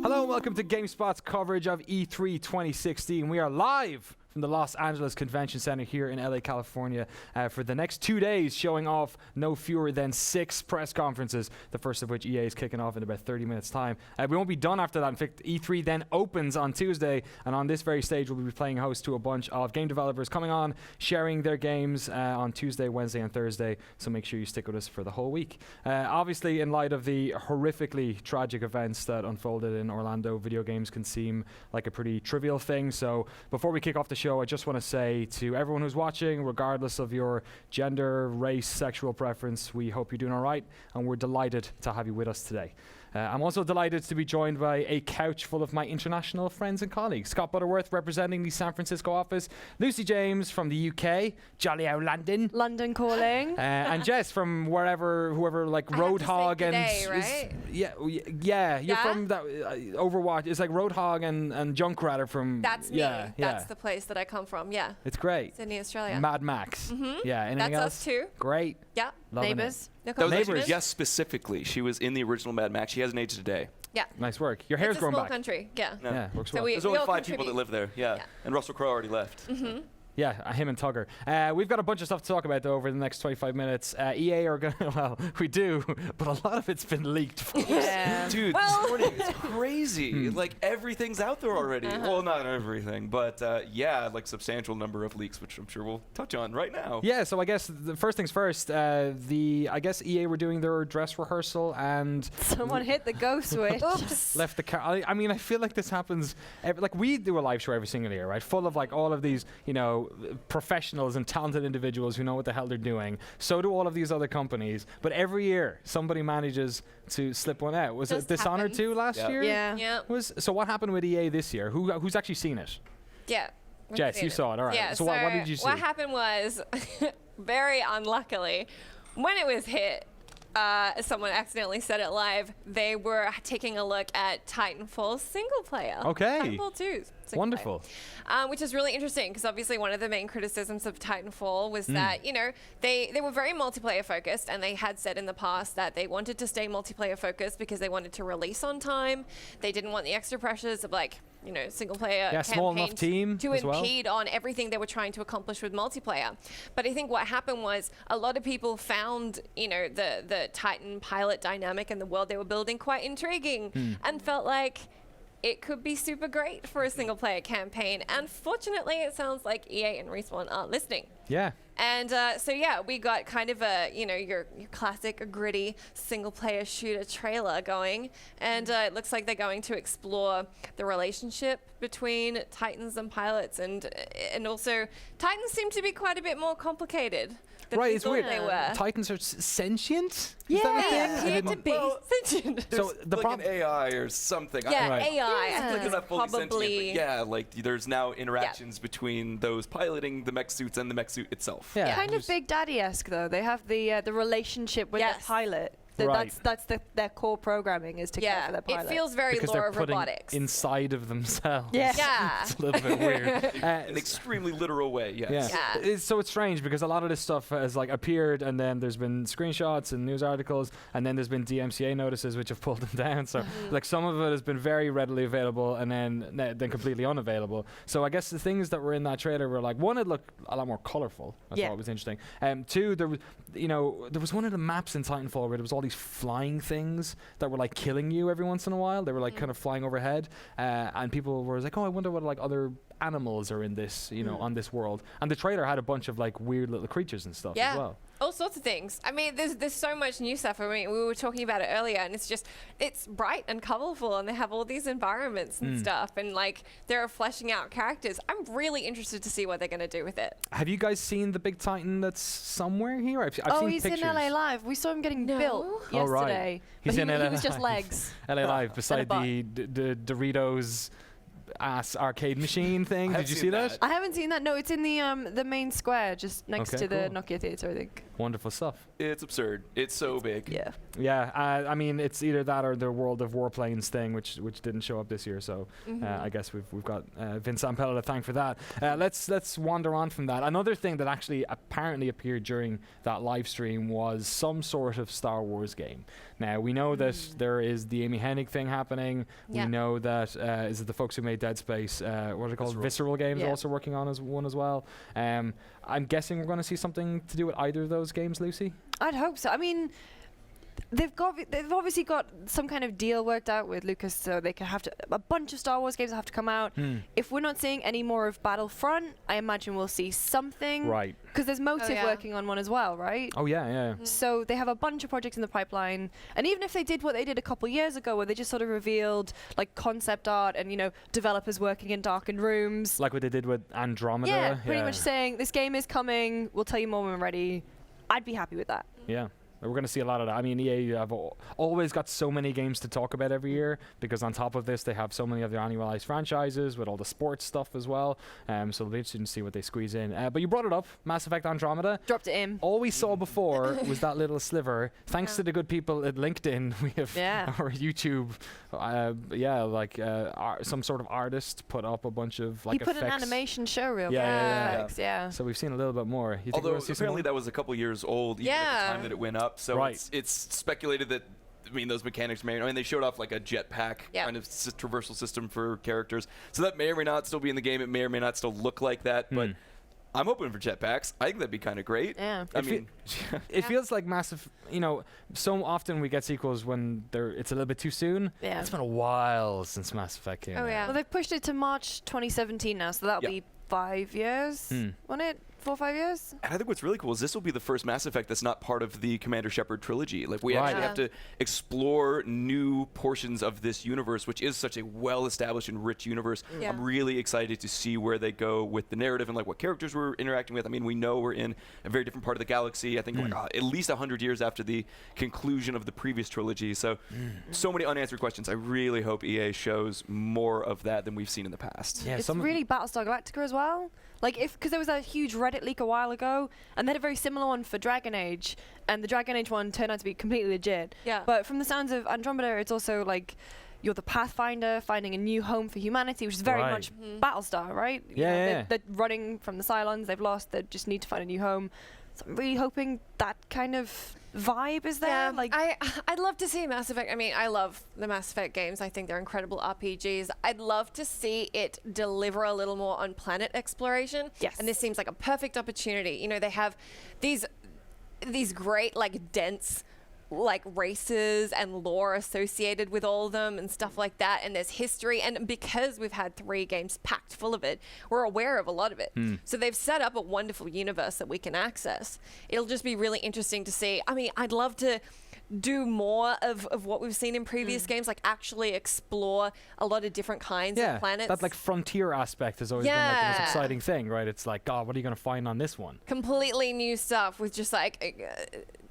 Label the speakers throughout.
Speaker 1: Hello and welcome to GameSpot's coverage of E3 2016. We are live from the Los Angeles Convention Center here in LA, California for the next 2 days, showing off no fewer than 6 press conferences, the first of which EA is kicking off in about 30 minutes time. We won't be done after that. In fact, E3 then opens on Tuesday, and on this very stage we'll be playing host to a bunch of game developers coming on, sharing their games on Tuesday, Wednesday and Thursday, so make sure you stick with us for the whole week. Obviously, in light of the horrifically tragic events that unfolded in Orlando, video games can seem like a pretty trivial thing, so before we kick off the show, I just want to say to everyone who's watching, regardless of your gender, race, sexual preference, we hope you're doing all right, and we're delighted to have you with us today. I'm also delighted to be joined by a couch full of my international friends and colleagues. Scott Butterworth representing the San Francisco office, Lucy James from the UK, Jolly out London.
Speaker 2: London calling.
Speaker 1: And Jess from whoever like Roadhog and...
Speaker 2: right?
Speaker 1: You're from that Overwatch. It's like Roadhog and Junkrat are from...
Speaker 2: That's me. That's the place that I come from, yeah.
Speaker 1: It's great.
Speaker 2: Sydney, Australia.
Speaker 1: Mad Max.
Speaker 2: Mm-hmm.
Speaker 1: Yeah, anything
Speaker 2: That's
Speaker 1: else?
Speaker 2: us too.
Speaker 1: Great.
Speaker 2: Yeah.
Speaker 1: Loving
Speaker 2: Neighbours.
Speaker 3: Those
Speaker 1: Neighbours.
Speaker 3: Yes, specifically. She was in the original Mad Max. She hasn't aged a day.
Speaker 2: Yeah.
Speaker 1: Nice work. Your hair's
Speaker 2: it's a
Speaker 1: grown
Speaker 2: small
Speaker 1: back.
Speaker 2: country, yeah.
Speaker 1: Yeah, works
Speaker 2: So
Speaker 1: well.
Speaker 3: There's only
Speaker 2: all
Speaker 3: 5 people that live there, yeah. And Russell Crowe already left.
Speaker 2: Mm-hmm.
Speaker 1: Yeah, him and Tugger. We've got a bunch of stuff to talk about, though, over the next 25 minutes. EA are going to, well, we do, but a lot of it's been leaked for us.
Speaker 2: Yeah.
Speaker 3: Dude, this morning it's crazy. Like, everything's out there already. Well, not everything, but yeah, like substantial number of leaks, which I'm sure we'll touch on right now.
Speaker 1: Yeah, so I guess the first things first, I guess EA were doing their dress rehearsal and...
Speaker 2: Someone hit the go switch. Oops.
Speaker 1: Left the car. I mean, I feel like this happens, like we do a live show every single year, right? Full of like all of these, you know, professionals and talented individuals who know what the hell they're doing. So do all of these other companies. But every year, somebody manages to slip one out. Was it Dishonored 2 last year?
Speaker 2: Yeah.
Speaker 1: So what happened with EA this year? Who's actually seen it?
Speaker 2: Yeah.
Speaker 1: Jess, you saw it. All right.
Speaker 2: Yeah,
Speaker 1: so what did you see?
Speaker 4: What happened was, very unluckily, when it was hit, someone accidentally said it live, they were taking a look at Titanfall single player.
Speaker 1: Okay.
Speaker 4: Titanfall 2 single
Speaker 1: Wonderful.
Speaker 4: player. Which is really interesting because obviously one of the main criticisms of Titanfall was that, you know, they were very multiplayer focused, and they had said in the past that they wanted to stay multiplayer focused because they wanted to release on time. They didn't want the extra pressures of like, you know, single player
Speaker 1: Yeah, small enough team
Speaker 4: to
Speaker 1: as well.
Speaker 4: impede on everything they were trying to accomplish with multiplayer. But I think what happened was a lot of people found, you know, the Titan pilot dynamic and the world they were building quite intriguing and felt like it could be super great for a single player campaign. And fortunately, it sounds like EA and Respawn aren't listening.
Speaker 1: Yeah.
Speaker 4: And so yeah, we got kind of a, you know, your classic gritty single player shooter trailer going, and it looks like they're going to explore the relationship between Titans and pilots, and also Titans seem to be quite a bit more complicated than
Speaker 1: Right,
Speaker 4: we
Speaker 1: it's
Speaker 4: thought
Speaker 1: weird.
Speaker 4: they were.
Speaker 1: Titans are sentient? Is
Speaker 4: Yeah,
Speaker 1: that a thing?
Speaker 4: they
Speaker 1: I
Speaker 4: appear
Speaker 1: didn't-
Speaker 4: to be sentient.
Speaker 1: So the
Speaker 3: like
Speaker 1: problem...
Speaker 3: an AI or something.
Speaker 4: Yeah,
Speaker 1: Right.
Speaker 4: AI. I
Speaker 3: I
Speaker 4: think
Speaker 3: think
Speaker 4: it's
Speaker 3: not fully sentient,
Speaker 4: probably.
Speaker 3: but yeah, like there's now interactions between those piloting the mech suits and the mech suit itself.
Speaker 1: Yeah.
Speaker 2: Kind of Big Daddy-esque, though. They have the relationship with
Speaker 4: Yes.
Speaker 2: the pilot.
Speaker 1: Right.
Speaker 2: That's their core programming is to care for
Speaker 4: Yeah,
Speaker 2: the pilot.
Speaker 4: it feels very
Speaker 1: because
Speaker 4: law
Speaker 1: they're
Speaker 4: of
Speaker 1: putting
Speaker 4: robotics.
Speaker 1: inside of themselves.
Speaker 2: Yeah.
Speaker 4: Yeah.
Speaker 1: It's a little bit weird.
Speaker 3: An extremely literal way, yes.
Speaker 1: Yeah. So it's strange because a lot of this stuff has like appeared, and then there's been screenshots and news articles, and then there's been DMCA notices which have pulled them down. So like some of it has been very readily available, and then completely unavailable. So I guess the things that were in that trailer were like, one, it looked a lot more colorful. I thought it was interesting. Two, there was one of the maps in Titanfall where there was all these flying things that were like killing you every once in a while. They were like kind of flying overhead, and people were like, oh, I wonder what like other animals are in this, you know, on this world. And the trailer had a bunch of like weird little creatures and stuff as well.
Speaker 4: All sorts of things. I mean, there's so much new stuff. I mean, we were talking about it earlier, and it's bright and colorful, and they have all these environments and stuff, and like they're fleshing out characters. I'm really interested to see what they're going to do with it.
Speaker 1: Have you guys seen the big Titan that's somewhere here? I've seen
Speaker 2: he's
Speaker 1: pictures.
Speaker 2: in LA Live. We saw him getting built yesterday.
Speaker 1: Oh, right. He's
Speaker 2: but
Speaker 1: in
Speaker 2: he
Speaker 1: LA
Speaker 2: was just
Speaker 1: Live.
Speaker 2: legs.
Speaker 1: LA Live beside
Speaker 2: butt.
Speaker 1: the Doritos ass arcade machine thing.
Speaker 3: I
Speaker 1: Did you
Speaker 3: have
Speaker 1: see
Speaker 3: seen
Speaker 1: that?
Speaker 3: that.
Speaker 2: I haven't seen that. No, it's in the main square, just next
Speaker 1: Okay,
Speaker 2: to the
Speaker 1: cool.
Speaker 2: Nokia Theatre, I think.
Speaker 1: Wonderful stuff.
Speaker 3: It's absurd. It's so big.
Speaker 2: Yeah.
Speaker 1: Yeah, I mean, it's either that or the World of Warplanes thing, which didn't show up this year. So I guess we've got Vince Zampella to thank for that. Let's wander on from that. Another thing that actually apparently appeared during that live stream was some sort of Star Wars game. Now we know that there is the Amy Hennig thing happening.
Speaker 4: Yeah.
Speaker 1: We know that is it the folks who made Dead Space? What are they called? Visceral Games
Speaker 2: Yeah.
Speaker 1: also working on one as well. I'm guessing we're going to see something to do with either of those games, Lucy.
Speaker 2: I'd hope so. I mean, they've obviously got some kind of deal worked out with Lucas, so they can have a bunch of Star Wars games have to come out. If we're not seeing any more of Battlefront, I imagine we'll see something.
Speaker 1: Right.
Speaker 2: Because there's Motive
Speaker 4: yeah.
Speaker 2: working on one as well, right?
Speaker 1: Oh yeah, yeah.
Speaker 2: So they have a bunch of projects in the pipeline, and even if they did what they did a couple years ago, where they just sort of revealed like concept art and developers working in darkened rooms,
Speaker 1: Like what they did with Andromeda.
Speaker 2: yeah, pretty much saying this game is coming, we'll tell you more when we're ready. I'd be happy with that.
Speaker 1: Yeah. We're going to see a lot of that. I mean, EA have always got so many games to talk about every year because on top of this, they have so many of their annualized franchises with all the sports stuff as well. So it'll be interesting to see what they squeeze in. But you brought it up, Mass Effect Andromeda.
Speaker 2: Dropped it in.
Speaker 1: All we saw before was that little sliver. Thanks to the good people at LinkedIn, we have our YouTube. Some sort of artist put up a bunch of like
Speaker 2: He put
Speaker 1: effects.
Speaker 2: an animation show reel.
Speaker 1: Yeah.
Speaker 2: Effects, yeah.
Speaker 1: So we've seen a little bit more. You think we're
Speaker 3: Although
Speaker 1: gonna see some
Speaker 3: apparently
Speaker 1: more?
Speaker 3: that was a couple years old, even at the
Speaker 4: Yeah.
Speaker 3: time that it went up. So
Speaker 1: Right.
Speaker 3: it's speculated that. I mean, those mechanics they showed off like a jetpack
Speaker 4: Yeah.
Speaker 3: kind of traversal system for characters. So that may or may not still be in the game. It may or may not still look like that. But I'm hoping for jetpacks. I think that'd be kind of great.
Speaker 2: Yeah.
Speaker 3: I mean,
Speaker 1: It feels like massive. So often we get sequels when it's a little bit too soon.
Speaker 2: Yeah.
Speaker 1: It's been a while since Mass Effect came.
Speaker 4: Oh,
Speaker 1: out.
Speaker 4: yeah.
Speaker 2: Well, they've pushed it to March 2017 now, so that'll
Speaker 3: Yeah.
Speaker 2: be 5 years, won't it? 4 or 5 years?
Speaker 3: and I think what's really cool is this will be the first Mass Effect that's not part of the Commander Shepard trilogy. Like we
Speaker 1: Right.
Speaker 3: actually have to explore new portions of this universe, which is such a well-established and rich universe.
Speaker 4: Yeah.
Speaker 3: I'm really excited to see where they go with the narrative and like what characters we're interacting with. I mean, we know we're in a very different part of the galaxy. I think at least 100 years after the conclusion of the previous trilogy. So many unanswered questions. I really hope EA shows more of that than we've seen in the past.
Speaker 1: Yeah,
Speaker 2: It's really Battlestar Galactica as well. Like, because there was a huge Reddit leak a while ago, and they had a very similar one for Dragon Age, and the Dragon Age one turned out to be completely legit.
Speaker 4: Yeah.
Speaker 2: But from the sounds of Andromeda, it's also like you're the Pathfinder finding a new home for humanity, which is very
Speaker 1: Right.
Speaker 2: much Battlestar, right? They're running from the Cylons, they've lost, they just need to find a new home. So I'm really hoping that kind of vibe is there.
Speaker 4: Yeah,
Speaker 2: Like,
Speaker 4: I'd love to see Mass Effect. I mean, I love the Mass Effect games. I think they're incredible RPGs. I'd love to see it deliver a little more on planet exploration.
Speaker 2: Yes.
Speaker 4: And this seems like a perfect opportunity. They have these great, like, dense like races and lore associated with all of them and stuff like that, and there's history, and because we've had 3 games packed full of it, we're aware of a lot of it. So they've set up a wonderful universe that we can access. It'll just be really interesting to see. I mean, I'd love to do more of what we've seen in previous games, like actually explore a lot of different kinds of planets.
Speaker 1: That like frontier aspect has always been like the most exciting thing, right? It's like, God, what are you going to find on this one?
Speaker 4: Completely new stuff with just like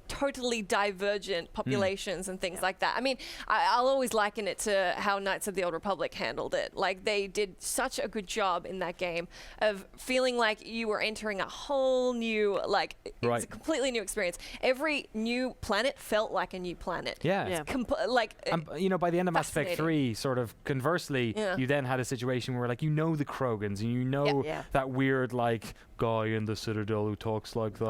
Speaker 4: totally divergent populations and things like that. I mean, I'll always liken it to how Knights of the Old Republic handled it. Like, they did such a good job in that game of feeling like you were entering a whole new, like, it's a completely new experience. Every new planet felt like a new planet.
Speaker 1: Yeah. By the end of Mass Effect 3, sort of conversely, you then had a situation where, like, the Krogans, and that weird, like, guy in the Citadel who talks like that.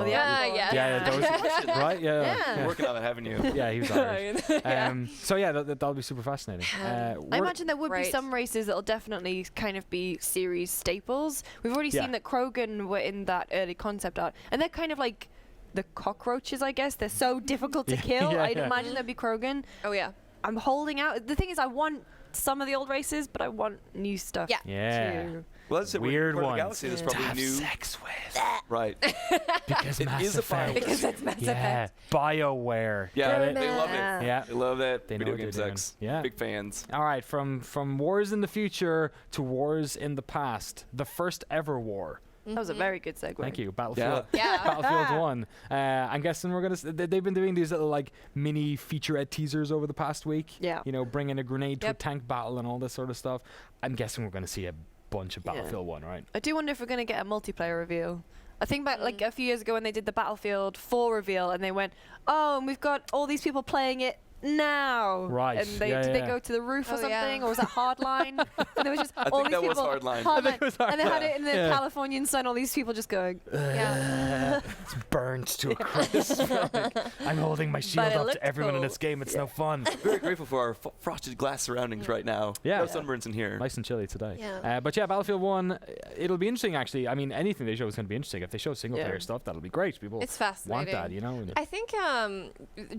Speaker 1: Right? Yeah.
Speaker 3: You're working on it, haven't you?
Speaker 1: Yeah, he was Irish. That'll be super fascinating.
Speaker 2: I imagine there would be some races that'll definitely kind of be series staples. We've already seen that Krogan were in that early concept art, and they're kind of like the cockroaches, I guess. They're so difficult to kill. I'd imagine that'd be Krogan.
Speaker 4: Oh yeah.
Speaker 2: I'm holding out. The thing is, I want some of the old races, but I want new stuff.
Speaker 1: Yeah.
Speaker 3: Well, that's
Speaker 1: weird
Speaker 3: part of
Speaker 1: ones.
Speaker 3: the galaxy that's probably
Speaker 1: to have
Speaker 3: new.
Speaker 1: sex with.
Speaker 3: Right.
Speaker 1: Because
Speaker 3: It
Speaker 1: Mass
Speaker 3: is a
Speaker 1: Effect.
Speaker 4: Because it's Mass Effect.
Speaker 1: BioWare.
Speaker 3: Yeah,
Speaker 1: Get it?
Speaker 3: they love it.
Speaker 1: Yeah.
Speaker 3: They love that.
Speaker 1: They know
Speaker 3: Video
Speaker 1: what
Speaker 3: game
Speaker 1: they're doing.
Speaker 3: sex.
Speaker 1: Yeah.
Speaker 3: Big fans.
Speaker 1: All right, from wars in the future to wars in the past, the first ever war.
Speaker 2: That was a very good segue.
Speaker 1: Thank you. Battlefield.
Speaker 4: Yeah.
Speaker 1: Battlefield 1. I'm guessing we're going to... They've been doing these little, like, mini featurette teasers over the past week.
Speaker 2: Yeah.
Speaker 1: You know, bringing a grenade to a tank battle and all this sort of stuff. I'm guessing we're going to see a bunch of Battlefield 1, right?
Speaker 2: I do wonder if we're going to get a multiplayer reveal. I think back like a few years ago when they did the Battlefield 4 reveal and they went, oh, and we've got all these people playing it now.
Speaker 1: Right.
Speaker 2: And did they go to the roof or something? Or was that Hardline? And there was just all these people.
Speaker 3: Hardline.
Speaker 2: And they had it in the Californian sun, all these people just going,
Speaker 1: it's burnt to a crisp. I'm holding my shield up to everyone in this game. It's no fun.
Speaker 3: Very grateful for our frosted glass surroundings right now.
Speaker 1: Yeah.
Speaker 3: No sunburns in here.
Speaker 1: Nice and chilly today.
Speaker 4: Yeah.
Speaker 1: But yeah, Battlefield 1, it'll be interesting actually. I mean, anything they show is going to be interesting. If they show single player stuff, that'll be great. People
Speaker 4: It's fascinating.
Speaker 1: want that, you know?
Speaker 4: I think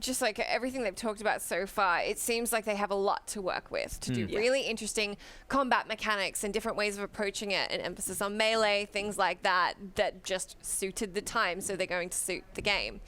Speaker 4: just like everything they've talked about so far, it seems like they have a lot to work with to do really interesting combat mechanics and different ways of approaching it, and emphasis on melee, things like that just suited the time, so they're going to suit the game.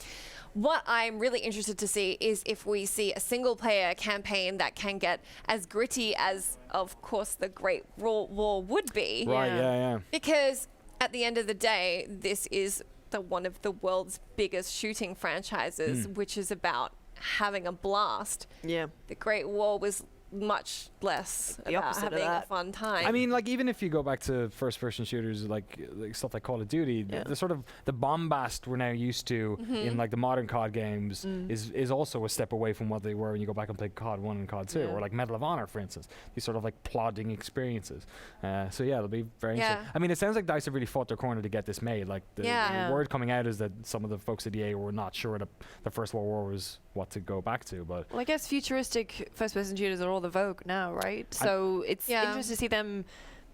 Speaker 4: What I'm really interested to see is if we see a single player campaign that can get as gritty as, of course, the Great War would be.
Speaker 1: Right, yeah.
Speaker 4: Because at the end of the day, this is one of the world's biggest shooting franchises, which is about having a blast.
Speaker 2: Yeah.
Speaker 4: The Great War was much less
Speaker 2: the
Speaker 4: about
Speaker 2: opposite of
Speaker 4: having a
Speaker 2: that.
Speaker 4: fun time.
Speaker 1: I mean, like, even if you go back to first-person shooters, like stuff like Call of Duty, the sort of the bombast we're now used to in like the modern COD games is also a step away from what they were when you go back and play COD 1 and COD 2, or like Medal of Honor, for instance. These sort of like plodding experiences. So yeah, it'll be very interesting. I mean, it sounds like DICE have really fought their corner to get this made. Like the word coming out is that some of the folks at EA were not sure that the First World War was what to go back to, but
Speaker 2: well, I guess futuristic first-person shooters are all the vogue now, right? So it's interesting to see them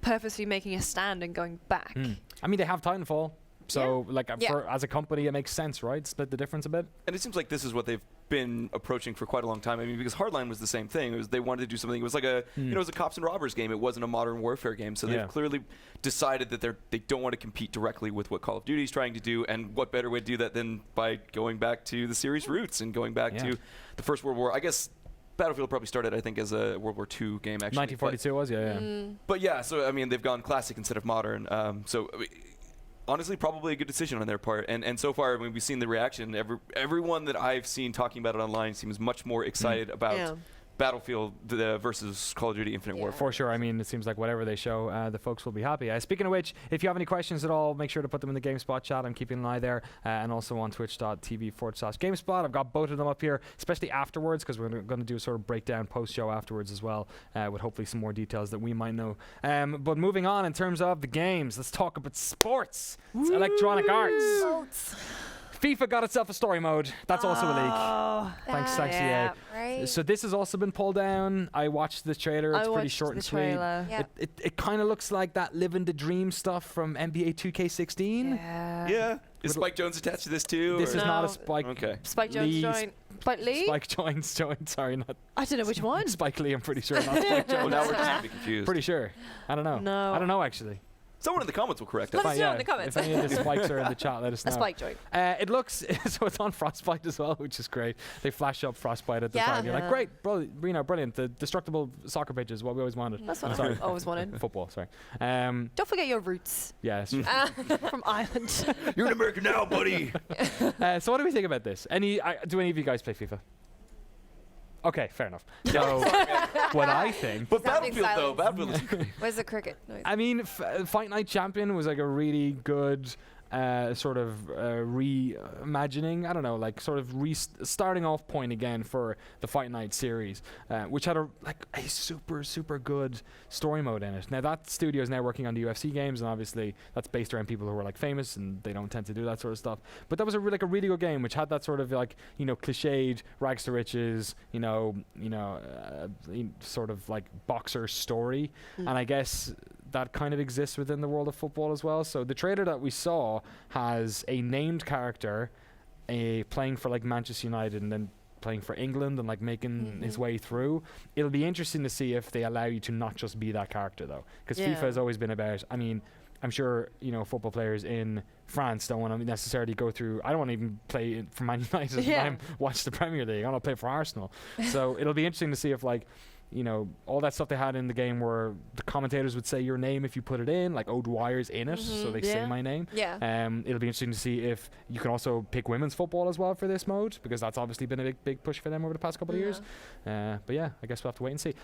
Speaker 2: purposely making a stand and going back.
Speaker 1: I mean, they have Titanfall, so like as a company, it makes sense, right? Split the difference a bit.
Speaker 3: And it seems like this is what they've been approaching for quite a long time. I mean, because Hardline was the same thing. It was they wanted to do something. It was like a it was a cops and robbers game. It wasn't a modern warfare game. So they've clearly decided that they don't want to compete directly with what Call of Duty is trying to do. And what better way to do that than by going back to the series roots and going back to the First World War? I guess Battlefield probably started, I think, as a World War II game, actually.
Speaker 1: 1942 was,
Speaker 3: But yeah, so I mean, they've gone classic instead of modern. So I mean, honestly, probably a good decision on their part. And so far, I mean, we've seen the reaction. Everyone that I've seen talking about it online seems much more excited about Battlefield versus Call of Duty Infinite Warfare.
Speaker 1: For sure. I mean, it seems like whatever they show, the folks will be happy. Speaking of which, if you have any questions at all, make sure to put them in the GameSpot chat. I'm keeping an eye there. And also on twitch.tv/GameSpot. I've got both of them up here, especially afterwards, because we're going to do a sort of breakdown post-show afterwards as well, with hopefully some more details that we might know. But moving on in terms of the games, let's talk about sports. It's Electronic Arts. FIFA got itself a story mode. That's also a leak. Thanks, EA.
Speaker 4: Right.
Speaker 1: So this has also been pulled down. I watched the trailer. It's pretty short and sweet. It kind of looks like that living the dream stuff from NBA 2K16.
Speaker 3: Yeah. Is Spike Jonze attached to this too?
Speaker 1: This is not a Spike.
Speaker 3: Okay.
Speaker 2: Spike Jonze joint. Spike Lee?
Speaker 1: Spike Jonze joint. Sorry, not.
Speaker 2: I don't know which one.
Speaker 1: Spike Lee, I'm pretty sure. Not Spike Jonze.
Speaker 3: Well, now we're just going to be confused.
Speaker 1: Pretty sure. I don't know.
Speaker 2: No.
Speaker 1: I don't know, actually.
Speaker 3: Someone in the comments will correct us.
Speaker 4: Let us know in the comments.
Speaker 1: If any of the spikes are in the chat, let us know.
Speaker 2: A Spike joint.
Speaker 1: It looks, so it's on Frostbite as well, which is great. They flash up Frostbite at the time. You're like, great, brilliant. The destructible soccer pitch is what we always wanted.
Speaker 2: That's what I always wanted.
Speaker 1: Football, sorry.
Speaker 2: Don't forget your roots.
Speaker 1: Yeah, it's true.
Speaker 2: From Ireland.
Speaker 3: You're an American now, buddy.
Speaker 1: So what do we think about this? Do any of you guys play FIFA? Okay, fair enough. So, what I think...
Speaker 3: But Battlefield, though. Battlefield is...
Speaker 4: Where's the cricket noise?
Speaker 1: I mean, Fight Night Champion was like a really good sort of reimagining, I don't know, like sort of starting off point again for the Fight Night series, which had a super, super good story mode in it. Now, that studio is now working on the UFC games, and obviously that's based around people who are like famous, and they don't tend to do that sort of stuff. But that was a really good game, which had that sort of like, cliched rags to riches, sort of like boxer story. And I guess that kind of exists within the world of football as well. So the trailer that we saw has a named character playing for like Manchester United and then playing for England and like making his way through. It'll be interesting to see if they allow you to not just be that character though, because FIFA has always been about, I mean, I'm sure football players in France don't want to necessarily go through. I don't want to even play for Man United. Watch the Premier League. I want to play for Arsenal. So it'll be interesting to see if like you know, all that stuff they had in the game where the commentators would say your name if you put it in, like O'Dwyer's in it, so they say my name.
Speaker 4: Yeah.
Speaker 1: It'll be interesting to see if you can also pick women's football as well for this mode, because that's obviously been a big push for them over the past couple of years. But yeah, I guess we'll have to wait and see.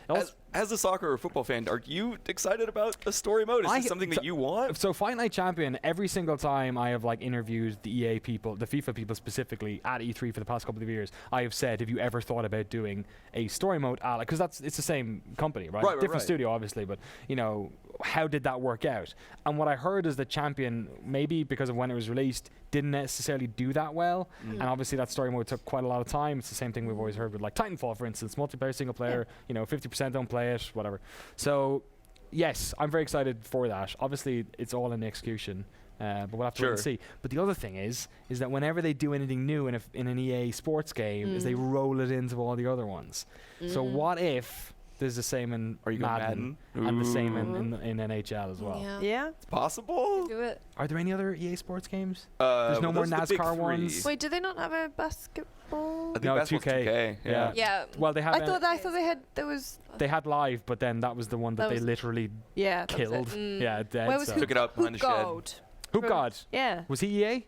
Speaker 3: As a soccer or football fan, are you excited about a story mode? Is this something that you want?
Speaker 1: So Fight Night Champion, every single time I have like interviewed the EA people, the FIFA people specifically at E3 for the past couple of years, I have said, have you ever thought about doing a story mode? Because it's the same company, right? Different studio, obviously, but you know, how did that work out? And what I heard is that Champion, maybe because of when it was released, didn't necessarily do that well. And obviously that story mode took quite a lot of time. It's the same thing we've always heard with like Titanfall, for instance, multiplayer, single player, you know, 50% don't play it, whatever. So yes, I'm very excited for that. Obviously it's all in the execution. But we'll have to wait and see. But the other thing is that whenever they do anything new in an EA sports game, is they roll it into all the other ones. So what if there's the same in Madden and the same in NHL as well?
Speaker 2: Yeah.
Speaker 3: It's possible.
Speaker 4: Do it.
Speaker 1: Are there any other EA sports games? There's no more NASCAR ones.
Speaker 2: Wait, do they not have a basketball?
Speaker 3: I think
Speaker 1: no,
Speaker 3: basketball's
Speaker 1: 2K.
Speaker 4: Yeah.
Speaker 1: Well, they had.
Speaker 2: I thought they had. There was.
Speaker 1: They had live, but then that was the one that they literally killed. Yeah, dead.
Speaker 2: Where was
Speaker 3: Took it out behind the shed.
Speaker 1: Hoop God.
Speaker 2: Yeah.
Speaker 1: Was he EA?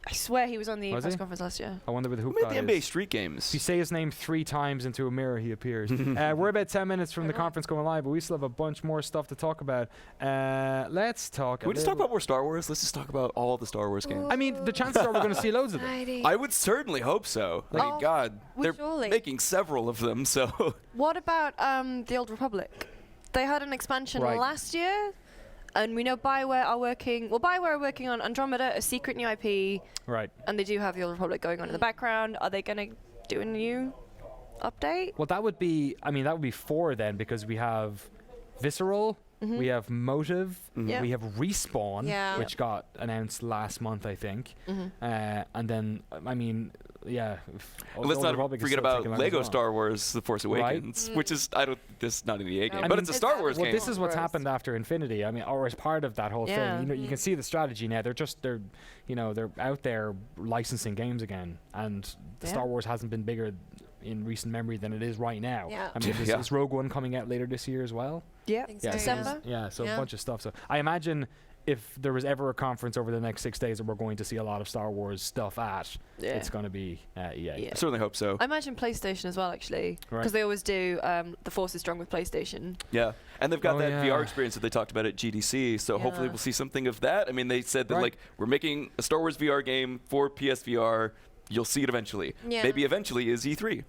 Speaker 2: I swear he was on the
Speaker 1: Was
Speaker 2: press
Speaker 1: he?
Speaker 2: conference last year.
Speaker 1: I wonder where the Hoop
Speaker 3: Who
Speaker 1: God
Speaker 3: made the NBA
Speaker 1: is.
Speaker 3: Street games?
Speaker 1: If you say his name 3 times into a mirror, he appears. We're about 10 minutes from the conference going live, but we still have a bunch more stuff to talk about. Let's talk.
Speaker 3: Can we just talk about more Star Wars? Let's just talk about all the Star Wars games.
Speaker 1: I mean, the chances are we're going to see loads of them.
Speaker 3: I would certainly hope so. I mean, God, they're making several of them. So.
Speaker 2: What about the Old Republic? They had an expansion last year. And we know BioWare are working. Well, BioWare are working on Andromeda, a secret new IP.
Speaker 1: Right.
Speaker 2: And they do have the Old Republic going on in the background. Are they going to do a new update?
Speaker 1: Well, that would be. I mean, that would be 4 then, because we have Visceral, we have Motive, we have Respawn, which got announced last month, I think. And then, I mean, yeah.
Speaker 3: Let's not forget about Lego Star Wars: The Force Awakens, which is this is not an EA game, but it's a Star Wars game.
Speaker 1: Well, this is what's happened after Infinity. I mean, or as part of that whole thing. You know, you can see the strategy now. They're out there licensing games again, and Star Wars hasn't been bigger in recent memory than it is right now. I mean, is Rogue One coming out later this year as well?
Speaker 2: Yeah, December.
Speaker 1: Yeah, so a bunch of stuff. So I imagine if there was ever a conference over the next 6 days that we're going to see a lot of Star Wars stuff at, it's going to be EA.
Speaker 3: I certainly hope so.
Speaker 2: I imagine PlayStation as well, actually, because they always do The Force is strong with PlayStation.
Speaker 3: Yeah, and they've got that VR experience that they talked about at GDC, so hopefully we'll see something of that. I mean, they said that like we're making a Star Wars VR game for PSVR. You'll see it eventually. Maybe eventually is E3.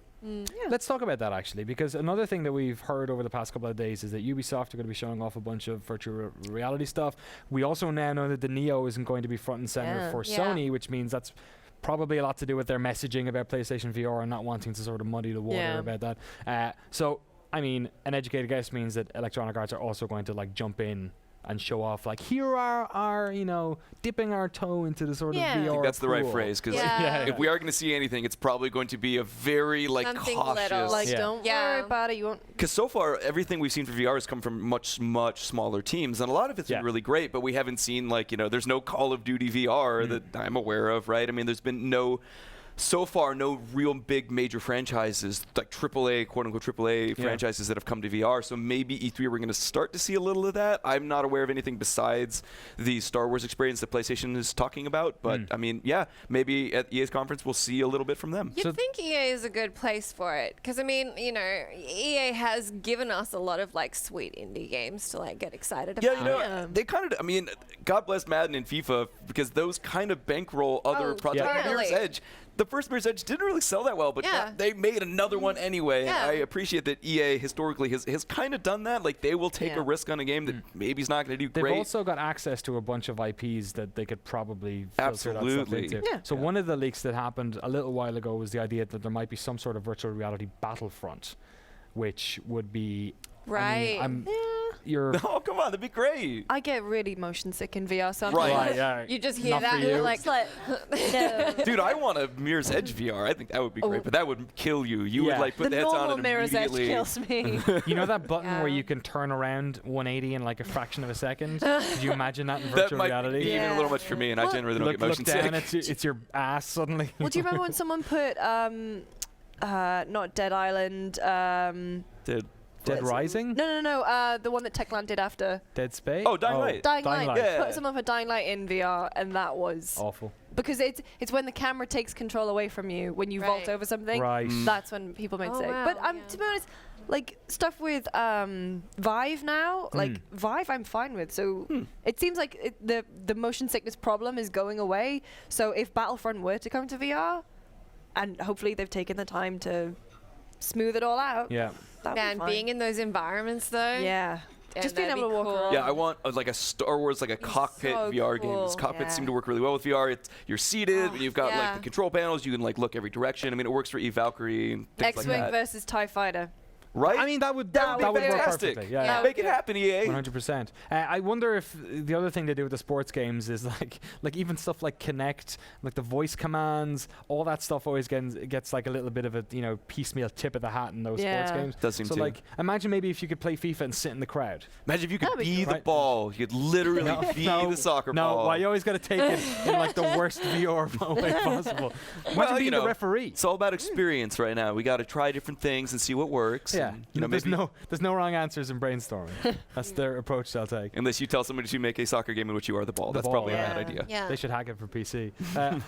Speaker 1: Let's talk about that actually, because another thing that we've heard over the past couple of days is that Ubisoft are going to be showing off a bunch of virtual reality stuff. We also now know that the Neo isn't going to be front and center for Sony, which means that's probably a lot to do with their messaging about PlayStation VR and not wanting to sort of muddy the water about that. So, I mean, an educated guess means that Electronic Arts are also going to like jump in and show off like, here are our, you know, dipping our toe into the sort of VR.
Speaker 3: I think that's the right phrase, because if we are going to see anything, it's probably going to be a very like
Speaker 4: something
Speaker 3: cautious.
Speaker 4: Little.
Speaker 2: Like, don't worry about it. You won't.
Speaker 3: Because so far, everything we've seen for VR has come from much smaller teams, and a lot of it's been really great. But we haven't seen like, you know, there's no Call of Duty VR that I'm aware of, right? I mean, there's been so far, no real big major franchises, like AAA, quote-unquote AAA franchises that have come to VR. So maybe E3 we're going to start to see a little of that. I'm not aware of anything besides the Star Wars experience that PlayStation is talking about. But, I mean, maybe at EA's conference we'll see a little bit from them.
Speaker 4: You'd think EA is a good place for it. Because, I mean, you know, EA has given us a lot of, like, sweet indie games to, like, get excited about.
Speaker 3: Yeah, you know, they kind of, I mean, God bless Madden and FIFA, because those kind of bankroll other projects. Mirror's Edge. The first Mirror's Edge didn't really sell that well, but they made another one anyway. And I appreciate that EA historically has kind of done that. Like, they will take a risk on a game that maybe is not going to do great.
Speaker 1: They've also got access to a bunch of IPs that they could probably filter that stuff into. So one of the leaks that happened a little while ago was the idea that there might be some sort of virtual reality Battlefront, which would be...
Speaker 2: Right.
Speaker 3: Oh, come on, that'd be great.
Speaker 2: I get really motion sick in VR, so
Speaker 4: you just hear that
Speaker 1: and
Speaker 4: you're like, no.
Speaker 3: Dude, I want a Mirror's Edge VR. I think that would be great, but that would kill you. You would like put the headset on and
Speaker 2: Mirror's Edge
Speaker 3: immediately
Speaker 2: kills me.
Speaker 1: You know that button where you can turn around 180 in like a fraction of a second? Could you imagine that in virtual reality?
Speaker 3: Be even a little much for me, and I generally don't get motion sick.
Speaker 1: Look down, it's your ass suddenly.
Speaker 2: Well, do you remember when someone put not Dead Island,
Speaker 1: Dead Rising?
Speaker 2: No. The one that Techland did after.
Speaker 1: Dead Space?
Speaker 3: Oh, Dying Light.
Speaker 2: Dying Light.
Speaker 3: Yeah.
Speaker 2: Put some of a Dying Light in VR, and that was
Speaker 1: awful.
Speaker 2: Because it's when the camera takes control away from you when you vault over something.
Speaker 1: Right.
Speaker 2: That's when people make mistake.
Speaker 4: wow,
Speaker 2: But to be honest, like stuff with Vive now, like Vive, I'm fine with. So it seems like the motion sickness problem is going away. So if Battlefront were to come to VR, and hopefully they've taken the time to smooth it all out.
Speaker 1: Yeah.
Speaker 4: Man, being in those environments though.
Speaker 2: Yeah. Just being able to walk around.
Speaker 3: Yeah, I want like a Star Wars, like a cockpit
Speaker 4: so
Speaker 3: VR
Speaker 4: cool.
Speaker 3: game. These cockpits seem to work really well with VR. You're seated, and you've got
Speaker 4: yeah.
Speaker 3: like the control panels. You can like look every direction. I mean, it works for Valkyrie and things like
Speaker 2: X-Wing
Speaker 3: that.
Speaker 2: versus TIE Fighter.
Speaker 3: Right?
Speaker 1: I mean, that would
Speaker 3: That would be
Speaker 1: work
Speaker 3: fantastic.
Speaker 1: perfectly. Yeah.
Speaker 3: Make it happen, EA.
Speaker 1: 100%. I wonder if the other thing they do with the sports games is like even stuff like Kinect, like the voice commands, all that stuff always gets like a little bit of a piecemeal tip of the hat in those sports games.
Speaker 3: Does seem
Speaker 1: so
Speaker 3: to.
Speaker 1: like imagine maybe if you could play FIFA and sit in the crowd.
Speaker 3: Imagine if you could
Speaker 2: That'd be
Speaker 3: be
Speaker 2: cool.
Speaker 3: the ball. You could literally be the soccer ball.
Speaker 1: No, why you always got to take it in like the worst VR way possible. Imagine being the referee.
Speaker 3: It's all about experience right now. We got to try different things and see what works.
Speaker 1: Yeah,
Speaker 3: And,
Speaker 1: there's no wrong answers in brainstorming. That's their approach they'll take.
Speaker 3: unless you tell somebody to make a soccer game in which you are the ball. That's
Speaker 1: ball,
Speaker 3: probably
Speaker 1: yeah.
Speaker 3: a bad idea.
Speaker 4: Yeah.
Speaker 1: They should hack it for PC.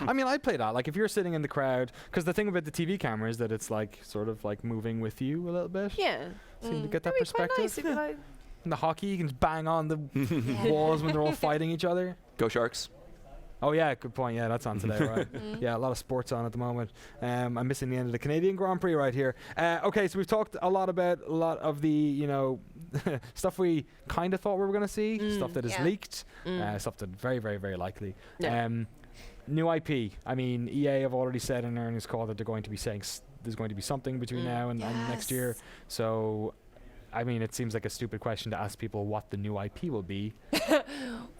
Speaker 1: I mean, I'd play that. Like if you're sitting in the crowd, because the thing about the TV camera is that it's like sort of like moving with you a little bit.
Speaker 2: Yeah.
Speaker 1: So you get that
Speaker 2: That'd be quite
Speaker 1: perspective.
Speaker 2: nice if you like-
Speaker 1: In the hockey, you can bang on the walls when they're all fighting each other.
Speaker 3: Go Sharks.
Speaker 1: Oh yeah, good point. Yeah, that's on today, right? Yeah, a lot of sports on at the moment. I'm missing the end of the Canadian Grand Prix right here. Okay, so we've talked a lot about a lot of the stuff we kind of thought we were going to see, stuff that is leaked, stuff that very, very, very likely.
Speaker 2: Yeah.
Speaker 1: New IP. I mean, EA have already said in an earnings call that they're going to be saying there's going to be something between now and next year. So. I mean, it seems like a stupid question to ask people what the new IP will be. But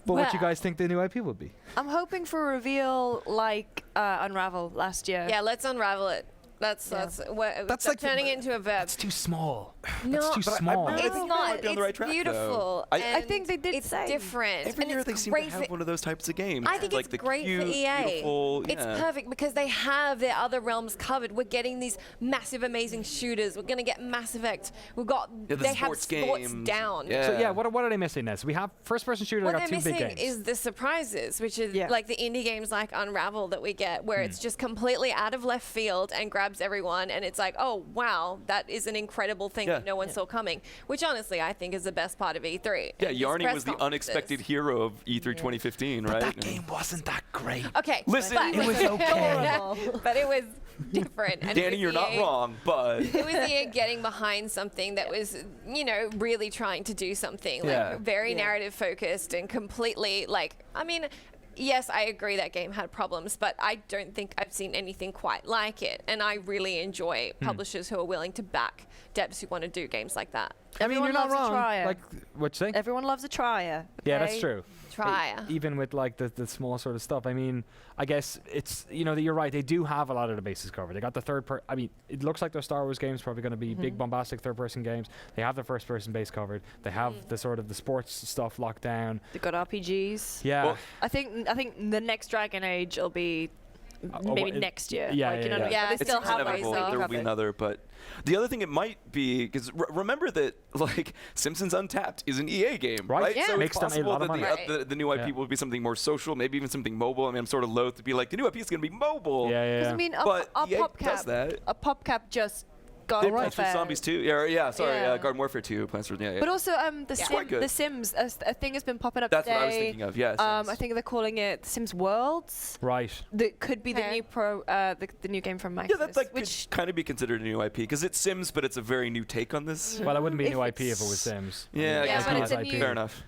Speaker 1: what do you guys think the new IP will be?
Speaker 2: I'm hoping for a reveal like Unravel last year.
Speaker 4: Yeah, let's unravel it. That's
Speaker 1: like
Speaker 4: turning it into a verb.
Speaker 1: That's too small.
Speaker 4: No,
Speaker 1: That's too small.
Speaker 3: I think
Speaker 4: It's
Speaker 3: they
Speaker 4: not.
Speaker 3: might be on the right
Speaker 4: It's
Speaker 3: track,
Speaker 4: beautiful.
Speaker 3: though.
Speaker 2: I think they did
Speaker 4: It's
Speaker 2: say.
Speaker 4: different.
Speaker 3: Every
Speaker 4: and
Speaker 3: year
Speaker 4: it's
Speaker 3: they seem
Speaker 4: great
Speaker 3: to have
Speaker 4: for
Speaker 3: one of those types of games.
Speaker 4: I think
Speaker 3: like
Speaker 4: it's
Speaker 3: the
Speaker 4: great
Speaker 3: cute,
Speaker 4: for EA.
Speaker 3: beautiful,
Speaker 4: It's perfect because they have their other realms covered. We're getting these massive, amazing shooters. We're gonna get Mass Effect. We've got
Speaker 3: the
Speaker 4: they have
Speaker 3: sports
Speaker 4: sports
Speaker 3: games.
Speaker 4: down.
Speaker 3: Yeah.
Speaker 1: So yeah, what are they missing this? We have first-person shooter.
Speaker 4: What
Speaker 1: Got
Speaker 4: they're
Speaker 1: two big
Speaker 4: missing
Speaker 1: games.
Speaker 4: is the surprises, which is
Speaker 2: Yeah.
Speaker 4: like the indie games like Unravel that we get, where it's just completely out of left field and grabs everyone, and it's like, oh wow, that is an incredible thing that no one saw coming. Which honestly, I think is the best part of E3.
Speaker 3: Yeah,
Speaker 4: These
Speaker 3: Yarny
Speaker 4: press
Speaker 3: was the
Speaker 4: conferences.
Speaker 3: unexpected hero of E3 2015, right?
Speaker 1: That game wasn't that great.
Speaker 4: Okay,
Speaker 3: Listen,
Speaker 4: but
Speaker 3: it was
Speaker 2: okay.
Speaker 4: but it was different. And it
Speaker 3: Danny,
Speaker 4: was
Speaker 3: you're not
Speaker 4: EA
Speaker 3: wrong, but
Speaker 4: It was EA getting behind something that was, really trying to do something like very narrative focused and completely like, I mean, yes, I agree that game had problems, but I don't think I've seen anything quite like it. And I really enjoy publishers who are willing to back devs who want to do games like that.
Speaker 1: I mean, you're not
Speaker 2: Everyone loves a
Speaker 1: wrong.
Speaker 2: trier.
Speaker 1: Like, what you say?
Speaker 2: Everyone loves a trier.
Speaker 1: Yeah, that's
Speaker 2: okay?
Speaker 1: true.
Speaker 4: Try.
Speaker 1: Even with like the small sort of stuff. I mean, I guess it's you're right. They do have a lot of the bases covered. They got the I mean, it looks like their Star Wars games probably going to be big bombastic third-person games. They have the first-person base covered. They have the sort of the sports stuff locked down.
Speaker 2: They've got RPGs.
Speaker 1: Yeah.
Speaker 3: Well,
Speaker 2: I think the next Dragon Age will be maybe next year.
Speaker 1: yeah,
Speaker 2: like,
Speaker 1: yeah,
Speaker 2: you know,
Speaker 1: yeah.
Speaker 2: But
Speaker 4: Yeah,
Speaker 2: they
Speaker 4: it's
Speaker 2: still have
Speaker 3: inevitable
Speaker 2: those
Speaker 3: that there will be
Speaker 2: covered.
Speaker 3: another, but the other thing it might be, because remember that like Simpsons Untapped is an EA game,
Speaker 1: Right.
Speaker 3: right?
Speaker 2: Yeah.
Speaker 3: So
Speaker 1: Makes
Speaker 3: it's
Speaker 1: them a
Speaker 3: possible
Speaker 1: lot of
Speaker 3: that
Speaker 1: money.
Speaker 3: the new IP will be something more social, maybe even something mobile. I mean, I'm sort of loath to be like, the new IP is going to be mobile.
Speaker 1: Yeah.
Speaker 2: Because I mean,
Speaker 3: But
Speaker 2: a
Speaker 3: EA
Speaker 2: PopCap,
Speaker 3: does that.
Speaker 2: a PopCap just got
Speaker 3: They
Speaker 2: it
Speaker 3: Plants vs. Zombies 2. Yeah, sorry,
Speaker 2: Yeah.
Speaker 3: Garden Warfare 2, Plants vs. Yeah.
Speaker 2: But also,
Speaker 3: Quite good.
Speaker 2: The Sims, a thing has been popping up
Speaker 3: That's
Speaker 2: today.
Speaker 3: what I was thinking of. Yes.
Speaker 2: I think they're calling it Sims Worlds.
Speaker 1: Right.
Speaker 2: That could be the
Speaker 4: Okay.
Speaker 2: new the new game from Maxis.
Speaker 3: yeah, that's like
Speaker 2: which
Speaker 3: could kind of be considered a new IP because it's Sims, but it's a very new take on this.
Speaker 1: Well, it wouldn't be a
Speaker 2: If
Speaker 1: new IP if
Speaker 2: it's-
Speaker 1: it was Sims.
Speaker 3: Yeah, I
Speaker 2: Yeah,
Speaker 3: guess
Speaker 2: but
Speaker 3: not.
Speaker 2: it's a
Speaker 1: IP.
Speaker 2: new-
Speaker 3: Fair enough.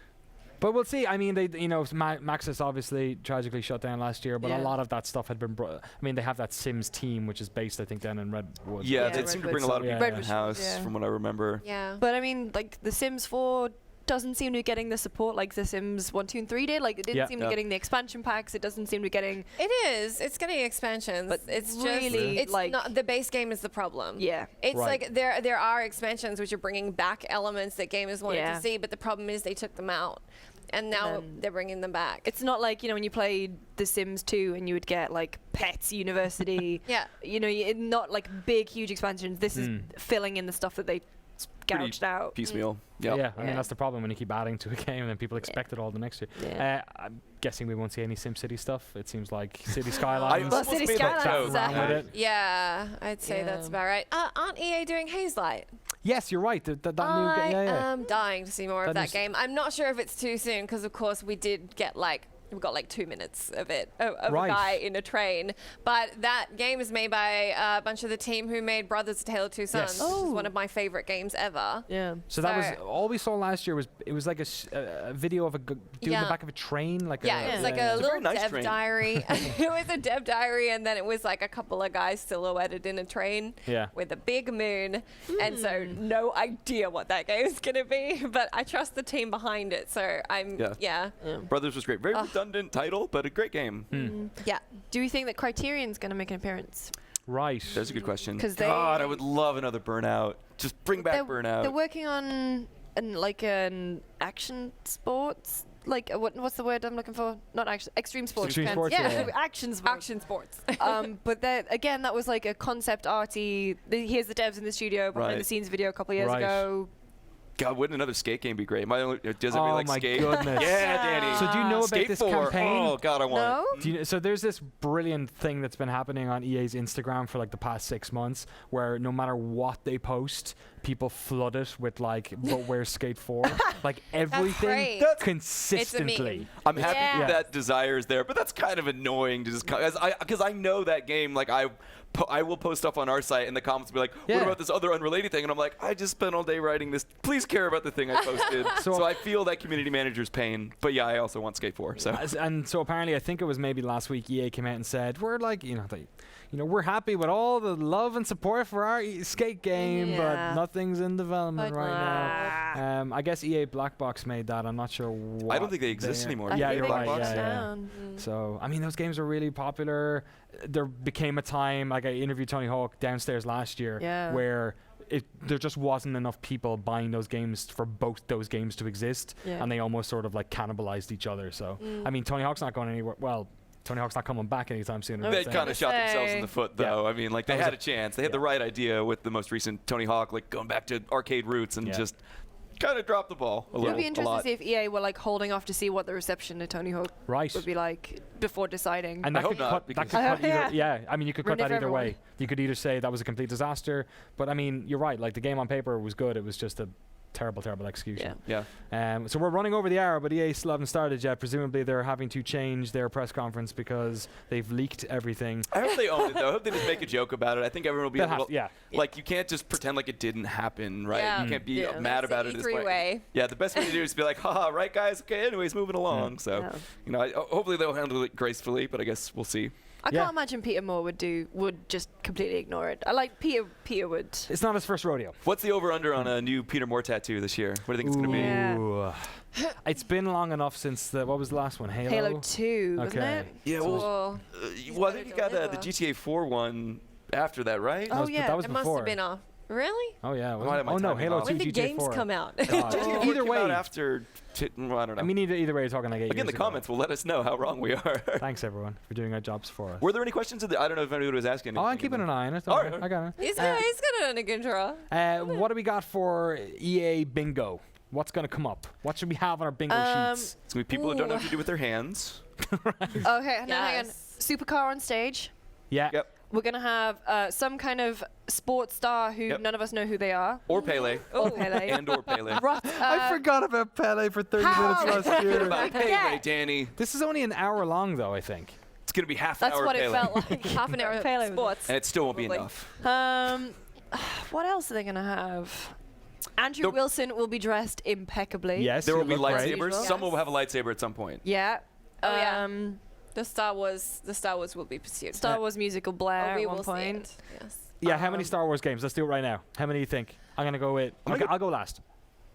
Speaker 1: But we'll see. I mean, they, Maxis obviously tragically shut down last year, but a
Speaker 2: Yeah.
Speaker 1: lot of that stuff had been brought. I mean, they have that Sims team, which is based, I think, down in Redwood.
Speaker 3: Yeah,
Speaker 2: Yeah,
Speaker 3: they seem to
Speaker 2: Redwood.
Speaker 3: bring a lot of
Speaker 1: Yeah.
Speaker 3: people in
Speaker 1: Redwood,
Speaker 3: house,
Speaker 2: yeah.
Speaker 3: from what I remember.
Speaker 4: Yeah.
Speaker 2: But I mean, like the Sims 4 doesn't seem to be getting the support like the Sims 1, 2, and 3 did. Like it didn't
Speaker 1: Yeah.
Speaker 2: seem to be getting the expansion packs. It doesn't seem to be getting.
Speaker 4: It is. It's getting expansions.
Speaker 2: But
Speaker 4: It's
Speaker 2: really,
Speaker 4: just, it's
Speaker 2: like-
Speaker 4: not, the base game is the problem.
Speaker 2: Yeah.
Speaker 4: It's
Speaker 1: Right.
Speaker 4: like there are expansions which are bringing back elements that gamers wanted
Speaker 2: Yeah.
Speaker 4: to see, but the problem is they took them out. And now
Speaker 2: then
Speaker 4: they're bringing them back.
Speaker 2: It's not like, when you played The Sims 2 and you would get like Pets University.
Speaker 4: Yeah.
Speaker 2: Not like big, huge expansions. This is filling in the stuff that they gouged out.
Speaker 3: Piecemeal. Yep.
Speaker 1: Yeah, I mean that's the problem when you keep adding to a game and then people expect it all the next year.
Speaker 2: Yeah.
Speaker 1: I'm guessing we won't see any SimCity stuff. It seems like City Skylines.
Speaker 2: Well, City Skylines
Speaker 1: around with it.
Speaker 4: Yeah, I'd say that's about right. Aren't EA doing Haze Light?
Speaker 1: Yes, you're right. That new game.
Speaker 4: I
Speaker 1: Yeah.
Speaker 4: am dying to see more of
Speaker 1: That
Speaker 4: that
Speaker 1: is-
Speaker 4: game. I'm not sure if it's too soon because, of course, we got like 2 minutes of it, of
Speaker 1: Right.
Speaker 4: a guy in a train. But that game is made by a bunch of the team who made Brothers: A Tale of Two Sons,
Speaker 1: Yes.
Speaker 4: which is
Speaker 2: Oh.
Speaker 4: one of my favorite games ever.
Speaker 2: Yeah.
Speaker 1: So that was
Speaker 4: So-
Speaker 1: all we saw last year. It was like a video of a dude in
Speaker 4: Yeah.
Speaker 1: the back of a train, like
Speaker 4: Yeah, it was like a
Speaker 3: It's a
Speaker 4: little
Speaker 3: very nice
Speaker 4: dev
Speaker 3: train.
Speaker 4: diary. It was a dev diary, and then it was like a couple of guys silhouetted in a train
Speaker 1: Yeah.
Speaker 4: with a big moon. And so no idea what that game is going to be, but I trust the team behind it. So
Speaker 3: Yeah. Brothers was great. Very redundant title, but a great game.
Speaker 4: Yeah.
Speaker 2: Do you think that Criterion's going to make an appearance?
Speaker 1: Right.
Speaker 3: That's a good question.
Speaker 2: 'Cause they-
Speaker 3: God, I would love another Burnout. Just bring back Burnout.
Speaker 2: They're working on an action sports. Like what's the word I'm looking for? Not action, extreme sports.
Speaker 1: Extreme sports, yeah.
Speaker 2: Action sports.
Speaker 4: Action sports.
Speaker 2: But again, that was like a concept arty. Here's the devs in the studio behind
Speaker 3: Right.
Speaker 2: the scenes video a couple of years
Speaker 1: Right.
Speaker 2: ago.
Speaker 3: God, wouldn't another skate game be great? Does everybody
Speaker 1: Oh
Speaker 3: like
Speaker 1: my
Speaker 3: skate?
Speaker 1: goodness.
Speaker 3: Yeah, Danny.
Speaker 1: So do you know about
Speaker 3: Skate
Speaker 1: this
Speaker 3: 4.
Speaker 1: campaign?
Speaker 3: Oh God, I want
Speaker 2: No?
Speaker 3: it.
Speaker 1: Do you, so there's this brilliant thing that's been happening on EA's Instagram for like the past 6 months, where no matter what they post, people flood it with like, "But where's Skate 4?" Like everything
Speaker 4: great.
Speaker 1: consistently.
Speaker 3: I'm happy
Speaker 2: Yeah.
Speaker 3: that desire is there, but that's kind of annoying to just because I know that game. Like I will post stuff on our site and the comments will be like, "What
Speaker 1: Yeah.
Speaker 3: about this other unrelated thing?" And I'm like, "I just spent all day writing this. Please care about the thing I posted." so I feel that community manager's pain, but yeah, I also want Skate 4. So
Speaker 1: And so apparently, I think it was maybe last week, EA came out and said, "We're like, we're happy with all the love and support for our skate game, but
Speaker 2: Yeah.
Speaker 1: nothing's in development
Speaker 2: But,
Speaker 1: right now." I guess EA Black Box made that. I'm not sure what.
Speaker 3: I don't think they exist anymore.
Speaker 2: I
Speaker 1: Yeah,
Speaker 2: think
Speaker 1: you're
Speaker 2: they
Speaker 1: right.
Speaker 2: got
Speaker 1: Yeah, yeah.
Speaker 2: down.
Speaker 1: So, I mean, those games are really popular. There became a time, like I interviewed Tony Hawk downstairs last year,
Speaker 2: Yeah.
Speaker 1: where there just wasn't enough people buying those games for both those games to exist,
Speaker 2: Yeah.
Speaker 1: and they almost sort of like cannibalized each other. So, I mean, Tony Hawk's not going anywhere. Well, Tony Hawk's not coming back anytime soon.
Speaker 3: They kind of shot themselves in the foot, though.
Speaker 1: Yeah.
Speaker 3: I mean, like they
Speaker 1: That was
Speaker 3: had a chance. They had the right idea with the most recent Tony Hawk, like going back to arcade roots and just kind of dropped the ball a
Speaker 2: It
Speaker 3: little.
Speaker 2: would be
Speaker 3: a
Speaker 2: interesting
Speaker 3: lot.
Speaker 2: to see if EA were like holding off to see what the reception to Tony Hawk
Speaker 1: Right.
Speaker 2: would be like before deciding.
Speaker 1: And
Speaker 3: I
Speaker 1: that
Speaker 3: hope
Speaker 1: could
Speaker 3: not,
Speaker 1: cut, that
Speaker 3: because-
Speaker 1: could cut either,
Speaker 2: Yeah.
Speaker 1: I mean, you could
Speaker 2: Ruin
Speaker 1: cut
Speaker 2: it
Speaker 1: that
Speaker 2: for
Speaker 1: either way.
Speaker 2: everyone.
Speaker 1: You could either say that was a complete disaster, but I mean, you're right. Like the game on paper was good. It was just a terrible execution.
Speaker 3: Yeah.
Speaker 1: So we're running over the hour, but EA still haven't started yet. Presumably they're having to change their press conference because they've leaked everything.
Speaker 3: I hope they own it, though. I hope they just make a joke about it. I think everyone will be
Speaker 1: They'll
Speaker 3: able
Speaker 1: have-
Speaker 3: to,
Speaker 1: yeah.
Speaker 3: Like, you can't just pretend like it didn't happen, right?
Speaker 4: Yeah.
Speaker 3: You can't be
Speaker 2: Yeah.
Speaker 3: mad
Speaker 4: That's
Speaker 3: about
Speaker 4: the
Speaker 3: it.
Speaker 4: E3 way.
Speaker 3: Yeah, the best way to do is be like, haha, right, guys? Okay, anyways, moving along. So, hopefully they'll handle it gracefully, but I guess we'll see.
Speaker 2: I can't imagine Peter Moore would just completely ignore it. I like Peter would.
Speaker 1: It's not his first rodeo.
Speaker 3: What's the over-under on a new Peter Moore tattoo this year? What do you think it's going to be?
Speaker 2: Yeah.
Speaker 1: Ooh. It's been long enough since what was the last one?
Speaker 2: Halo 2, wasn't
Speaker 1: Okay.
Speaker 2: it?
Speaker 3: Yeah, well, I think you got
Speaker 4: better
Speaker 3: the
Speaker 4: deliver.
Speaker 3: GTA 4 one after that, right?
Speaker 2: Oh,
Speaker 1: But
Speaker 2: yeah,
Speaker 1: that was
Speaker 4: It
Speaker 1: before.
Speaker 4: must have been off. Really?
Speaker 1: Oh yeah.
Speaker 3: Why am I
Speaker 1: Oh no,
Speaker 3: timing
Speaker 1: Halo
Speaker 3: off?
Speaker 1: 2
Speaker 4: When did
Speaker 1: GTA
Speaker 4: games
Speaker 1: 4.
Speaker 4: come out?
Speaker 1: God.
Speaker 3: GTA 4
Speaker 1: Either
Speaker 3: came out
Speaker 1: way,
Speaker 3: after, well, I don't know.
Speaker 1: I mean, either way, you're talking like 8
Speaker 3: Again,
Speaker 1: years
Speaker 3: the
Speaker 1: ago.
Speaker 3: comments will let us know how wrong we are.
Speaker 1: Thanks everyone for doing our jobs for us.
Speaker 3: Were there any questions? I don't know if anybody was asking.
Speaker 1: Oh, I'm
Speaker 3: anything.
Speaker 1: keeping an eye on it.
Speaker 3: All right.
Speaker 1: I got it.
Speaker 4: He's got it on a good draw.
Speaker 1: What do we got for EA Bingo? What's going to come up? What should we have on our bingo sheets?
Speaker 3: It's going to be people who don't know what to do with their hands.
Speaker 2: Okay, hang on.
Speaker 4: Yes.
Speaker 2: Supercar on stage.
Speaker 1: Yeah.
Speaker 3: Yep.
Speaker 2: We're gonna have some kind of sports star who
Speaker 3: Yep.
Speaker 2: none of us know who they are.
Speaker 3: Or Pele.
Speaker 2: Or Pele.
Speaker 3: And or Pele.
Speaker 1: I forgot about Pele for 30
Speaker 2: how?
Speaker 1: minutes last year.
Speaker 3: About Pele,
Speaker 2: Yeah.
Speaker 3: Danny.
Speaker 1: This is only an hour long, though, I think.
Speaker 3: It's going to be half an
Speaker 2: That's
Speaker 3: hour
Speaker 2: what
Speaker 3: Pele.
Speaker 2: it felt like.
Speaker 4: Half an hour of
Speaker 2: Pele was-
Speaker 4: sports.
Speaker 3: And it still won't be
Speaker 4: Probably.
Speaker 3: enough.
Speaker 2: What else are they gonna have? Andrew
Speaker 3: There-
Speaker 2: Wilson will be dressed impeccably.
Speaker 1: Yes,
Speaker 3: There will
Speaker 1: you
Speaker 3: be
Speaker 1: look great.
Speaker 3: lightsabers.
Speaker 2: Yes.
Speaker 3: Someone will have a lightsaber at some point.
Speaker 2: Yeah.
Speaker 4: Oh, yeah. The Star Wars will be pursued.
Speaker 2: Star Wars musical Blair
Speaker 4: we
Speaker 2: at one
Speaker 4: will see
Speaker 2: point.
Speaker 4: it. Yes.
Speaker 1: Yeah, how many Star Wars games? Let's do it right now. How many do you think? I'm going to go with...
Speaker 3: I'm gonna
Speaker 1: I'll go last.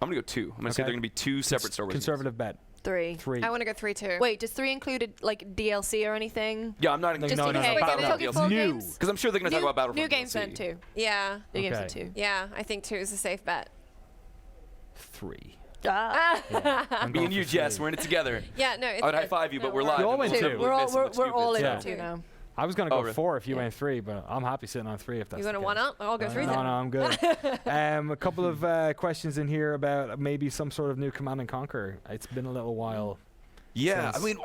Speaker 3: I'm going to go 2. I'm going to say
Speaker 1: Okay.
Speaker 3: they're going to be 2 separate Star Wars games.
Speaker 1: Conservative bet.
Speaker 2: 3.
Speaker 1: 3.
Speaker 4: I want to go 3 too.
Speaker 2: Wait, does 3 include like DLC or anything?
Speaker 3: Yeah, I'm not
Speaker 1: Just
Speaker 3: including
Speaker 1: in case.
Speaker 3: Battle
Speaker 2: We're talking full
Speaker 1: New.
Speaker 2: games?
Speaker 3: Because I'm sure they're going to talk about Battlefront
Speaker 2: New games
Speaker 3: DLC.
Speaker 2: then 2.
Speaker 4: Yeah.
Speaker 2: New games
Speaker 1: Okay.
Speaker 2: then 2.
Speaker 4: Yeah, I think 2 is a safe bet.
Speaker 1: 3.
Speaker 2: Ah.
Speaker 1: Yeah, I'm
Speaker 3: Me
Speaker 1: going
Speaker 3: and you,
Speaker 1: for
Speaker 3: Jess,
Speaker 1: 3.
Speaker 3: we're in it together.
Speaker 4: Yeah, no. It's
Speaker 3: I would high
Speaker 4: good.
Speaker 3: five you, but
Speaker 4: No,
Speaker 3: we're
Speaker 4: we're
Speaker 3: live.
Speaker 1: You all
Speaker 3: and
Speaker 1: went
Speaker 3: we'll
Speaker 1: two.
Speaker 3: look
Speaker 2: We're all
Speaker 3: missing and
Speaker 2: we're all in
Speaker 3: stupid,
Speaker 1: Yeah.
Speaker 2: it too now.
Speaker 1: I was going to go
Speaker 3: really?
Speaker 1: 4 if you went 3, but I'm happy sitting on 3 if that's
Speaker 4: You want
Speaker 1: the
Speaker 4: to
Speaker 1: case.
Speaker 4: 1-up? I'll go 3
Speaker 1: No,
Speaker 4: then.
Speaker 1: I'm good. A couple of questions in here about maybe some sort of new Command & Conquer. It's been a little while.
Speaker 3: Yeah,
Speaker 1: since-
Speaker 3: I mean,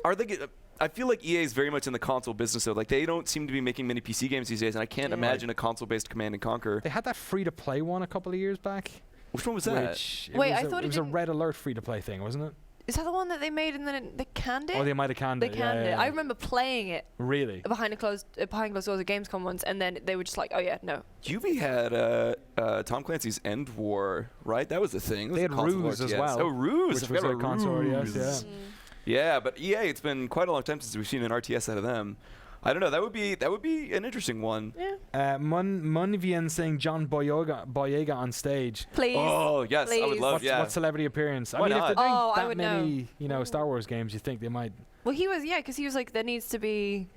Speaker 3: are they? I feel like EA is very much in the console business, though. Like, they don't seem to be making many PC games these days, and I can't imagine a console-based Command & Conquer.
Speaker 1: They had that free-to-play one a couple of years back.
Speaker 3: Which one was that?
Speaker 1: Which
Speaker 2: Wait,
Speaker 1: was
Speaker 2: I thought
Speaker 1: it
Speaker 2: it
Speaker 1: was a
Speaker 2: didn't-
Speaker 1: Red Alert free-to-play thing, wasn't it?
Speaker 2: Is that the one that they made and then they canned it?
Speaker 1: Or they might have canned
Speaker 2: They
Speaker 1: it.
Speaker 2: canned it.
Speaker 1: Yeah.
Speaker 2: I remember playing it
Speaker 1: Really?
Speaker 2: behind closed doors at Gamescom once, and then they were just like, "Oh yeah, no."
Speaker 3: UV had Tom Clancy's End War, right? That was the thing. That was
Speaker 1: They had
Speaker 3: a console
Speaker 1: Ruse
Speaker 3: launch,
Speaker 1: as
Speaker 3: yes.
Speaker 1: well,
Speaker 3: Oh, Ruse.
Speaker 1: which
Speaker 3: I
Speaker 1: was
Speaker 3: forgot
Speaker 1: a
Speaker 3: about
Speaker 1: console
Speaker 3: Ruse.
Speaker 1: RTS,
Speaker 3: Yeah, but EA, it's been quite a long time since we've seen an RTS out of them. I don't know. That would be an interesting one.
Speaker 2: Yeah.
Speaker 1: Munvian saying John Boyega on stage.
Speaker 2: Please.
Speaker 3: Oh yes, I would
Speaker 2: Please.
Speaker 3: love.
Speaker 1: What celebrity appearance?
Speaker 3: Why
Speaker 1: I mean,
Speaker 3: not?
Speaker 1: if they're doing
Speaker 2: Oh, I
Speaker 1: that
Speaker 2: would
Speaker 1: many, Star Wars games, you think they might?
Speaker 2: Well, he was because he was like, there needs to be,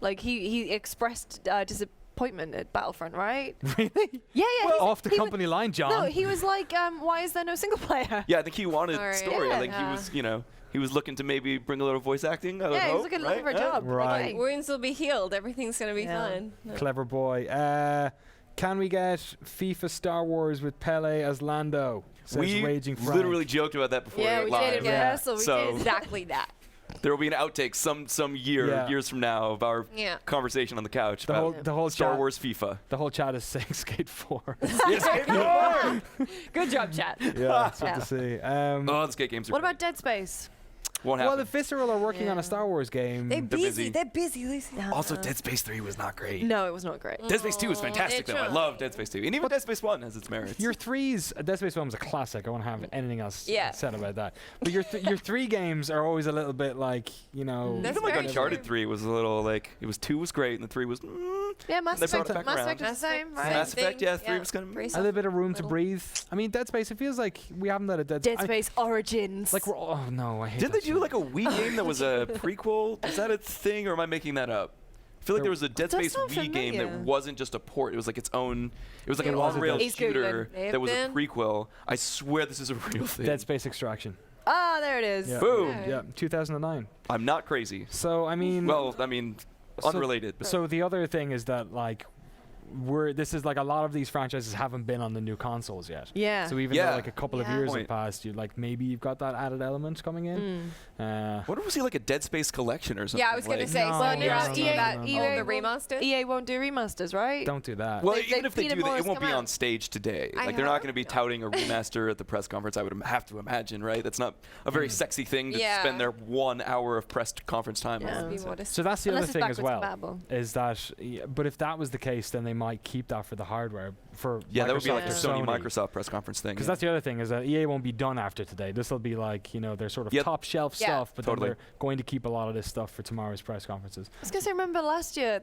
Speaker 2: like he expressed disappointment at Battlefront, right?
Speaker 1: Really?
Speaker 2: Yeah, yeah.
Speaker 1: Off the
Speaker 2: he
Speaker 1: company line, John.
Speaker 2: No, he was like, why is there no single player?
Speaker 3: Yeah, I think he wanted
Speaker 4: Sorry.
Speaker 3: story. I think he
Speaker 4: Yeah.
Speaker 3: was, he was looking to maybe bring a little voice acting. I would
Speaker 2: Yeah, he was
Speaker 3: hope,
Speaker 2: looking
Speaker 3: right?
Speaker 2: for a job.
Speaker 1: Right.
Speaker 2: Like,
Speaker 4: Wounds will be healed. Everything's going to be
Speaker 2: Yeah.
Speaker 4: fine.
Speaker 1: Clever boy. Can we get FIFA Star Wars with Pele as Lando? Says
Speaker 3: We
Speaker 1: Raging Frank.
Speaker 3: literally joked about that before
Speaker 2: yeah,
Speaker 3: we
Speaker 2: we
Speaker 3: went
Speaker 2: did
Speaker 3: live.
Speaker 2: it.
Speaker 1: Yeah.
Speaker 2: Rehearsal. We
Speaker 3: So-
Speaker 2: did.
Speaker 4: Exactly that.
Speaker 3: There will be an outtake some years from now of our
Speaker 4: Yeah.
Speaker 3: conversation on the couch
Speaker 1: The
Speaker 3: about
Speaker 1: whole
Speaker 3: Star
Speaker 1: chat,
Speaker 3: Wars FIFA.
Speaker 1: The whole chat is saying Skate 4.
Speaker 3: Yes,
Speaker 4: Good job, chat.
Speaker 1: yeah, it's good
Speaker 2: Yeah.
Speaker 1: to see.
Speaker 3: oh, the skate games are
Speaker 2: What
Speaker 3: great.
Speaker 2: about Dead Space?
Speaker 3: Won't
Speaker 1: Well,
Speaker 3: happen.
Speaker 1: the Visceral are working on
Speaker 2: Yeah.
Speaker 1: a Star Wars game.
Speaker 4: They're
Speaker 3: busy.
Speaker 4: They're busy. Listen.
Speaker 3: Also, Dead Space 3 was not great.
Speaker 2: No, it was not great.
Speaker 3: Dead Space 2 was fantastic,
Speaker 4: it
Speaker 3: though. I
Speaker 4: tried.
Speaker 3: love Dead Space 2. And even Dead Space 1 has its merits.
Speaker 1: Your threes, Dead Space 1 was a classic. I won't have anything else
Speaker 4: Yeah.
Speaker 1: said about that. But your 3 games are always a little bit like,
Speaker 4: That's
Speaker 3: Even like
Speaker 4: very
Speaker 3: Uncharted
Speaker 4: true.
Speaker 3: 3 was a little like, 2 was great and the 3 was,
Speaker 2: Yeah, Mass
Speaker 3: They brought
Speaker 2: Effect.
Speaker 3: it back
Speaker 2: Mass
Speaker 3: around.
Speaker 2: Effect is the same, right?
Speaker 3: Mass Effect,
Speaker 4: thing,
Speaker 3: yeah, 3 was kind of,
Speaker 4: pretty
Speaker 1: a little bit of room to
Speaker 4: Little.
Speaker 1: breathe. I mean, Dead Space, it feels like we haven't had a Dead
Speaker 2: Dead
Speaker 1: Space.
Speaker 2: Space Origins.
Speaker 1: Like, oh no, I hate
Speaker 3: Didn't
Speaker 1: that
Speaker 3: they do
Speaker 1: shit.
Speaker 3: like a Wii game that was a prequel? Is that a thing, or am I making that up? I feel like there was a Dead
Speaker 2: Does
Speaker 3: Space
Speaker 2: sound
Speaker 3: Wii game that
Speaker 2: familiar.
Speaker 3: wasn't just a port. It was like its own. It was like
Speaker 2: It
Speaker 3: an
Speaker 2: was a
Speaker 3: on-rail
Speaker 2: Dead- He's
Speaker 3: shooter
Speaker 4: Googling. May
Speaker 3: that was a
Speaker 4: have been.
Speaker 3: prequel. I swear this is a real thing.
Speaker 1: Dead Space Extraction.
Speaker 2: Ah, there it is.
Speaker 1: Yeah.
Speaker 3: Boom.
Speaker 1: Yeah, 2009.
Speaker 3: I'm not crazy.
Speaker 1: So I mean,
Speaker 3: Well, I mean,
Speaker 1: So-
Speaker 3: unrelated. But
Speaker 1: So the other thing is that like this is like a lot of these franchises haven't been on the new consoles yet.
Speaker 2: Yeah.
Speaker 1: So even
Speaker 3: Yeah.
Speaker 1: though like a couple of
Speaker 2: Yeah.
Speaker 1: years
Speaker 3: Point.
Speaker 1: have passed, you like maybe you've got that added element coming in.
Speaker 3: what if we see like a Dead Space collection or something?
Speaker 4: Yeah, I was going to
Speaker 3: like-
Speaker 4: say.
Speaker 1: No,
Speaker 4: so you're
Speaker 1: no,
Speaker 4: asking
Speaker 1: no,
Speaker 4: about
Speaker 1: no,
Speaker 2: no,
Speaker 4: all
Speaker 2: no.
Speaker 4: the remasters?
Speaker 2: EA won't do remasters, right?
Speaker 1: Don't do that.
Speaker 3: Well,
Speaker 4: They-
Speaker 3: even
Speaker 4: they
Speaker 3: if they
Speaker 4: Peter
Speaker 3: do, it
Speaker 4: Morris
Speaker 3: won't
Speaker 4: come
Speaker 3: be
Speaker 4: out.
Speaker 3: on stage today.
Speaker 4: I
Speaker 3: Like they're not
Speaker 4: hope
Speaker 3: going to be
Speaker 4: not.
Speaker 3: touting a remaster at the press conference. I would have to imagine, right? That's not a very sexy thing to
Speaker 4: Yeah.
Speaker 3: spend their 1 hour of press conference time
Speaker 2: Yeah.
Speaker 3: on.
Speaker 4: Be
Speaker 3: So-
Speaker 4: modest.
Speaker 1: So that's the
Speaker 2: Unless
Speaker 1: other
Speaker 2: it's
Speaker 1: thing as
Speaker 2: backwards
Speaker 1: well.
Speaker 2: compatible.
Speaker 1: Is that, but if that was the case, then they might keep that for the hardware for
Speaker 3: Yeah, that would be
Speaker 1: Microsoft
Speaker 3: like a
Speaker 1: or
Speaker 3: Sony
Speaker 1: Sony.
Speaker 3: Microsoft press conference thing.
Speaker 1: Because
Speaker 3: yeah.
Speaker 1: that's the other thing is that EA won't be done after today. This will be like their sort of
Speaker 3: Yep.
Speaker 1: top shelf
Speaker 4: Yeah.
Speaker 1: stuff, but
Speaker 3: Totally.
Speaker 1: then they're going to keep a lot of this stuff for tomorrow's press conferences.
Speaker 2: I was gonna say, remember last year,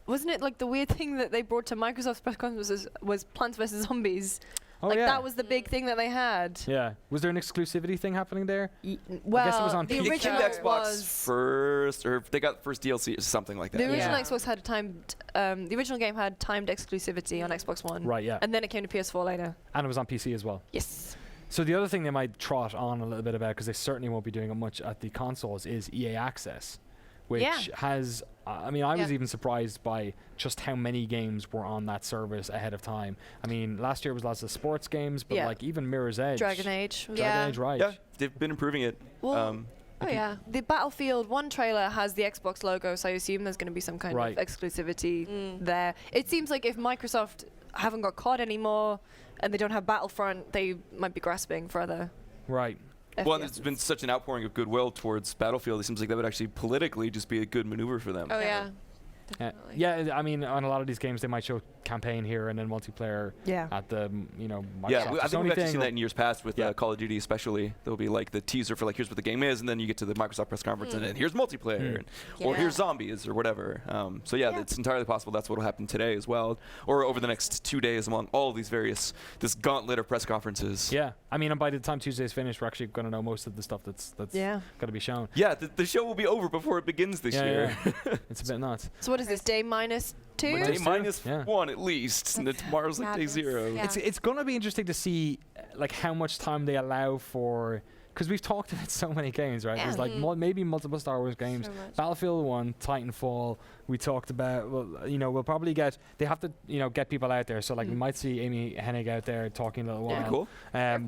Speaker 2: wasn't it like the weird thing that they brought to Microsoft's press conferences was Plants vs Zombies?
Speaker 1: Oh
Speaker 2: like
Speaker 1: yeah.
Speaker 2: that was the big thing that they had.
Speaker 1: Yeah. Was there an exclusivity thing happening there?
Speaker 2: Well,
Speaker 1: guess it was on
Speaker 2: the
Speaker 1: PC.
Speaker 3: It
Speaker 2: original
Speaker 3: came to Xbox
Speaker 2: was
Speaker 3: first, or they got first DLC or something like that.
Speaker 2: the original
Speaker 1: Yeah.
Speaker 2: Xbox had timed. The original game had timed exclusivity on Xbox One,
Speaker 1: Right. Yeah.
Speaker 2: and then it came to PS4 later.
Speaker 1: And it was on PC as well.
Speaker 2: Yes.
Speaker 1: So the other thing they might trot on a little bit about, because they certainly won't be doing it much at the consoles, is EA Access, which
Speaker 2: Yeah.
Speaker 1: has. I mean, I was
Speaker 2: Yeah.
Speaker 1: even surprised by just how many games were on that service ahead of time. I mean, last year was lots of sports games, but
Speaker 2: Yeah.
Speaker 1: like even Mirror's Edge,
Speaker 2: Dragon Age.
Speaker 1: Dragon
Speaker 4: Yeah.
Speaker 1: Age, right?
Speaker 3: Yeah, they've been improving it.
Speaker 2: Well,
Speaker 4: Oh, yeah.
Speaker 2: The Battlefield 1 trailer has the Xbox logo, so I assume there's going to be some kind
Speaker 1: Right.
Speaker 2: of exclusivity there. It seems like if Microsoft haven't got COD anymore and they don't have Battlefront, they might be grasping for other
Speaker 1: Right.
Speaker 3: Well,
Speaker 2: FPS.
Speaker 3: there's been such an outpouring of goodwill towards Battlefield. It seems like that would actually politically just be a good maneuver for them.
Speaker 4: Oh, yeah.
Speaker 1: Yeah, I mean, on a lot of these games, they might show campaign here and then multiplayer
Speaker 2: Yeah.
Speaker 1: at the, Microsoft
Speaker 3: Yeah,
Speaker 1: or
Speaker 3: I think
Speaker 1: Sony
Speaker 3: we've actually
Speaker 1: thing.
Speaker 3: seen that in years past with
Speaker 1: Yeah.
Speaker 3: Call of Duty, especially. There'll be like the teaser for like here's what the game is, and then you get to the Microsoft press conference, and then here's multiplayer, or
Speaker 4: Yeah.
Speaker 3: here's zombies or whatever. So yeah,
Speaker 2: Yeah.
Speaker 3: it's entirely possible that's what will happen today as well, or over the next 2 days among all of these this gauntlet of press conferences.
Speaker 1: Yeah, I mean, and by the time Tuesday's finished, we're actually going to know most of the stuff that's
Speaker 2: Yeah.
Speaker 1: got to be shown.
Speaker 3: Yeah, the show will be over before it begins this year.
Speaker 1: Yeah. It's a bit nuts.
Speaker 2: So what is this, day -2?
Speaker 3: Day minus
Speaker 1: Yeah.
Speaker 3: 1 at least, and then tomorrow's like day
Speaker 4: madness.
Speaker 3: 0.
Speaker 4: Yeah.
Speaker 1: It's going to be interesting to see like how much time they allow for because we've talked about so many games, right?
Speaker 2: Yeah.
Speaker 1: There's like maybe multiple Star Wars games.
Speaker 4: So much.
Speaker 1: Battlefield 1, Titanfall. We talked about, well, you know, we'll probably get, they have to, you know, get people out there. So like we might see Amy Hennig out there talking a little while.
Speaker 3: Cool.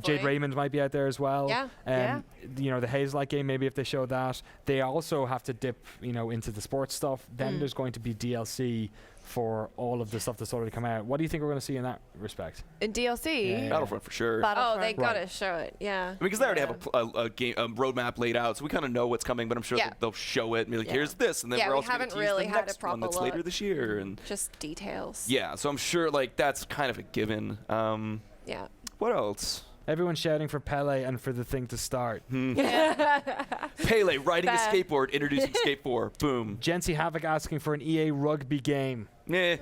Speaker 1: Jade Raymond might be out there as well.
Speaker 4: Yeah.
Speaker 1: You know, the Hazelight game, maybe if they show that. They also have to dip, you know, into the sports stuff. Then there's going to be DLC for all of the stuff that's already come out. What do you think we're going to see in that respect?
Speaker 2: In DLC?
Speaker 1: Yeah.
Speaker 3: Battlefront for sure.
Speaker 4: Oh, they
Speaker 1: Right.
Speaker 4: gotta show it. Yeah.
Speaker 3: I mean, because they already have a game roadmap laid out, so we kind of know what's coming. But I'm sure they'll show it and be like, "Here's this," and then we're
Speaker 4: we
Speaker 3: also gonna
Speaker 4: haven't
Speaker 3: tease
Speaker 4: really
Speaker 3: the
Speaker 4: had
Speaker 3: next
Speaker 4: a proper
Speaker 3: one that's
Speaker 4: look.
Speaker 3: later this year, and
Speaker 4: Just details.
Speaker 3: yeah. So I'm sure like that's kind of a given.
Speaker 4: Yeah.
Speaker 3: What else?
Speaker 1: Everyone's shouting for Pele and for the thing to start.
Speaker 3: Pele riding a skateboard, introducing Skate 4. Boom.
Speaker 1: Gency Havoc asking for an EA rugby game.
Speaker 3: Yeah.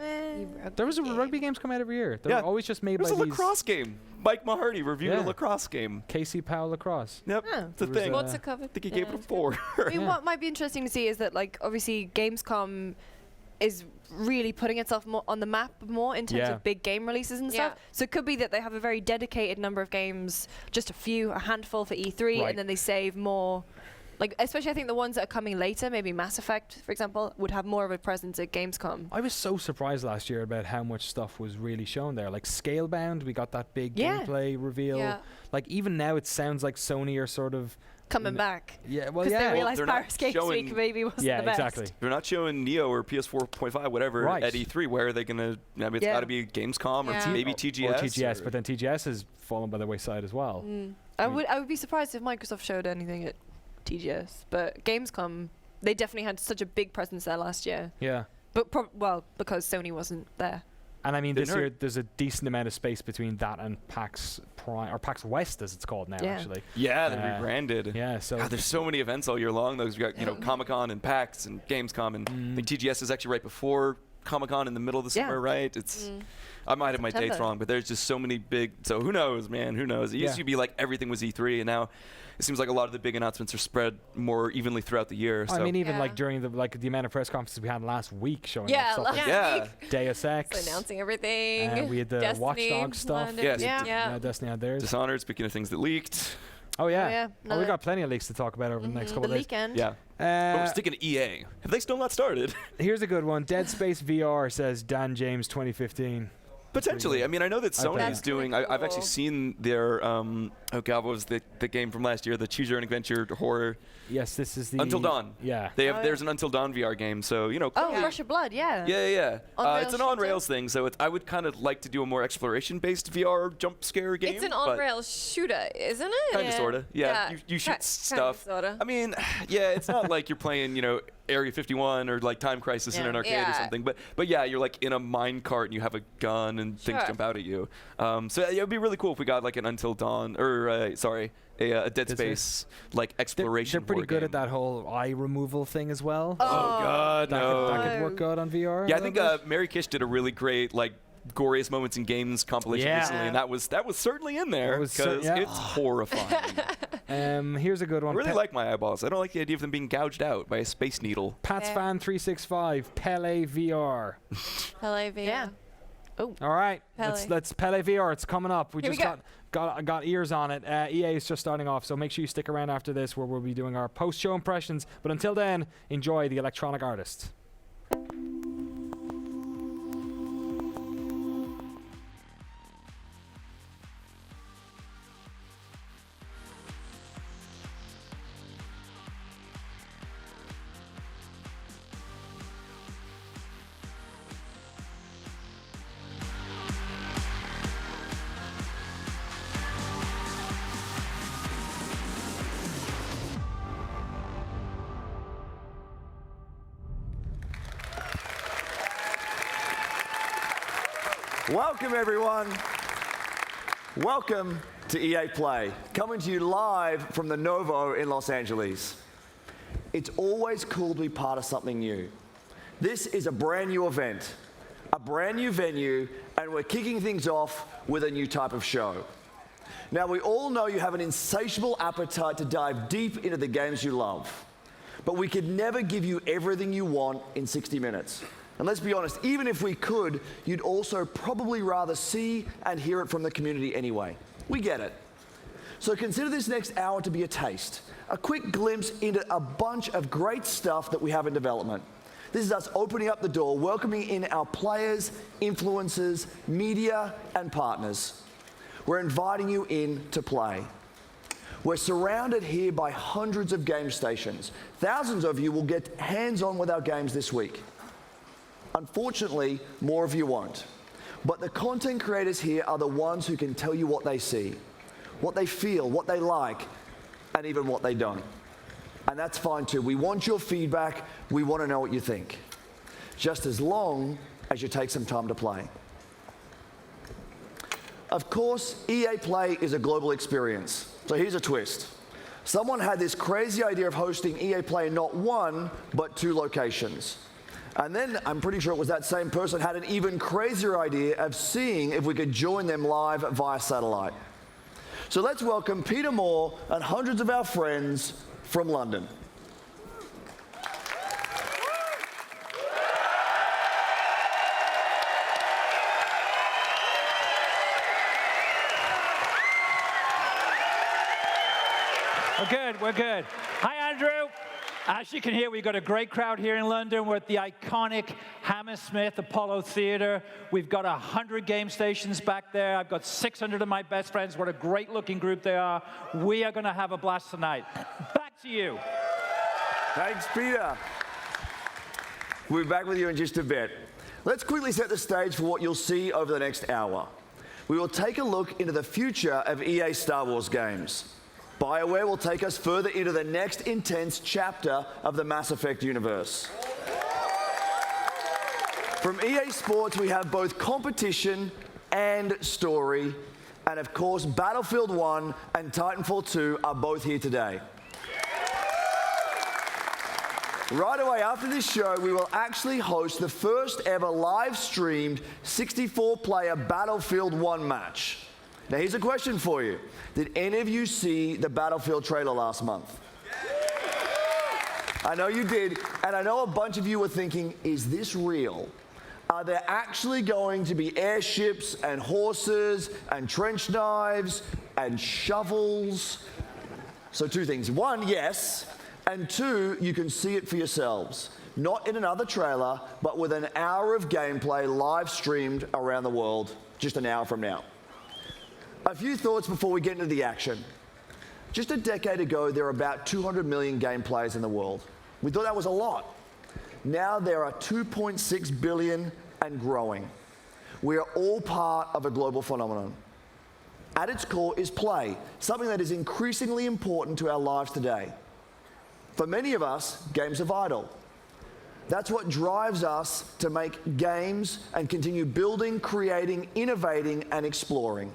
Speaker 1: There was rugby games come out every year. They're always just made
Speaker 3: It was
Speaker 1: by
Speaker 3: a
Speaker 1: these
Speaker 3: lacrosse game. Mike Mahardy reviewed a lacrosse game.
Speaker 1: KC Powell lacrosse.
Speaker 3: Yep.
Speaker 2: Oh.
Speaker 3: It's a
Speaker 1: There was
Speaker 3: thing.
Speaker 1: a-
Speaker 4: What's it covered?
Speaker 3: I think he gave it a 4.
Speaker 2: I mean, what might be interesting to see is that, like, obviously Gamescom is really putting itself more on the map more in terms of big game releases and stuff. So it could be that they have a very dedicated number of games, just a handful for E3,
Speaker 1: Right.
Speaker 2: and then they save more. Like, especially I think the ones that are coming later, maybe Mass Effect, for example, would have more of a presence at Gamescom.
Speaker 1: I was so surprised last year about how much stuff was really shown there. Like Scalebound, we got that big gameplay reveal.
Speaker 4: Yeah.
Speaker 1: Like even now it sounds like Sony are sort of
Speaker 2: Coming back.
Speaker 1: Yeah, well,
Speaker 2: Because
Speaker 1: yeah.
Speaker 2: they realized
Speaker 3: they're not
Speaker 2: Paris Games
Speaker 3: showing-
Speaker 2: Week maybe wasn't
Speaker 1: Yeah,
Speaker 2: the best.
Speaker 1: exactly.
Speaker 3: They're not showing Neo or PS4.5, whatever,
Speaker 1: Right.
Speaker 3: at E3. Where are they going to... I mean, it's got to be Gamescom or maybe TGS.
Speaker 1: Or TGS, but then TGS has fallen by the wayside as well.
Speaker 2: I would be surprised if Microsoft showed anything at TGS, but Gamescom, they definitely had such a big presence there last year.
Speaker 1: Yeah.
Speaker 2: But because Sony wasn't there.
Speaker 1: And I mean,
Speaker 3: Didn't
Speaker 1: this year
Speaker 3: hurt.
Speaker 1: there's a decent amount of space between that and PAX Prime, or PAX West as it's called now, actually.
Speaker 3: Yeah, they rebranded.
Speaker 1: Yeah, so
Speaker 3: God, there's so many events all year long. Those we got, you know, Comic-Con and PAX and Gamescom, and I think TGS is actually right before Comic-Con in the middle of the summer, right? It's I might have my dates
Speaker 2: September.
Speaker 3: wrong, but there's just so many big. So who knows, man? Who knows? It used to be like everything was E3, and now it seems like a lot of the big announcements are spread more evenly throughout the year. So
Speaker 1: I mean, even like during the amount of press conferences we had last week showing
Speaker 4: Yeah,
Speaker 1: stuff
Speaker 4: last
Speaker 1: like
Speaker 4: week.
Speaker 1: Deus Ex.
Speaker 4: So announcing everything.
Speaker 1: We had the
Speaker 4: Destiny
Speaker 1: Watch Dogs stuff.
Speaker 4: landed.
Speaker 3: Yes.
Speaker 4: Yeah.
Speaker 1: Destiny had theirs.
Speaker 3: Dishonored. Speaking of things that leaked.
Speaker 1: Oh yeah.
Speaker 2: yeah.
Speaker 1: We
Speaker 2: No.
Speaker 1: got plenty of leaks to talk about over the next
Speaker 2: The
Speaker 1: couple of days.
Speaker 2: weekend.
Speaker 3: Yeah. But we're sticking to EA. Have they still not started?
Speaker 1: Here's a good one. Dead Space VR says Dan James 2015.
Speaker 3: Potentially. I mean, I know that
Speaker 1: think
Speaker 3: Sony's
Speaker 1: that's
Speaker 3: doing.
Speaker 4: pretty
Speaker 3: I've actually
Speaker 4: cool.
Speaker 3: seen their. Oh God, what was the game from last year? The Choose Your Own Adventure horror.
Speaker 1: Yes, this is the
Speaker 3: Until Dawn.
Speaker 1: Yeah.
Speaker 3: They have. There's an Until Dawn VR game. So you know.
Speaker 2: Oh,
Speaker 3: clearly-
Speaker 2: Rush of Blood, yeah.
Speaker 3: Yeah.
Speaker 2: On-rails
Speaker 3: It's an
Speaker 2: shooter?
Speaker 3: on-rails thing, so I would kind of like to do a more exploration-based VR jump scare game.
Speaker 4: It's an
Speaker 3: but
Speaker 4: on-rails shooter, isn't it?
Speaker 3: Kind of, sorta. Yeah.
Speaker 4: Yeah.
Speaker 3: You shoot
Speaker 4: Kinda,
Speaker 3: stuff.
Speaker 4: sorta.
Speaker 3: I mean, yeah, it's not like you're playing, you know, Area 51 or like Time Crisis in
Speaker 2: Yeah.
Speaker 3: an arcade or
Speaker 4: Yeah.
Speaker 3: something. But yeah, you're like in a mine cart and you have a gun and things
Speaker 4: Sure.
Speaker 3: jump out at you. So yeah, it would be really cool if we got like an Until Dawn or a Dead Space like exploration.
Speaker 1: They're pretty
Speaker 3: board
Speaker 1: good
Speaker 3: game.
Speaker 1: at that whole eye removal thing as well.
Speaker 3: Oh God,
Speaker 1: that,
Speaker 3: no.
Speaker 1: that could work good on VR.
Speaker 3: Yeah,
Speaker 1: a
Speaker 3: I think
Speaker 1: little bit.
Speaker 3: Mary Kish did a really great like goriest moments in games compilation
Speaker 1: Yeah.
Speaker 3: recently, and that was certainly in there
Speaker 1: That was cer-
Speaker 3: because
Speaker 1: yeah.
Speaker 3: it's horrifying.
Speaker 1: Here's a good
Speaker 3: I
Speaker 1: one.
Speaker 3: really like my eyeballs. I don't like the idea of them being gouged out by a space needle.
Speaker 1: Pats
Speaker 4: Yeah.
Speaker 1: Fan 365 Pele VR.
Speaker 4: LA VR.
Speaker 2: Yeah.
Speaker 1: All right,
Speaker 4: Pele.
Speaker 1: let's Pele VR. It's coming up. We
Speaker 4: Here we
Speaker 1: just got ears on it. EA is just starting off, so make sure you stick around after this, where we'll be doing our post-show impressions. But until then, enjoy the Electronic Artist.
Speaker 5: Welcome, everyone. Welcome to EA Play, coming to you live from the Novo in Los Angeles. It's always cool to be part of something new. This is a brand new event, a brand new venue, and we're kicking things off with a new type of show. Now, we all know you have an insatiable appetite to dive deep into the games you love, but we could never give you everything you want in 60 minutes. And let's be honest, even if we could, you'd also probably rather see and hear it from the community anyway. We get it. So consider this next hour to be a taste, a quick glimpse into a bunch of great stuff that we have in development. This is us opening up the door, welcoming in our players, influencers, media, and partners. We're inviting you in to play. We're surrounded here by hundreds of game stations. Thousands of you will get hands-on with our games this week. Unfortunately, more of you won't. But the content creators here are the ones who can tell you what they see, what they feel, what they like, and even what they don't. And that's fine too. We want your feedback. We want to know what you think. Just as long as you take some time to play. Of course, EA Play is a global experience. So here's a twist. Someone had this crazy idea of hosting EA Play in not one, but 2 locations. And then, I'm pretty sure it was that same person had an even crazier idea of seeing if we could join them live via satellite. So let's welcome Peter Moore and hundreds of our friends from London.
Speaker 6: We're good. Hi, Andrew. As you can hear, we've got a great crowd here in London. We're at the iconic Hammersmith Apollo Theatre. We've got 100 game stations back there. I've got 600 of my best friends. What a great-looking group they are. We are going to have a blast tonight. Back to you.
Speaker 5: Thanks, Peter. We'll be back with you in just a bit. Let's quickly set the stage for what you'll see over the next hour. We will take a look into the future of EA Star Wars games. BioWare will take us further into the next intense chapter of the Mass Effect universe. From EA Sports, we have both competition and story. And of course, Battlefield 1 and Titanfall 2 are both here today. Right away after this show, we will actually host the first ever live-streamed 64-player Battlefield 1 match. Now, here's a question for you. Did any of you see the Battlefield trailer last month? I know you did, and I know a bunch of you were thinking, is this real? Are there actually going to be airships and horses and trench knives and shovels? So 2 things. 1, yes, and 2, you can see it for yourselves. Not in another trailer, but with an hour of gameplay live streamed around the world just an hour from now. A few thoughts before we get into the action. Just a decade ago, there were about 200 million game players in the world. We thought that was a lot. Now there are 2.6 billion and growing. We are all part of a global phenomenon. At its core is play, something that is increasingly important to our lives today. For many of us, games are vital. That's what drives us to make games and continue building, creating, innovating, and exploring.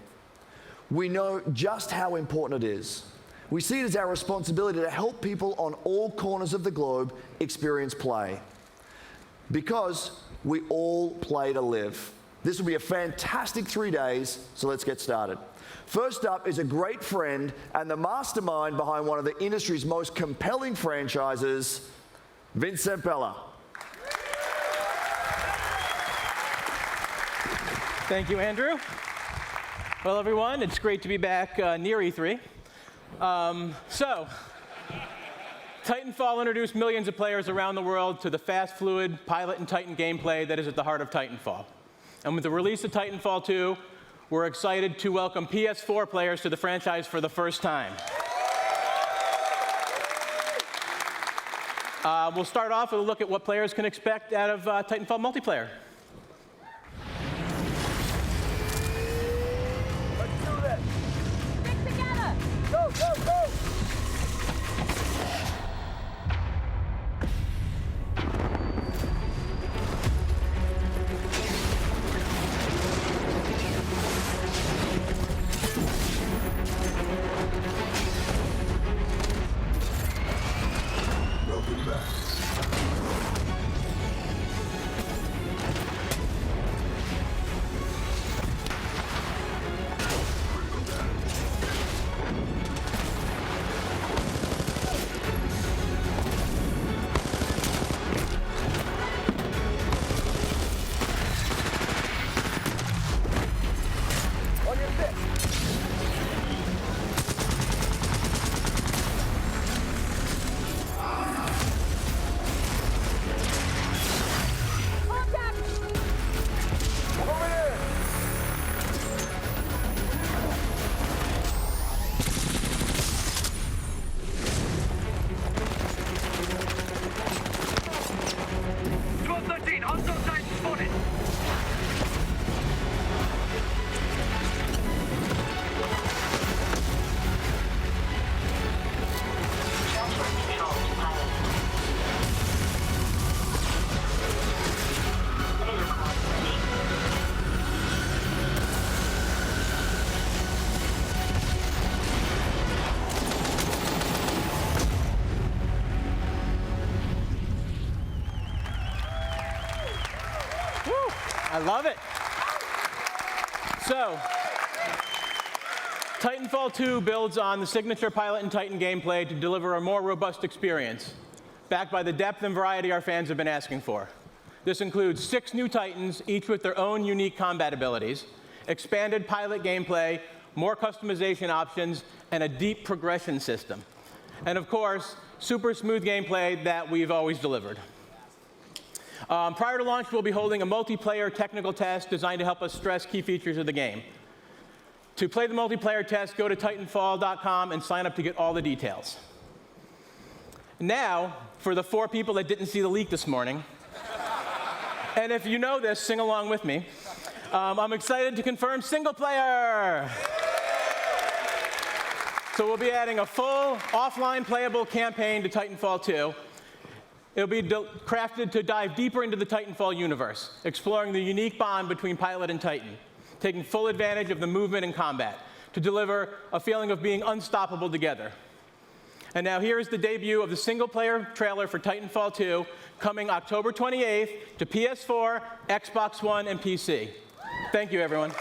Speaker 5: We know just how important it is. We see it as our responsibility to help people on all corners of the globe experience play. Because we all play to live. This will be a fantastic 3 days, so let's get started. First up is a great friend and the mastermind behind one of the industry's most compelling franchises, Vince Zampella.
Speaker 7: Thank you, Andrew. Well, everyone, it's great to be back near E3. So, Titanfall introduced millions of players around the world to the fast, fluid Pilot and Titan gameplay that is at the heart of Titanfall. And with the release of Titanfall 2, we're excited to welcome PS4 players to the franchise for the first time. We'll start off with a look at what players can expect out of Titanfall multiplayer. love it. So, Titanfall 2 builds on the signature Pilot and Titan gameplay to deliver a more robust experience, backed by the depth and variety our fans have been asking for. This includes 6 new Titans, each with their own unique combat abilities, expanded Pilot gameplay, more customization options, and a deep progression system. And of course, super smooth gameplay that we've always delivered. Prior to launch, we'll be holding a multiplayer technical test designed to help us stress key features of the game. To play the multiplayer test, go to Titanfall.com and sign up to get all the details. Now, for the 4 people that didn't see the leak this morning, and if you know this, sing along with me. I'm excited to confirm single player. So we'll be adding a full offline playable campaign to Titanfall 2. It'll be crafted to dive deeper into the Titanfall universe, exploring the unique bond between Pilot and Titan, taking full advantage of the movement and combat to deliver a feeling of being unstoppable together. And now here is the debut of the single-player trailer for Titanfall 2, coming October 28th to PS4, Xbox One, and PC. Thank you, everyone.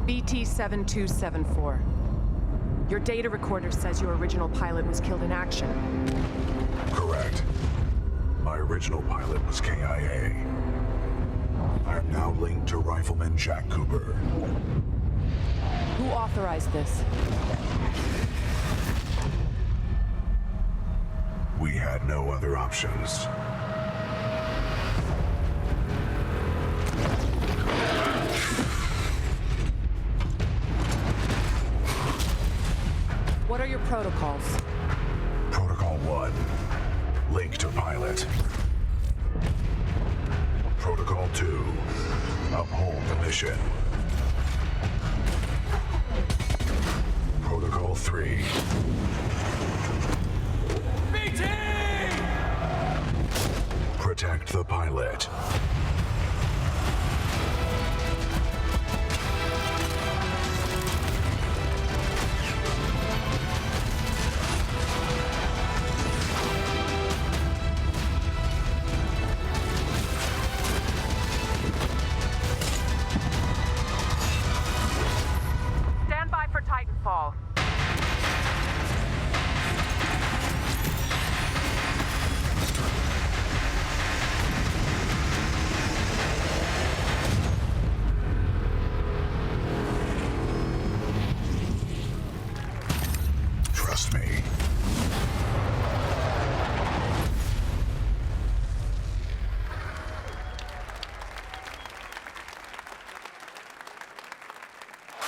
Speaker 8: BT-7274. Your data recorder says your original pilot was killed in action.
Speaker 9: Correct. My original pilot was KIA. I am now linked to Rifleman Jack Cooper.
Speaker 8: Who authorized this?
Speaker 9: We had no other options.
Speaker 8: What are your protocols?
Speaker 9: Protocol 1, link to pilot. Protocol 2, uphold the mission. Protocol 3.
Speaker 10: BT!
Speaker 9: Protect the pilot.
Speaker 8: Stand by for Titanfall.
Speaker 9: Trust me.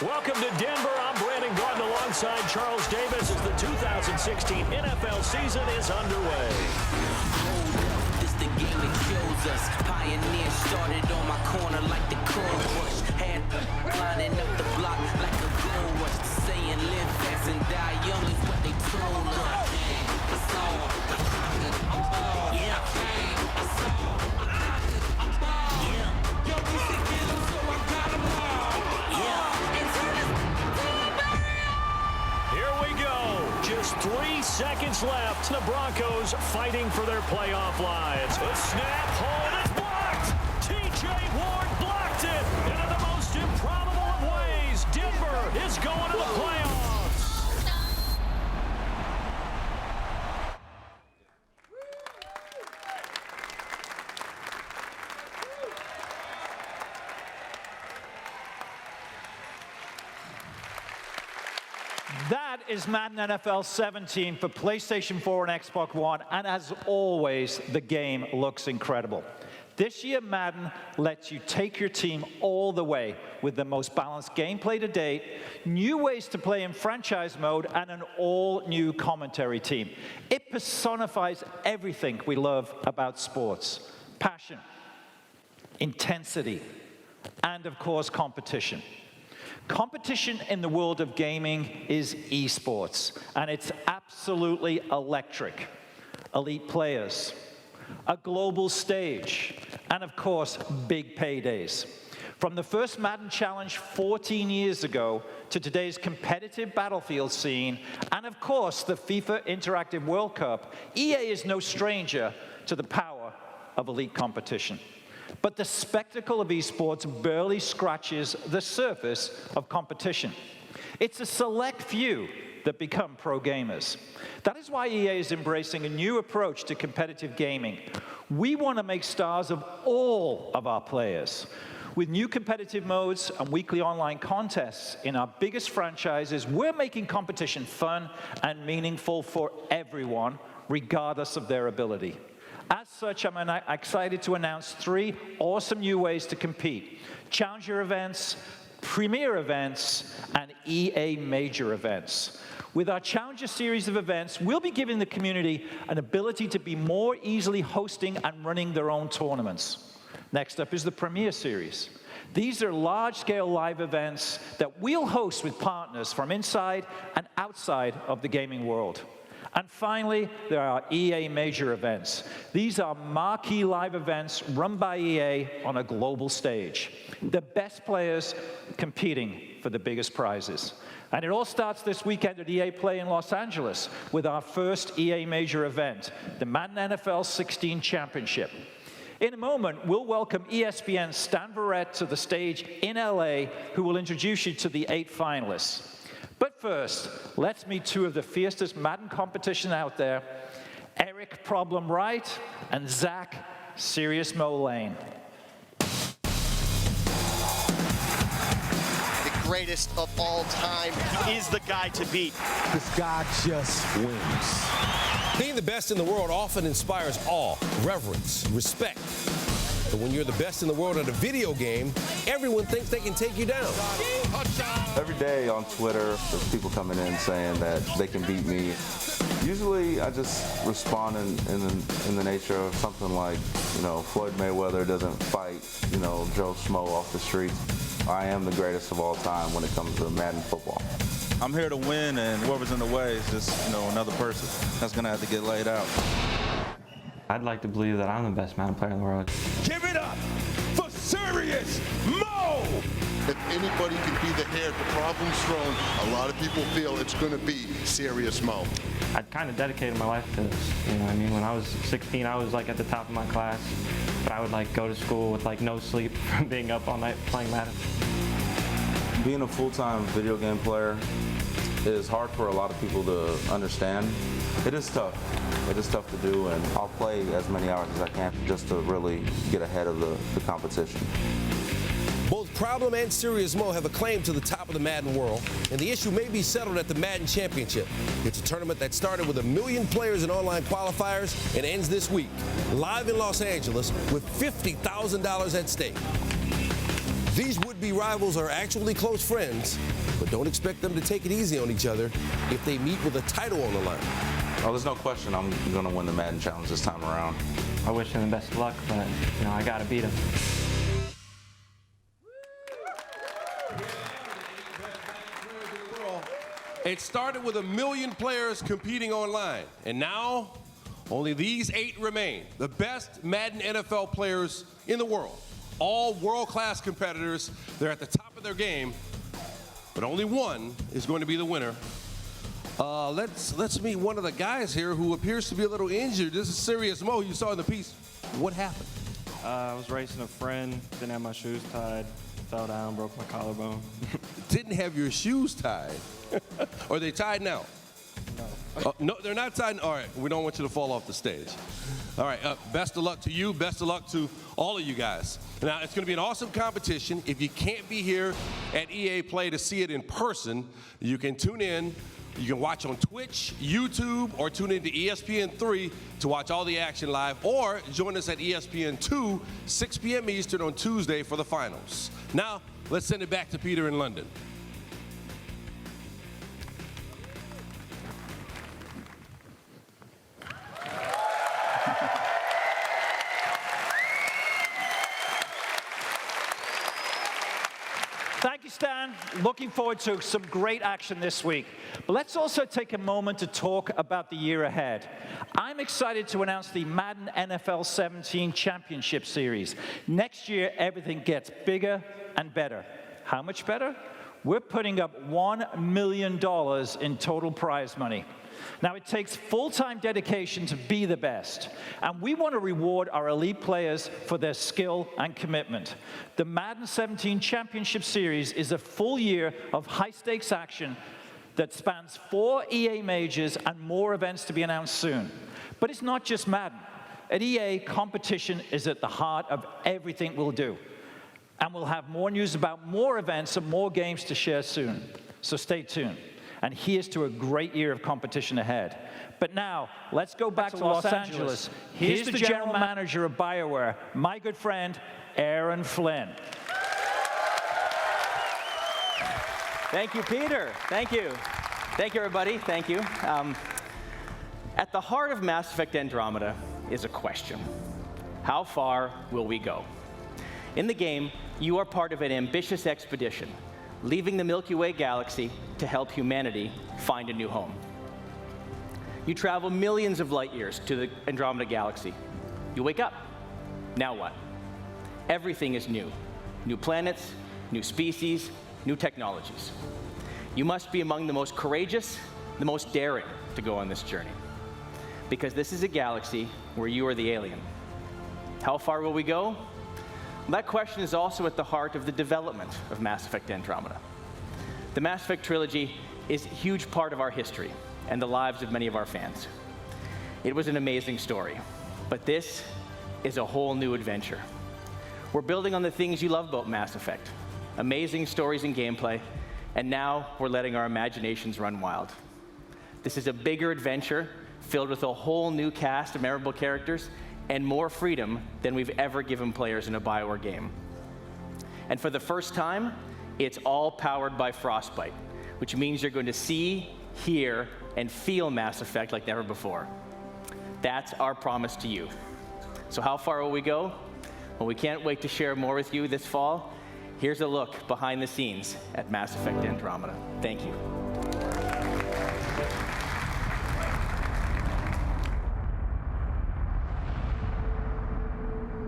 Speaker 10: Welcome to Denver. I'm Brandon Gordon alongside Charles Davis as the 2016 NFL season is underway.
Speaker 11: This the game that kills us. Pioneer started on my corner like the cold rush. Had lining up the block like a gold rush. Saying live fast and die young is what they told us.
Speaker 10: Here we go. Just 3 seconds left. The Broncos fighting for their playoff lives. A snap, hold, it's blocked. T.J. Ward blocked it. And in the most improbable of ways, Denver is going to the playoffs.
Speaker 6: That is Madden NFL 17 for PlayStation 4 and Xbox One, and as always, the game looks incredible. This year, Madden lets you take your team all the way with the most balanced gameplay to date, new ways to play in franchise mode, and an all-new commentary team. It personifies everything we love about sports: passion, intensity, and of course, competition. Competition in the world of gaming is esports, and it's absolutely electric. Elite players, a global stage, and of course, big paydays. From the first Madden Challenge 14 years ago to today's competitive battlefield scene, and of course, the FIFA Interactive World Cup, EA is no stranger to the power of elite competition. But the spectacle of esports barely scratches the surface of competition. It's a select few that become pro gamers. That is why EA is embracing a new approach to competitive gaming. We want to make stars of all of our players. With new competitive modes and weekly online contests in our biggest franchises, we're making competition fun and meaningful for everyone, regardless of their ability. As such, I'm excited to announce 3 awesome new ways to compete: Challenger events, Premier events, and EA Major events. With our Challenger series of events, we'll be giving the community an ability to be more easily hosting and running their own tournaments. Next up is the Premier series. These are large-scale live events that we'll host with partners from inside and outside of the gaming world. And finally, there are EA Major events. These are marquee live events run by EA on a global stage. The best players competing for the biggest prizes. And it all starts this weekend at EA Play in Los Angeles with our first EA Major event, the Madden NFL 16 Championship. In a moment, we'll welcome ESPN's Stan Verrett to the stage in LA, who will introduce you to the 8 finalists. But first, let's meet 2 of the fiercest Madden competition out there, Eric Problem Right and Zach Serious Mo Lane.
Speaker 12: The greatest of all time is the guy to beat.
Speaker 13: This guy just wins.
Speaker 14: Being the best in the world often inspires awe, reverence, respect. But when you're the best in the world at a video game, everyone thinks they can take you down.
Speaker 15: Every day on Twitter, there's people coming in saying that they can beat me. Usually, I just respond in the nature of something like, Floyd Mayweather doesn't fight, Joe Schmo off the streets. I am the greatest of all time when it comes to Madden football.
Speaker 16: I'm here to win, and whoever's in the way is just, another person that's going to have to get laid out.
Speaker 17: I'd like to believe that I'm the best Madden player in the world.
Speaker 14: Give it up for Serious Mo!
Speaker 18: If anybody can be the heir to problems thrown, a lot of people feel it's going to be Serious Mo.
Speaker 17: I kind of dedicated my life to this. When I was 16, I was at the top of my class, but I would go to school with no sleep from being up all night playing Madden.
Speaker 15: Being a full-time video game player is hard for a lot of people to understand. It is tough. It is tough to do, and I'll play as many hours as I can just to really get ahead of the competition.
Speaker 14: Both Problem and Serious Mo have a claim to the top of the Madden world, and the issue may be settled at the Madden Championship. It's a tournament that started with 1 million players in online qualifiers and ends this week, live in Los Angeles, with $50,000 at stake. These would-be rivals are actually close friends, but don't expect them to take it easy on each other if they meet with a title on the line.
Speaker 15: Oh, there's no question I'm going to win the Madden Challenge this time around.
Speaker 17: I wish him the best of luck, but, I got to beat him.
Speaker 14: It started with 1 million players competing online, and now only these 8 remain. The best Madden NFL players in the world. All world-class competitors. They're at the top of their game, but only one is going to be the winner. Let's meet one of the guys here who appears to be a little injured. This is Serious Mo. You saw in the piece. What happened?
Speaker 17: I was racing a friend, didn't have my shoes tied, fell down, broke my collarbone.
Speaker 14: Didn't have your shoes tied? Are they tied now?
Speaker 17: No.
Speaker 14: No, they're not tied. All right, we don't want you to fall off the stage. All right, best of luck to you. Best of luck to all of you guys. Now, it's going to be an awesome competition. If you can't be here at EA Play to see it in person, you can tune in. You can watch on Twitch, YouTube, or tune into ESPN3 to watch all the action live, or join us at ESPN2, 6 p.m. Eastern on Tuesday for the finals. Now, let's send it back to Peter in London.
Speaker 6: Thank you, Stan. Looking forward to some great action this week. But let's also take a moment to talk about the year ahead. I'm excited to announce the Madden NFL 17 Championship Series. Next year, everything gets bigger and better. How much better? We're putting up $1 million in total prize money. Now, it takes full-time dedication to be the best, and we want to reward our elite players for their skill and commitment. The Madden 17 Championship Series is a full year of high-stakes action that spans 4 EA majors and more events to be announced soon. But it's not just Madden. At EA, competition is at the heart of everything we'll do. And we'll have more news about more events and more games to share soon. So stay tuned. And here's to a great year of competition ahead. But now, let's go back to Los Angeles. Here's the general manager of BioWare, my good friend, Aaron Flynn.
Speaker 19: Thank you, Peter. Thank you. Thank you, everybody. Thank you. At the heart of Mass Effect Andromeda is a question. How far will we go? In the game, you are part of an ambitious expedition, leaving the Milky Way galaxy to help humanity find a new home. You travel millions of light years to the Andromeda galaxy. You wake up. Now what? Everything is new. New planets, new species, new technologies. You must be among the most courageous, the most daring to go on this journey. Because this is a galaxy where you are the alien. How far will we go? That question is also at the heart of the development of Mass Effect Andromeda. The Mass Effect trilogy is a huge part of our history and the lives of many of our fans. It was an amazing story, but this is a whole new adventure. We're building on the things you love about Mass Effect, amazing stories and gameplay, and now we're letting our imaginations run wild. This is a bigger adventure filled with a whole new cast of memorable characters and more freedom than we've ever given players in a BioWare game. And for the first time, it's all powered by Frostbite, which means you're going to see, hear, and feel Mass Effect like never before. That's our promise to you. So how far will we go? Well, we can't wait to share more with you this fall. Here's a look behind the scenes at Mass Effect Andromeda. Thank you.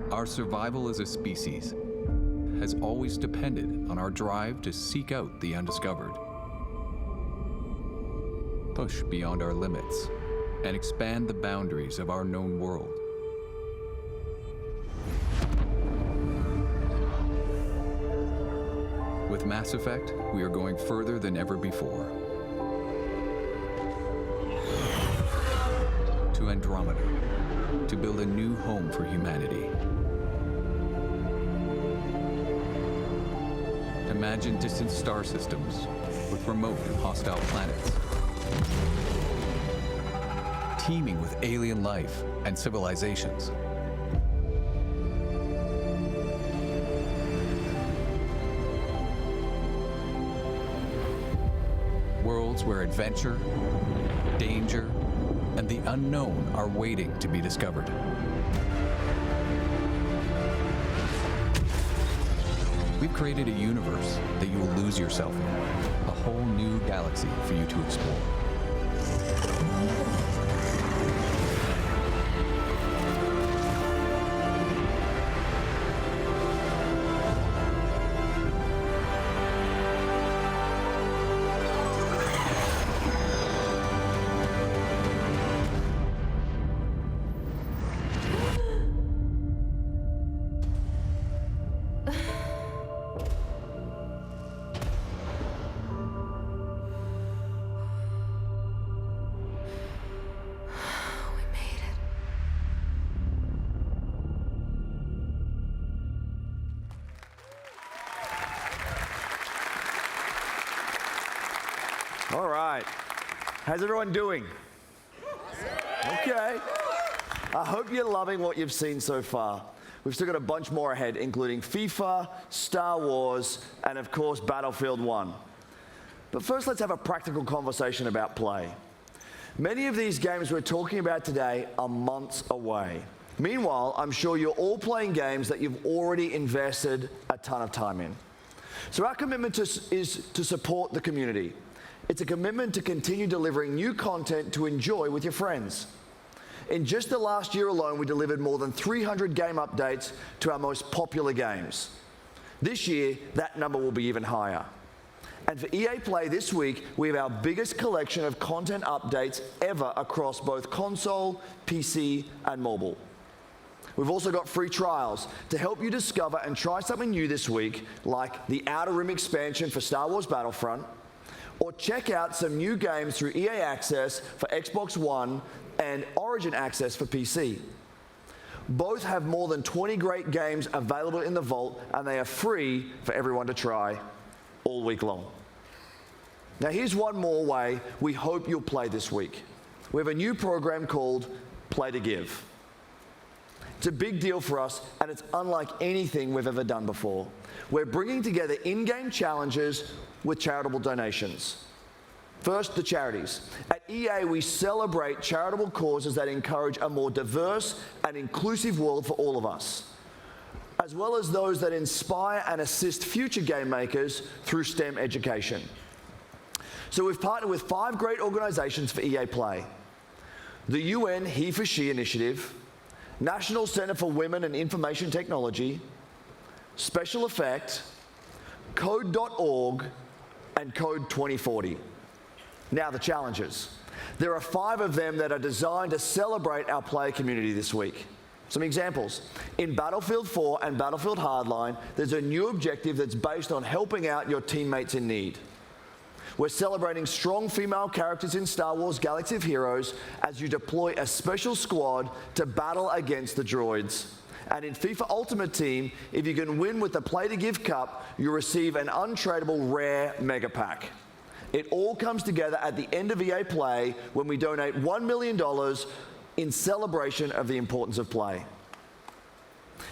Speaker 20: Our survival as a species has always depended on our drive to seek out the undiscovered, push beyond our limits, and expand the boundaries of our known world. With Mass Effect, we are going further than ever before. To Andromeda, to build a new home for humanity. Imagine distant star systems with remote and hostile planets, teeming with alien life and civilizations. Worlds where adventure, danger, and the unknown are waiting to be discovered. We've created a universe that you will lose yourself in, a whole new galaxy for you to explore.
Speaker 5: All right. How's everyone doing? Okay. I hope you're loving what you've seen so far. We've still got a bunch more ahead, including FIFA, Star Wars, and of course, Battlefield 1. But first, let's have a practical conversation about play. Many of these games we're talking about today are months away. Meanwhile, I'm sure you're all playing games that you've already invested a ton of time in. So our commitment is to support the community. It's a commitment to continue delivering new content to enjoy with your friends. In just the last year alone, we delivered more than 300 game updates to our most popular games. This year, that number will be even higher. And for EA Play this week, we have our biggest collection of content updates ever across both console, PC, and mobile. We've also got free trials to help you discover and try something new this week, like the Outer Rim expansion for Star Wars Battlefront, or check out some new games through EA Access for Xbox One and Origin Access for PC. Both have more than 20 great games available in the vault, and they are free for everyone to try all week long. Now here's one more way we hope you'll play this week. We have a new program called Play to Give. It's a big deal for us, and it's unlike anything we've ever done before. We're bringing together in-game challenges with charitable donations. First, the charities. At EA, we celebrate charitable causes that encourage a more diverse and inclusive world for all of us, as well as those that inspire and assist future game makers through STEM education. So we've partnered with 5 great organizations for EA Play: the UN He for She Initiative, National Center for Women and Information Technology, Special Effect, Code.org, and Code 2040. Now the challenges. There are 5 of them that are designed to celebrate our player community this week. Some examples. In Battlefield 4 and Battlefield Hardline, there's a new objective that's based on helping out your teammates in need. We're celebrating strong female characters in Star Wars Galaxy of Heroes as you deploy a special squad to battle against the droids. And in FIFA Ultimate Team, if you can win with the Play to Give Cup, you receive an untradeable rare mega pack. It all comes together at the end of EA Play when we donate $1 million in celebration of the importance of play.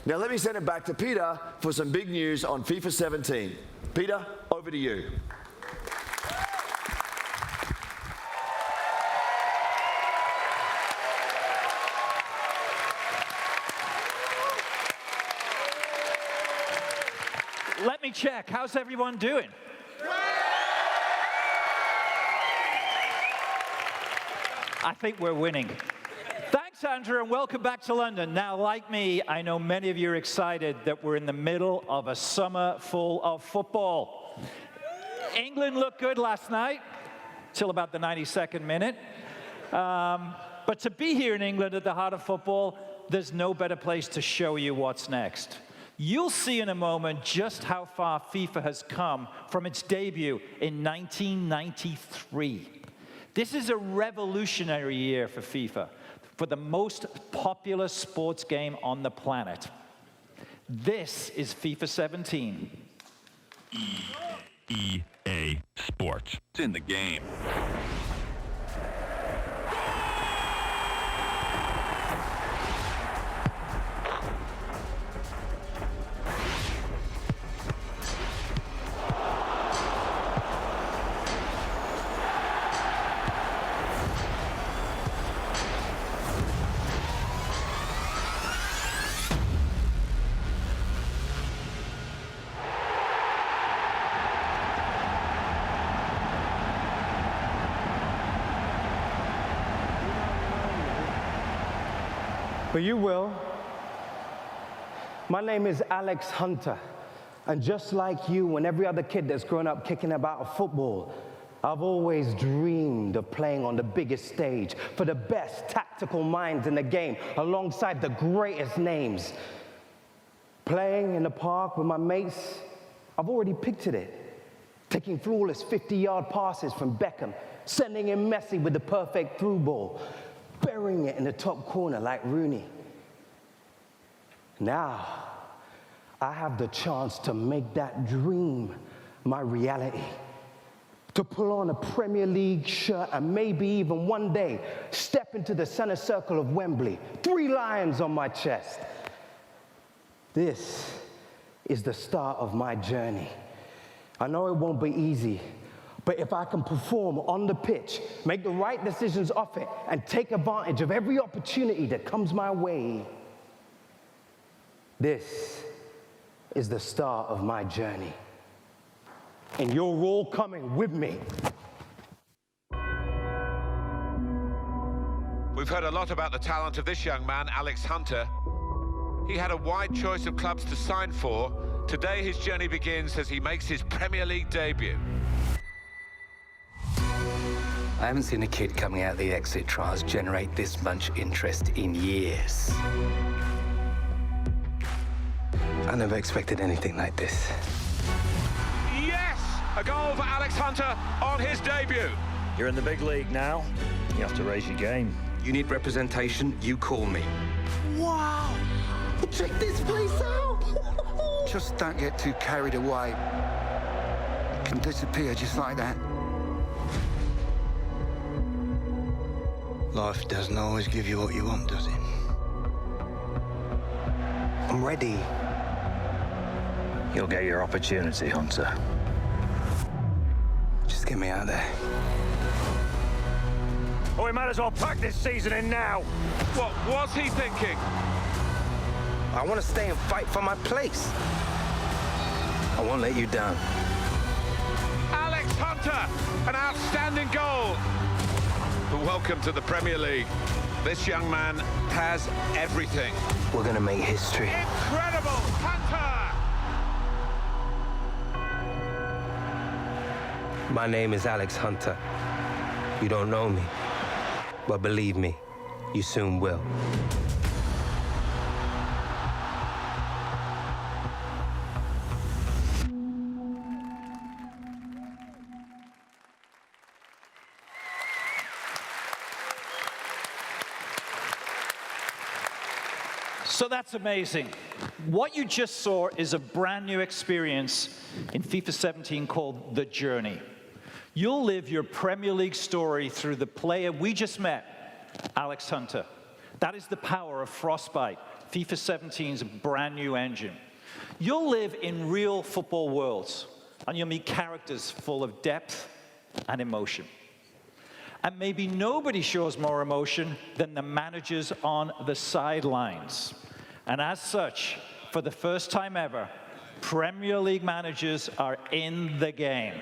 Speaker 5: Now let me send it back to Peter for some big news on FIFA 17. Peter, over to you.
Speaker 6: Let me check. How's everyone doing? I think we're winning. Thanks, Andrew, and welcome back to London. Now, like me, I know many of you are excited that we're in the middle of a summer full of football. England looked good last night, till about the 92nd minute. But to be here in England at the heart of football, there's no better place to show you what's next. You'll see in a moment just how far FIFA has come from its debut in 1993. This is a revolutionary year for FIFA, for the most popular sports game on the planet. This is FIFA 17.
Speaker 10: EA Sports. It's in the game.
Speaker 21: But you will. My name is Alex Hunter, and just like you and every other kid that's grown up kicking about football, I've always dreamed of playing on the biggest stage for the best tactical minds in the game, alongside the greatest names. Playing in the park with my mates, I've already pictured it. Taking flawless 50-yard passes from Beckham, sending in Messi with the perfect through ball, burying it in the top corner like Rooney. Now, I have the chance to make that dream my reality. To pull on a Premier League shirt and maybe even one day step into the center circle of Wembley, 3 lions on my chest. This is the start of my journey. I know it won't be easy, but if I can perform on the pitch, make the right decisions off it, and take advantage of every opportunity that comes my way, this is the start of my journey. and you're all coming with me.
Speaker 3: We've heard a lot about the talent of this young man, Alex Hunter. He had a wide choice of clubs to sign for. Today his journey begins as he makes his Premier League debut.
Speaker 22: I haven't seen a kid coming out of the exit trials generate this much interest in years. I never expected anything like this.
Speaker 3: Yes! A goal for Alex Hunter on his debut.
Speaker 23: You're in the big league now. You have to raise your game.
Speaker 22: You need representation, you call me.
Speaker 21: Wow! Check this place out!
Speaker 24: Just don't get too carried away. It can disappear just like that.
Speaker 22: Life doesn't always give you what you want, does it? I'm ready.
Speaker 23: You'll get your opportunity, Hunter.
Speaker 22: Just get me out of there.
Speaker 23: Oh, we might as well pack this season in now.
Speaker 3: What was he thinking?
Speaker 22: I want to stay and fight for my place. I won't let you down.
Speaker 3: Alex Hunter, an outstanding goal. Welcome to the Premier League. This young man has everything.
Speaker 22: We're going to make history.
Speaker 3: Incredible, Hunter!
Speaker 22: My name is Alex Hunter. You don't know me, but believe me, you soon will.
Speaker 6: So that's amazing. What you just saw is a brand new experience in FIFA 17 called The Journey. You'll live your Premier League story through the player we just met, Alex Hunter. That is the power of Frostbite, FIFA 17's brand new engine. You'll live in real football worlds, and you'll meet characters full of depth and emotion. And maybe nobody shows more emotion than the managers on the sidelines. And as such, for the first time ever, Premier League managers are in the game.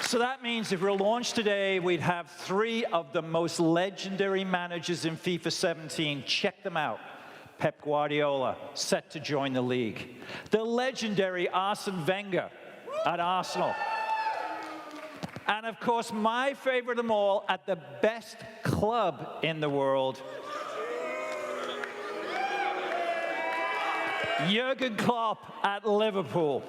Speaker 6: So that means if we're launched today, we'd have 3 of the most legendary managers in FIFA 17. Check them out. Pep Guardiola, set to join the league. The legendary Arsene Wenger at Arsenal. And of course, my favorite of them all, at the best club in the world, Jurgen Klopp at Liverpool.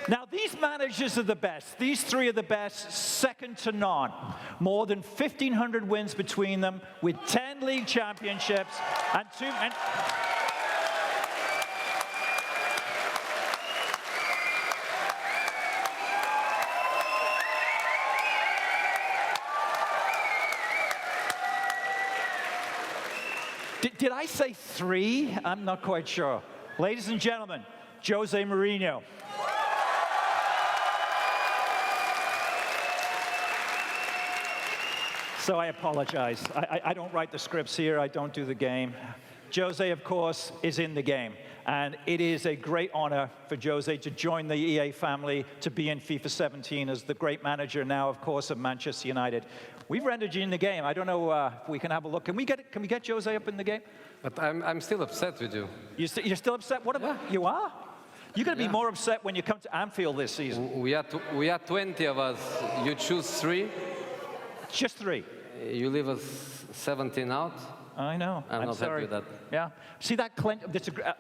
Speaker 6: Now, these managers are the best. These 3 are the best, second to none. More than 1,500 wins between them, with 10 league championships and 2... Did I say 3? I'm not quite sure. Ladies and gentlemen, Jose Mourinho. So I apologize. I don't write the scripts here. I don't do the game. Jose, of course, is in the game. And it is a great honor for Jose to join the EA family, to be in FIFA 17 as the great manager now, of course, of Manchester United. We've rendered you in the game. I don't know if we can have a look. Can we get Jose up in the game?
Speaker 25: But I'm still upset with you.
Speaker 6: You're still upset? What about you are? You're going to be more upset when you come to Anfield this season.
Speaker 25: We are 20 of us. You choose 3.
Speaker 6: Just 3.
Speaker 25: You leave us 17 out.
Speaker 6: I know.
Speaker 25: I'm not
Speaker 6: sorry.
Speaker 25: happy with that.
Speaker 6: Yeah. See that?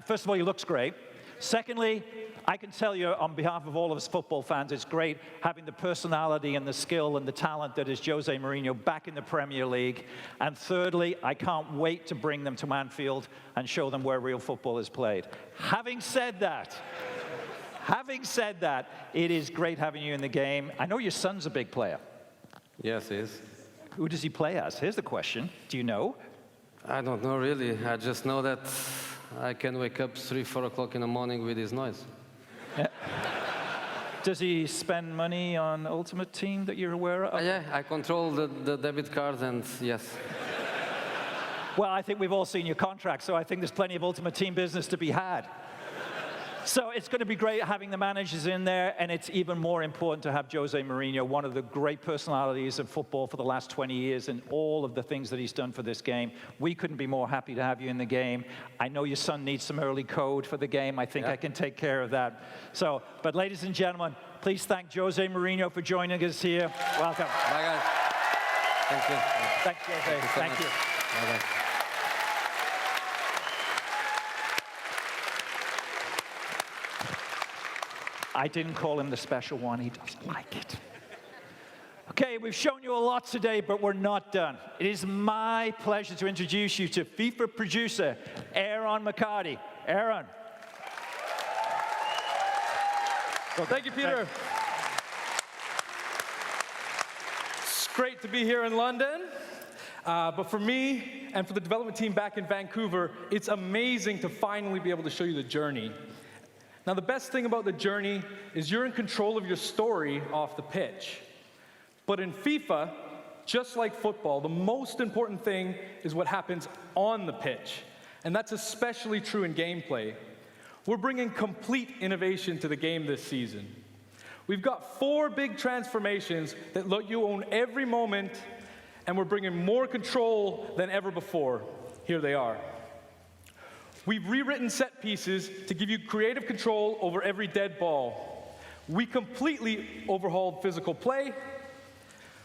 Speaker 6: First of all, he looks great. Secondly, I can tell you on behalf of all of us football fans, it's great having the personality and the skill and the talent that is Jose Mourinho back in the Premier League. And thirdly, I can't wait to bring them to Anfield and show them where real football is played. Having said that, it is great having you in the game. I know your son's a big player.
Speaker 25: Yes, he is.
Speaker 6: Who does he play as? Here's the question. Do you know?
Speaker 25: I don't know really. I just know that I can wake up 3, 4 o'clock in the morning with his noise.
Speaker 6: Yeah. Does he spend money on Ultimate Team that you're aware of?
Speaker 25: Yeah, I control the debit card, and yes.
Speaker 6: Well, I think we've all seen your contract, so I think there's plenty of Ultimate Team business to be had. So it's going to be great having the managers in there, and it's even more important to have Jose Mourinho, one of the great personalities of football for the last 20 years, and all of the things that he's done for this game. We couldn't be more happy to have you in the game. I know your son needs some early code for the game. I think I can take care of that. So, but ladies and gentlemen, please thank Jose Mourinho for joining us here. Welcome.
Speaker 25: Bye, guys. Thank you.
Speaker 6: Thanks, Jose. Thank you.
Speaker 25: Bye-bye.
Speaker 6: I didn't call him the special one. He doesn't like it. Okay, we've shown you a lot today, but we're not done. It is my pleasure to introduce you to FIFA producer, Aaron McCarty. Aaron.
Speaker 1: Well, thank you, Peter. It's great to be here in London. But for me and for the development team back in Vancouver, it's amazing to finally be able to show you the journey. Now, the best thing about the journey is you're in control of your story off the pitch. But in FIFA, just like football, the most important thing is what happens on the pitch. And that's especially true in gameplay. We're bringing complete innovation to the game this season. We've got 4 big transformations that let you own every moment, and we're bringing more control than ever before. Here they are. We've rewritten set pieces to give you creative control over every dead ball. We completely overhauled physical play.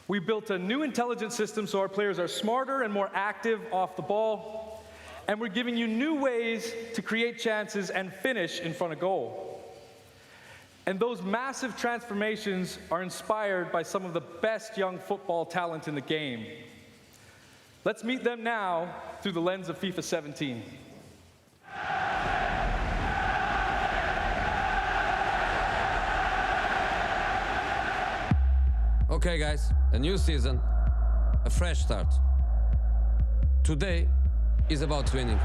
Speaker 1: We built a new intelligence system so our players are smarter and more active off the ball. And we're giving you new ways to create chances and finish in front of goal. And those massive transformations are inspired by some of the best young football talent in the game. Let's meet them now through the lens of FIFA 17.
Speaker 25: Okay, guys, a new season, a fresh start. Today is about winning.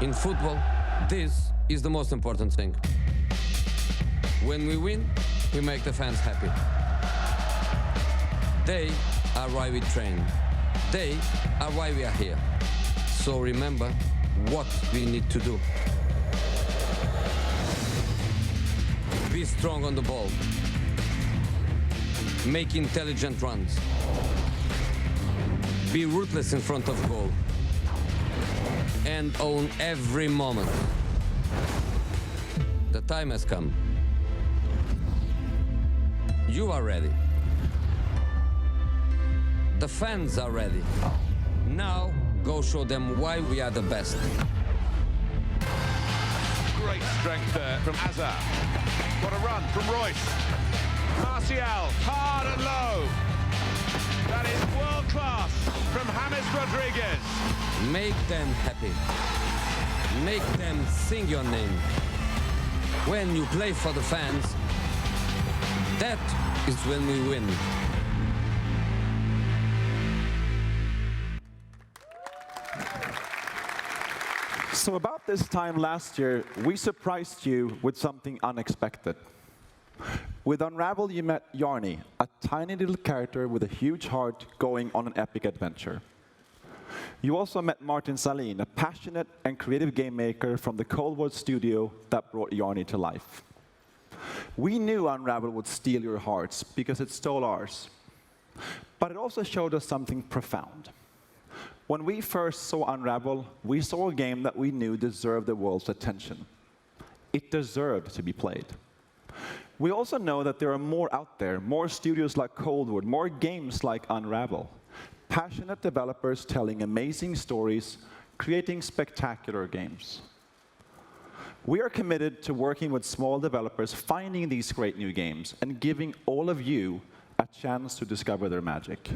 Speaker 25: In football, this is the most important thing. When we win, we make the fans happy. They are why we train. They are why we are here. So remember what we need to do. Be strong on the ball. Make intelligent runs. Be ruthless in front of goal. And own every moment. The time has come. You are ready. The fans are ready. Now, go show them why we are the best.
Speaker 3: Great strength there from Hazard. What a run from Royce. Martial, hard and low. That is world class from James Rodriguez.
Speaker 25: Make them happy. Make them sing your name. When you play for the fans, that is when we win.
Speaker 2: So about this time last year, we surprised you with something unexpected. With Unravel, you met Yarny, a tiny little character with a huge heart going on an epic adventure. You also met Martin Salin, a passionate and creative game maker from the Cold War studio that brought Yarny to life. We knew Unravel would steal your hearts because it stole ours. But it also showed us something profound. When we first saw Unravel, we saw a game that we knew deserved the world's attention. It deserved to be played. We also know that there are more out there, more studios like Cold War, more games like Unravel. Passionate developers telling amazing stories, creating spectacular games. We are committed to working with small developers, finding these great new games, and giving all of you a chance to discover their magic.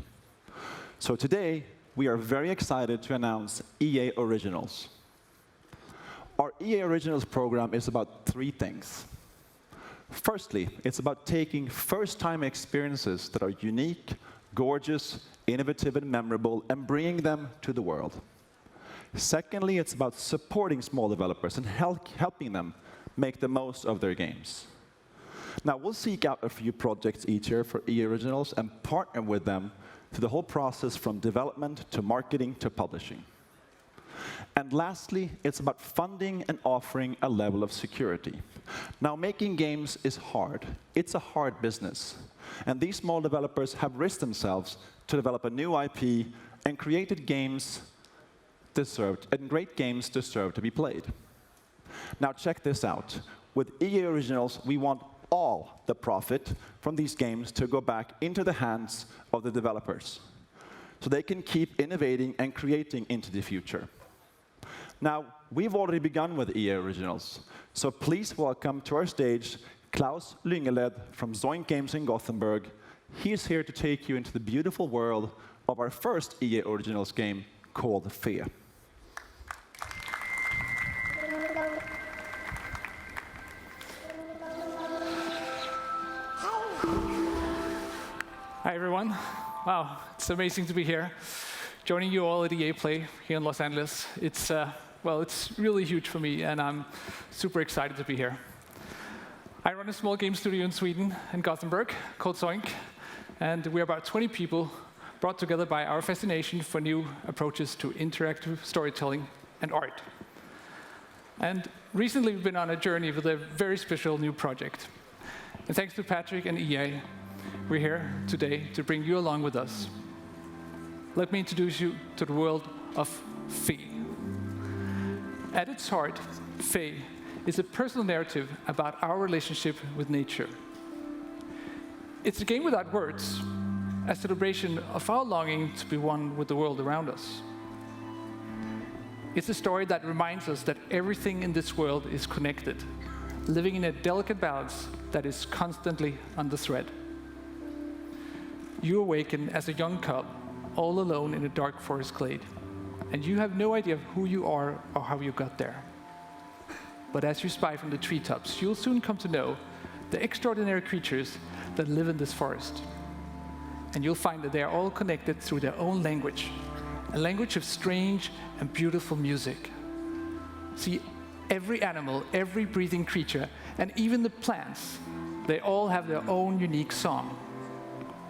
Speaker 2: So today, we are very excited to announce EA Originals. Our EA Originals program is about 3 things. Firstly, it's about taking first-time experiences that are unique, gorgeous, innovative, and memorable, and bringing them to the world. Secondly, it's about supporting small developers and helping them make the most of their games. Now, we'll seek out a few projects each year for EA Originals and partner with them through the whole process from development to marketing to publishing. And lastly, it's about funding and offering a level of security. Now, making games is hard. It's a hard business. And these small developers have risked themselves to develop a new IP and created games and great games deserve to be played. Now, check this out. With EA Originals, we want all the profit from these games to go back into the hands of the developers, so they can keep innovating and creating into the future. Now, we've already begun with EA Originals, so please welcome to our stage Klaus Lyngeled from Zoink Games in Gothenburg. He's here to take you into the beautiful world of our first EA Originals game called Fe.
Speaker 1: Hi, everyone. Wow, it's amazing to be here, joining you all at EA Play here in Los Angeles. It's really huge for me, and I'm super excited to be here. I run a small game studio in Sweden, in Gothenburg, called Zoink, and we're about 20 people brought together by our fascination for new approaches to interactive storytelling and art. And recently, we've been on a journey with a very special new project. And thanks to Patrick and EA, we're here today to bring you along with us. Let me introduce you to the world of Fe. At its heart, Fe is a personal narrative about our relationship with nature. It's a game without words, a celebration of our longing to be one with the world around us. It's a story that reminds us that everything in this world is connected, living in a delicate balance that is constantly on the thread. You awaken as a young cub, all alone in a dark forest glade, and you have no idea who you are or how you got there. But as you spy from the treetops, you'll soon come to know the extraordinary creatures that live in this forest. And you'll find that they are all connected through their own language, a language of strange and beautiful music. See, every animal, every breathing creature, and even the plants, they all have their own unique song.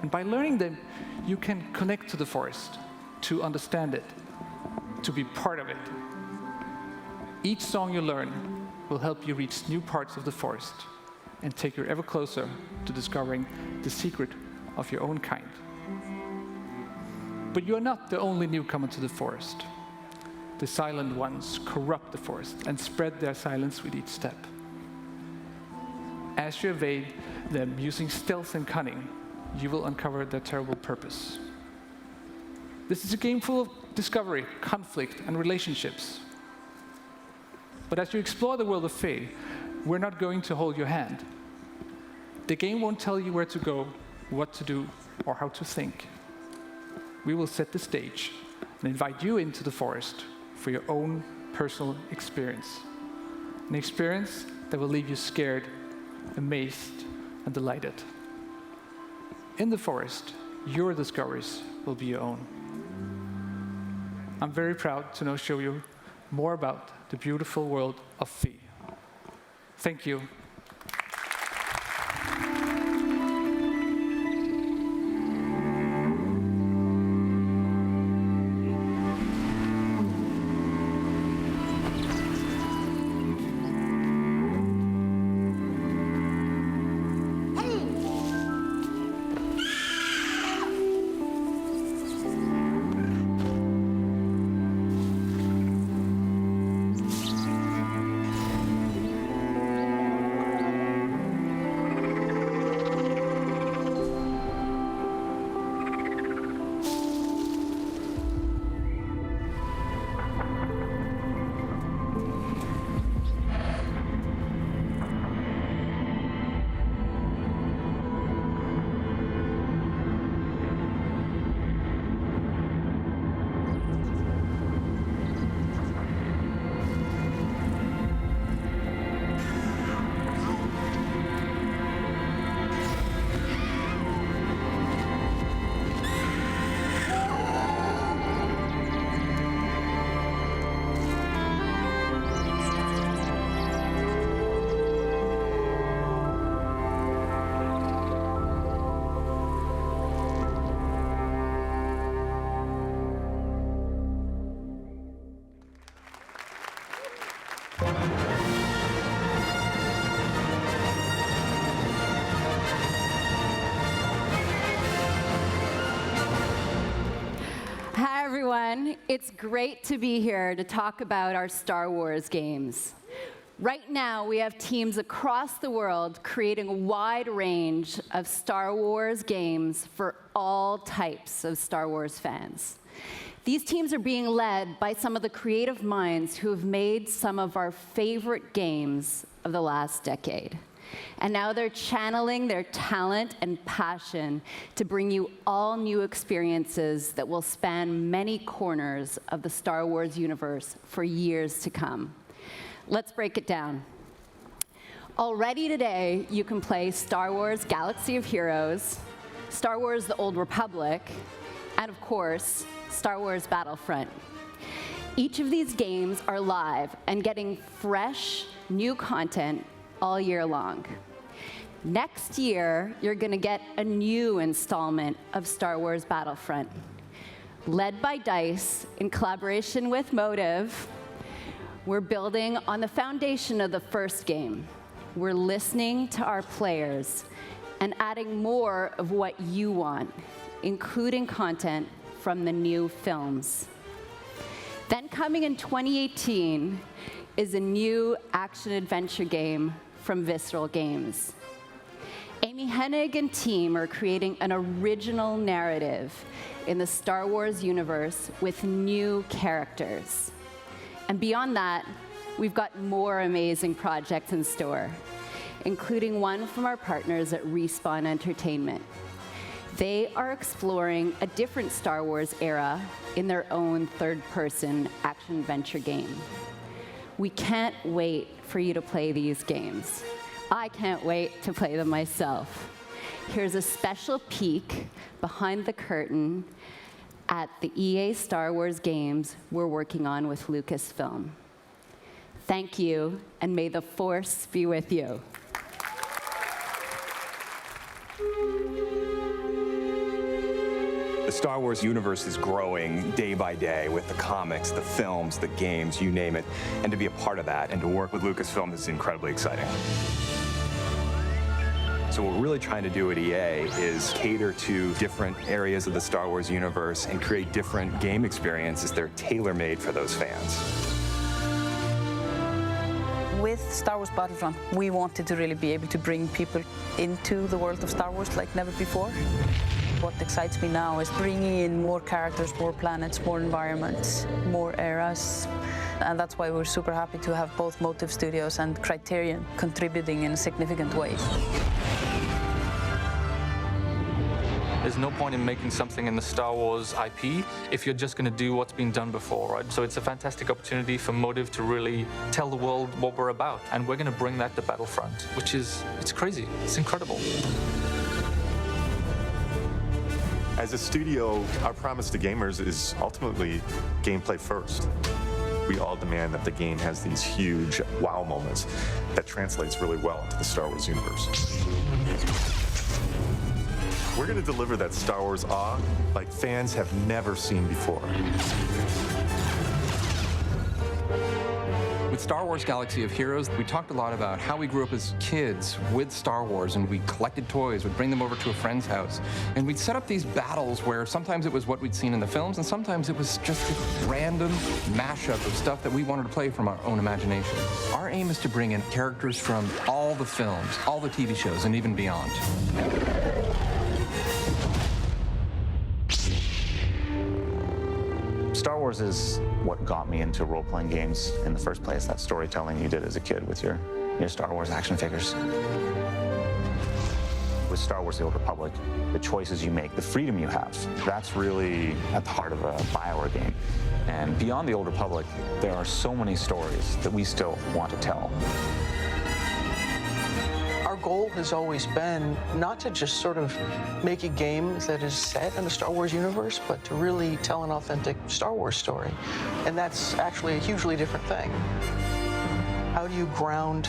Speaker 1: And by learning them, you can connect to the forest, to understand it, to be part of it. Each song you learn will help you reach new parts of the forest and take you ever closer to discovering the secret of your own kind. But you are not the only newcomer to the forest. The silent ones corrupt the forest and spread their silence with each step. As you evade them using stealth and cunning, you will uncover their terrible purpose. This is a game full of discovery, conflict, and relationships. But as you explore the world of Fe, we're not going to hold your hand. The game won't tell you where to go, what to do, or how to think. We will set the stage and invite you into the forest for your own personal experience. An experience that will leave you scared, amazed, and delighted. In the forest, your discoveries will be your own. I'm very proud to now show you more about the beautiful world of Fe. Thank you.
Speaker 4: everyone. It's great to be here to talk about our Star Wars games. Right now, we have teams across the world creating a wide range of Star Wars games for all types of Star Wars fans. These teams are being led by some of the creative minds who have made some of our favorite games of the last decade. And now they're channeling their talent and passion to bring you all new experiences that will span many corners of the Star Wars universe for years to come. Let's break it down. Already today, you can play Star Wars Galaxy of Heroes, Star Wars The Old Republic, and of course, Star Wars Battlefront. Each of these games are live and getting fresh, new content all year long. Next year, you're going to get a new installment of Star Wars Battlefront. Led by DICE in collaboration with Motive, we're building on the foundation of the first game. We're listening to our players and adding more of what you want, including content from the new films. Then coming in 2018 is a new action-adventure game from Visceral Games. Amy Hennig and team are creating an original narrative in the Star Wars universe with new characters. And beyond that, we've got more amazing projects in store, including one from our partners at Respawn Entertainment. They are exploring a different Star Wars era in their own third-person action-adventure game. We can't wait for you to play these games. I can't wait to play them myself. Here's a special peek behind the curtain at the EA Star Wars games we're working on with Lucasfilm. Thank you, and may the Force be with you.
Speaker 7: The Star Wars universe is growing day by day with the comics, the films, the games, you name it. And to be a part of that and to work with Lucasfilm is incredibly exciting. So what we're really trying to do at EA is cater to different areas of the Star Wars universe and create different game experiences that are tailor-made for those fans.
Speaker 8: With Star Wars Battlefront, we wanted to really be able to bring people into the world of Star Wars like never before. What excites me now is bringing in more characters, more planets, more environments, more eras. And that's why we're super happy to have both Motive Studios and Criterion contributing in significant ways.
Speaker 9: There's no point in making something in the Star Wars IP if you're just going to do what's been done before, right? So it's a fantastic opportunity for Motive to really tell the world what we're about. And we're going to bring that to Battlefront, which is, it's crazy. It's incredible.
Speaker 11: As a studio, our promise to gamers is ultimately gameplay first. We all demand that the game has these huge wow moments that translates really well into the Star Wars universe. We're going to deliver that Star Wars awe like fans have never seen before.
Speaker 26: With Star Wars Galaxy of Heroes, we talked a lot about how we grew up as kids with Star Wars, and we collected toys, we'd bring them over to a friend's house, and we'd set up these battles where sometimes it was what we'd seen in the films, and sometimes it was just this random mashup of stuff that we wanted to play from our own imagination. Our aim is to bring in characters from all the films, all the TV shows, and even beyond.
Speaker 27: Star Wars is what got me into role-playing games in the first place, that storytelling you did as a kid with your Star Wars action figures. With Star Wars The Old Republic, the choices you make, the freedom you have, that's really at the heart of a BioWare game. And beyond The Old Republic, there are so many stories that we still want to tell.
Speaker 28: Our goal has always been not to just sort of make a game that is set in the Star Wars universe, but to really tell an authentic Star Wars story. And that's actually a hugely different thing. How do you ground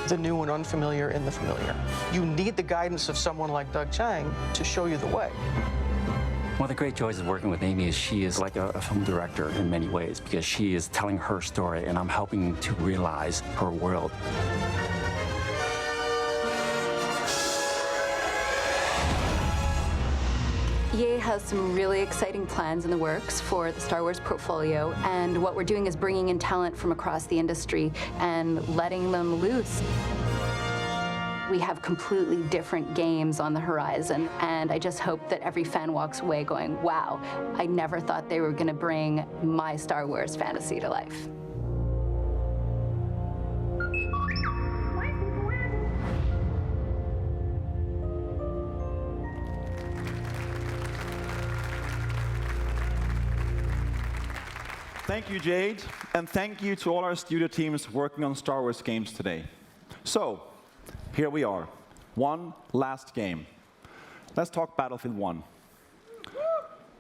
Speaker 28: the new and unfamiliar in the familiar? You need the guidance of someone like Doug Chiang to show you the way.
Speaker 29: One of the great joys of working with Amy is she is like a film director in many ways, because she is telling her story and I'm helping to realize her world.
Speaker 4: EA has some really exciting plans in the works for the Star Wars portfolio, and what we're doing is bringing in talent from across the industry and letting them loose. We have completely different games on the horizon, and I just hope that every fan walks away going, wow, I never thought they were going to bring my Star Wars fantasy to life.
Speaker 2: Thank you, Jade, and thank you to all our studio teams working on Star Wars games today. So, here we are, one last game. Let's talk Battlefield 1.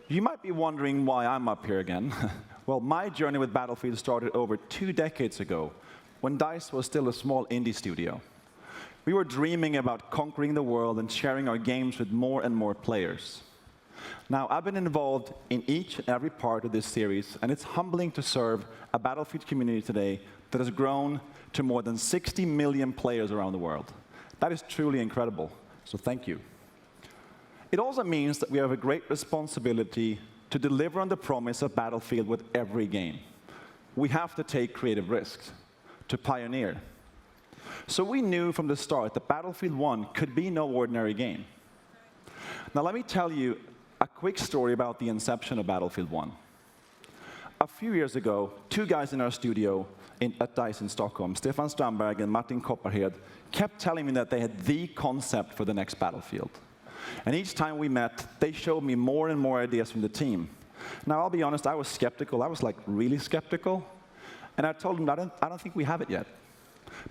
Speaker 2: You might be wondering why I'm up here again. Well, my journey with Battlefield started over 2 decades ago, when DICE was still a small indie studio. We were dreaming about conquering the world and sharing our games with more and more players. Now, I've been involved in each and every part of this series, and it's humbling to serve a Battlefield community today that has grown to more than 60 million players around the world. That is truly incredible, so thank you. It also means that we have a great responsibility to deliver on the promise of Battlefield with every game. We have to take creative risks, to pioneer. So we knew from the start that Battlefield 1 could be no ordinary game. Now, let me tell you a quick story about the inception of Battlefield 1. A few years ago, 2 guys in our studio at DICE in Stockholm, Stefan Strandberg and Martin Kopparhed, kept telling me that they had the concept for the next Battlefield. And each time we met, they showed me more and more ideas from the team. Now, I'll be honest, I was skeptical. I was like really skeptical. And I told them, I don't think we have it yet.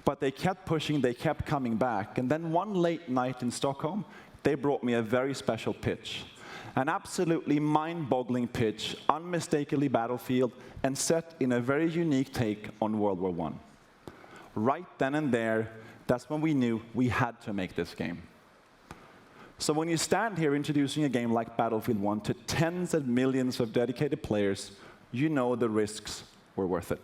Speaker 2: But they kept pushing, they kept coming back. And then one late night in Stockholm, they brought me a very special pitch. An absolutely mind-boggling pitch, unmistakably Battlefield, and set in a very unique take on World War I. Right then and there, that's when we knew we had to make this game. So when you stand here introducing a game like Battlefield 1 to tens of millions of dedicated players, you know the risks were worth it.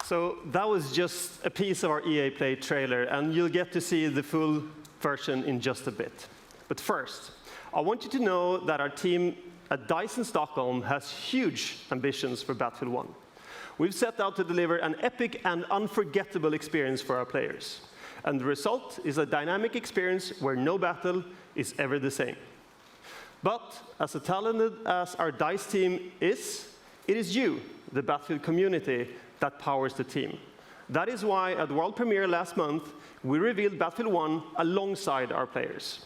Speaker 12: So that was just a piece of our EA Play trailer, and you'll get to see the full version in just a bit. But first, I want you to know that our team at DICE in Stockholm has huge ambitions for Battlefield 1. We've set out to deliver an epic and unforgettable experience for our players. And the result is a dynamic experience where no battle is ever the same. But as talented as our DICE team is, it is you, the Battlefield community, that powers the team. That is why at the world premiere last month, we revealed Battlefield 1 alongside our players.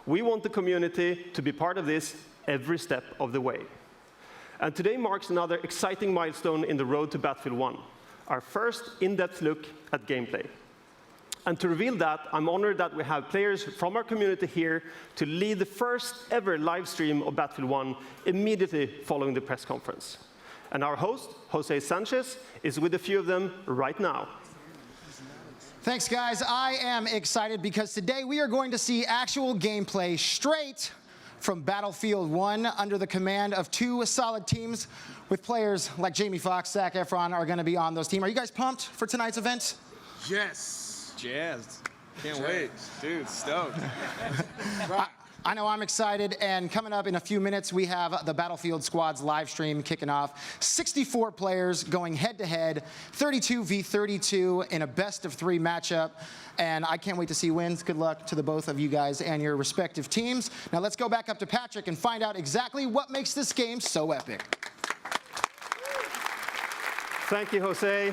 Speaker 12: We want the community to be part of this every step of the way. And today marks another exciting milestone in the road to Battlefield 1, our first in-depth look at gameplay. And to reveal that, I'm honored that we have players from our community here to lead the first ever live stream of Battlefield 1 immediately following the press conference. And our host, Jose Sanchez, is with a few of them right now.
Speaker 13: Thanks, guys. I am excited because today we are going to see actual gameplay straight from Battlefield 1 under the command of 2 solid teams with players like Jamie Foxx, Zac Efron are going to be on those teams. Are you guys pumped for tonight's event?
Speaker 14: Yes. Jazzed. Can't wait. Dude, stoked.
Speaker 13: I know I'm excited, and coming up in a few minutes, we have the Battlefield Squad's live stream kicking off. 64 players going head-to-head, 32 v 32 in a best-of-3 matchup, and I can't wait to see wins. Good luck to the both of you guys and your respective teams. Now let's go back up to Patrick and find out exactly what makes this game so epic.
Speaker 12: Thank you, Jose.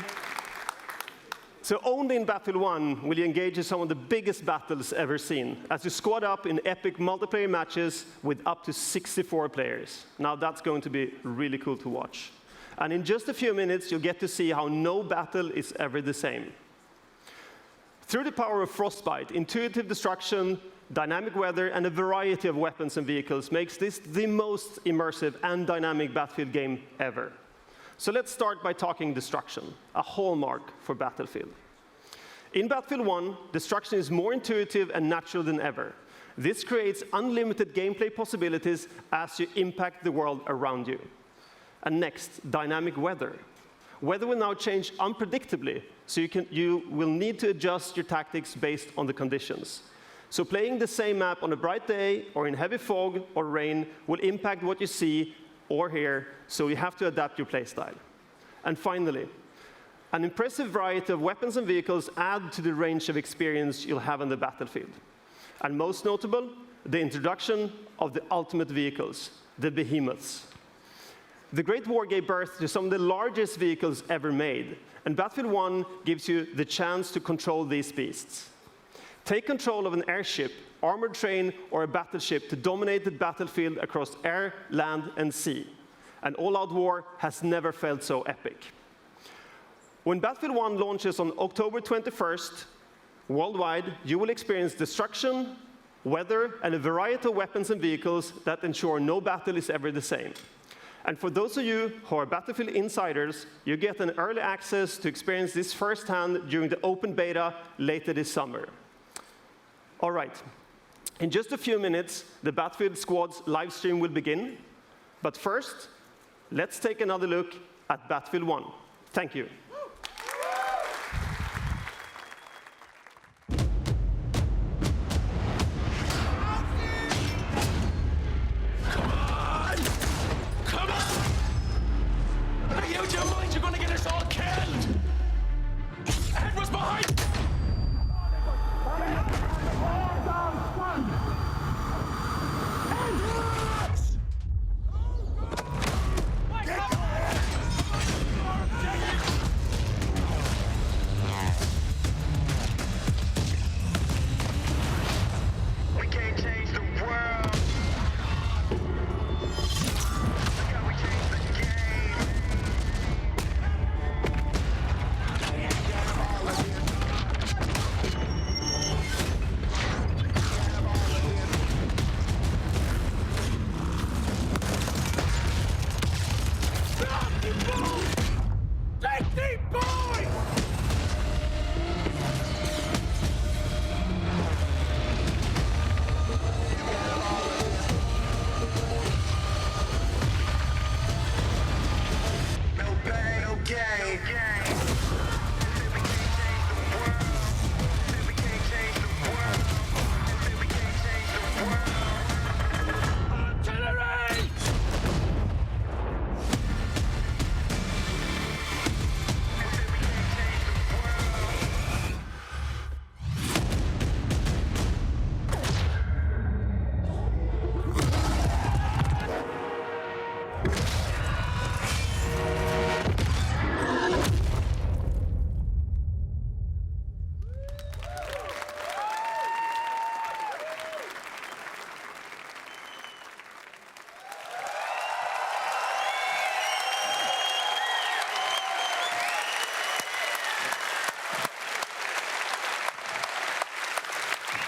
Speaker 12: So only in Battlefield 1 will you engage in some of the biggest battles ever seen, as you squad up in epic multiplayer matches with up to 64 players. Now that's going to be really cool to watch. And in just a few minutes, you'll get to see how no battle is ever the same. Through the power of Frostbite, intuitive destruction, dynamic weather, and a variety of weapons and vehicles makes this the most immersive and dynamic Battlefield game ever. So let's start by talking destruction, a hallmark for Battlefield. In Battlefield 1, destruction is more intuitive and natural than ever. This creates unlimited gameplay possibilities as you impact the world around you. And next, dynamic weather. Weather will now change unpredictably, so you will need to adjust your tactics based on the conditions. So playing the same map on a bright day or in heavy fog or rain will impact what you see or hear, so you have to adapt your playstyle. And finally, an impressive variety of weapons and vehicles add to the range of experience you'll have on the battlefield. And most notable, the introduction of the ultimate vehicles, the behemoths. The Great War gave birth to some of the largest vehicles ever made, and Battlefield 1 gives you the chance to control these beasts. Take control of an airship, armored train, or a battleship to dominate the battlefield across air, land, and sea. An all-out war has never felt so epic. When Battlefield 1 launches on October 21st, worldwide, you will experience destruction, weather, and a variety of weapons and vehicles that ensure no battle is ever the same. And for those of you who are Battlefield insiders, you get an early access to experience this firsthand during the open beta later this summer. All right, in just a few minutes, the Battlefield Squad's live stream will begin. But first, let's take another look at Battlefield 1. Thank you.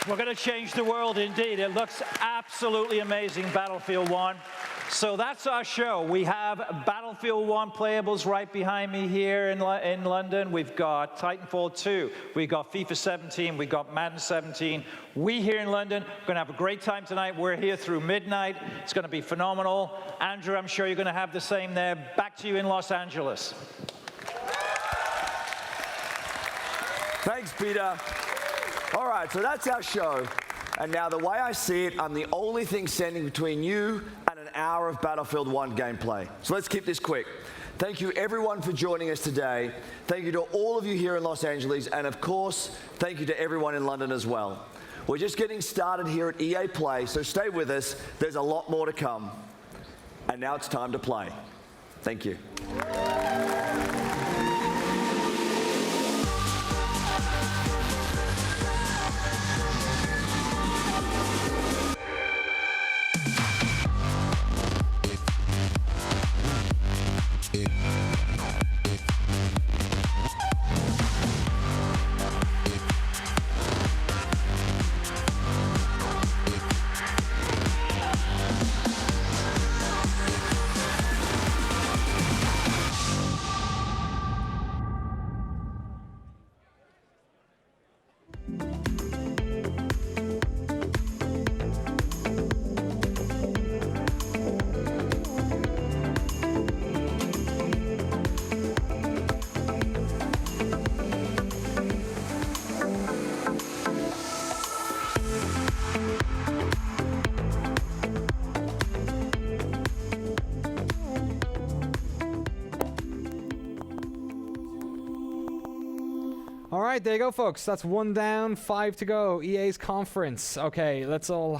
Speaker 6: We're going to change the world indeed. It looks absolutely amazing, Battlefield 1. So that's our show. We have Battlefield 1 playables right behind me here in London. We've got Titanfall 2. We've got FIFA 17. We've got Madden 17. We here in London are going to have a great time tonight. We're here through midnight. It's going to be phenomenal. Andrew, I'm sure you're going to have the same there. Back to you in Los Angeles.
Speaker 5: Thanks, Peter. All right, so that's our show. And now the way I see it, I'm the only thing standing between you and an hour of Battlefield 1 gameplay. So let's keep this quick. Thank you everyone for joining us today. Thank you to all of you here in Los Angeles. And of course, thank you to everyone in London as well. We're just getting started here at EA Play, so stay with us. There's a lot more to come. And now it's time to play. Thank you.
Speaker 10: All right, there you go, folks. That's 1 down, 5 to go. EA's conference. Okay, let's all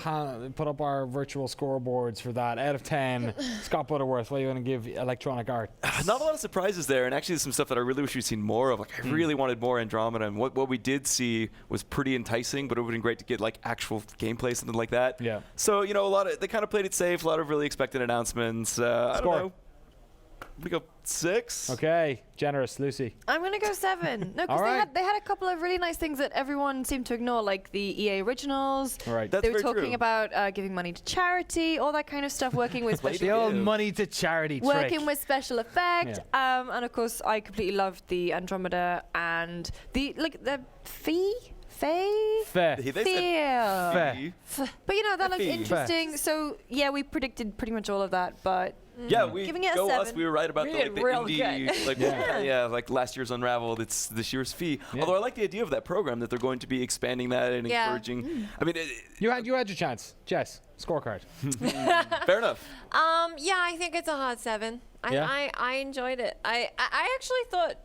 Speaker 10: put up our virtual scoreboards for that. Out of 10, Scott Butterworth, what are you going to give Electronic Arts?
Speaker 15: Not a lot of surprises there, and actually there's some stuff that I really wish we'd seen more of. Like, I really wanted more Andromeda, and what we did see was pretty enticing, but it would have been great to get like actual gameplay, something like that.
Speaker 10: Yeah.
Speaker 15: So, you know, they kind of played it safe, a lot of really expected announcements. I don't know. We go 6.
Speaker 10: Okay, generous, Lucy.
Speaker 16: I'm gonna go 7. No, because they had a couple of really nice things that everyone seemed to ignore, like the EA originals.
Speaker 10: All right,
Speaker 15: that's
Speaker 16: they were
Speaker 15: very
Speaker 16: talking
Speaker 15: true.
Speaker 16: about giving money to charity, all that kind of stuff. Working with special,
Speaker 10: the old money to charity trick.
Speaker 16: working with special effect, and of course, I completely loved the Andromeda and the fee.
Speaker 10: Fair.
Speaker 16: Fair. But you know, that looked
Speaker 15: Fee.
Speaker 16: interesting. So yeah, we predicted pretty much all of that, but
Speaker 15: Yeah, we
Speaker 16: giving it a
Speaker 15: go
Speaker 16: 7.
Speaker 15: us. We were right about
Speaker 16: We
Speaker 15: the
Speaker 16: did real
Speaker 15: indie,
Speaker 16: good.
Speaker 15: like like last year's Unraveled. It's this year's Fee. Although I like the idea of that program that they're going to be expanding that and encouraging. I mean,
Speaker 10: you had your chance, Jess. Scorecard.
Speaker 15: Fair enough.
Speaker 17: Yeah, I think it's a hard 7.
Speaker 10: Yeah?
Speaker 17: I enjoyed it. I actually thought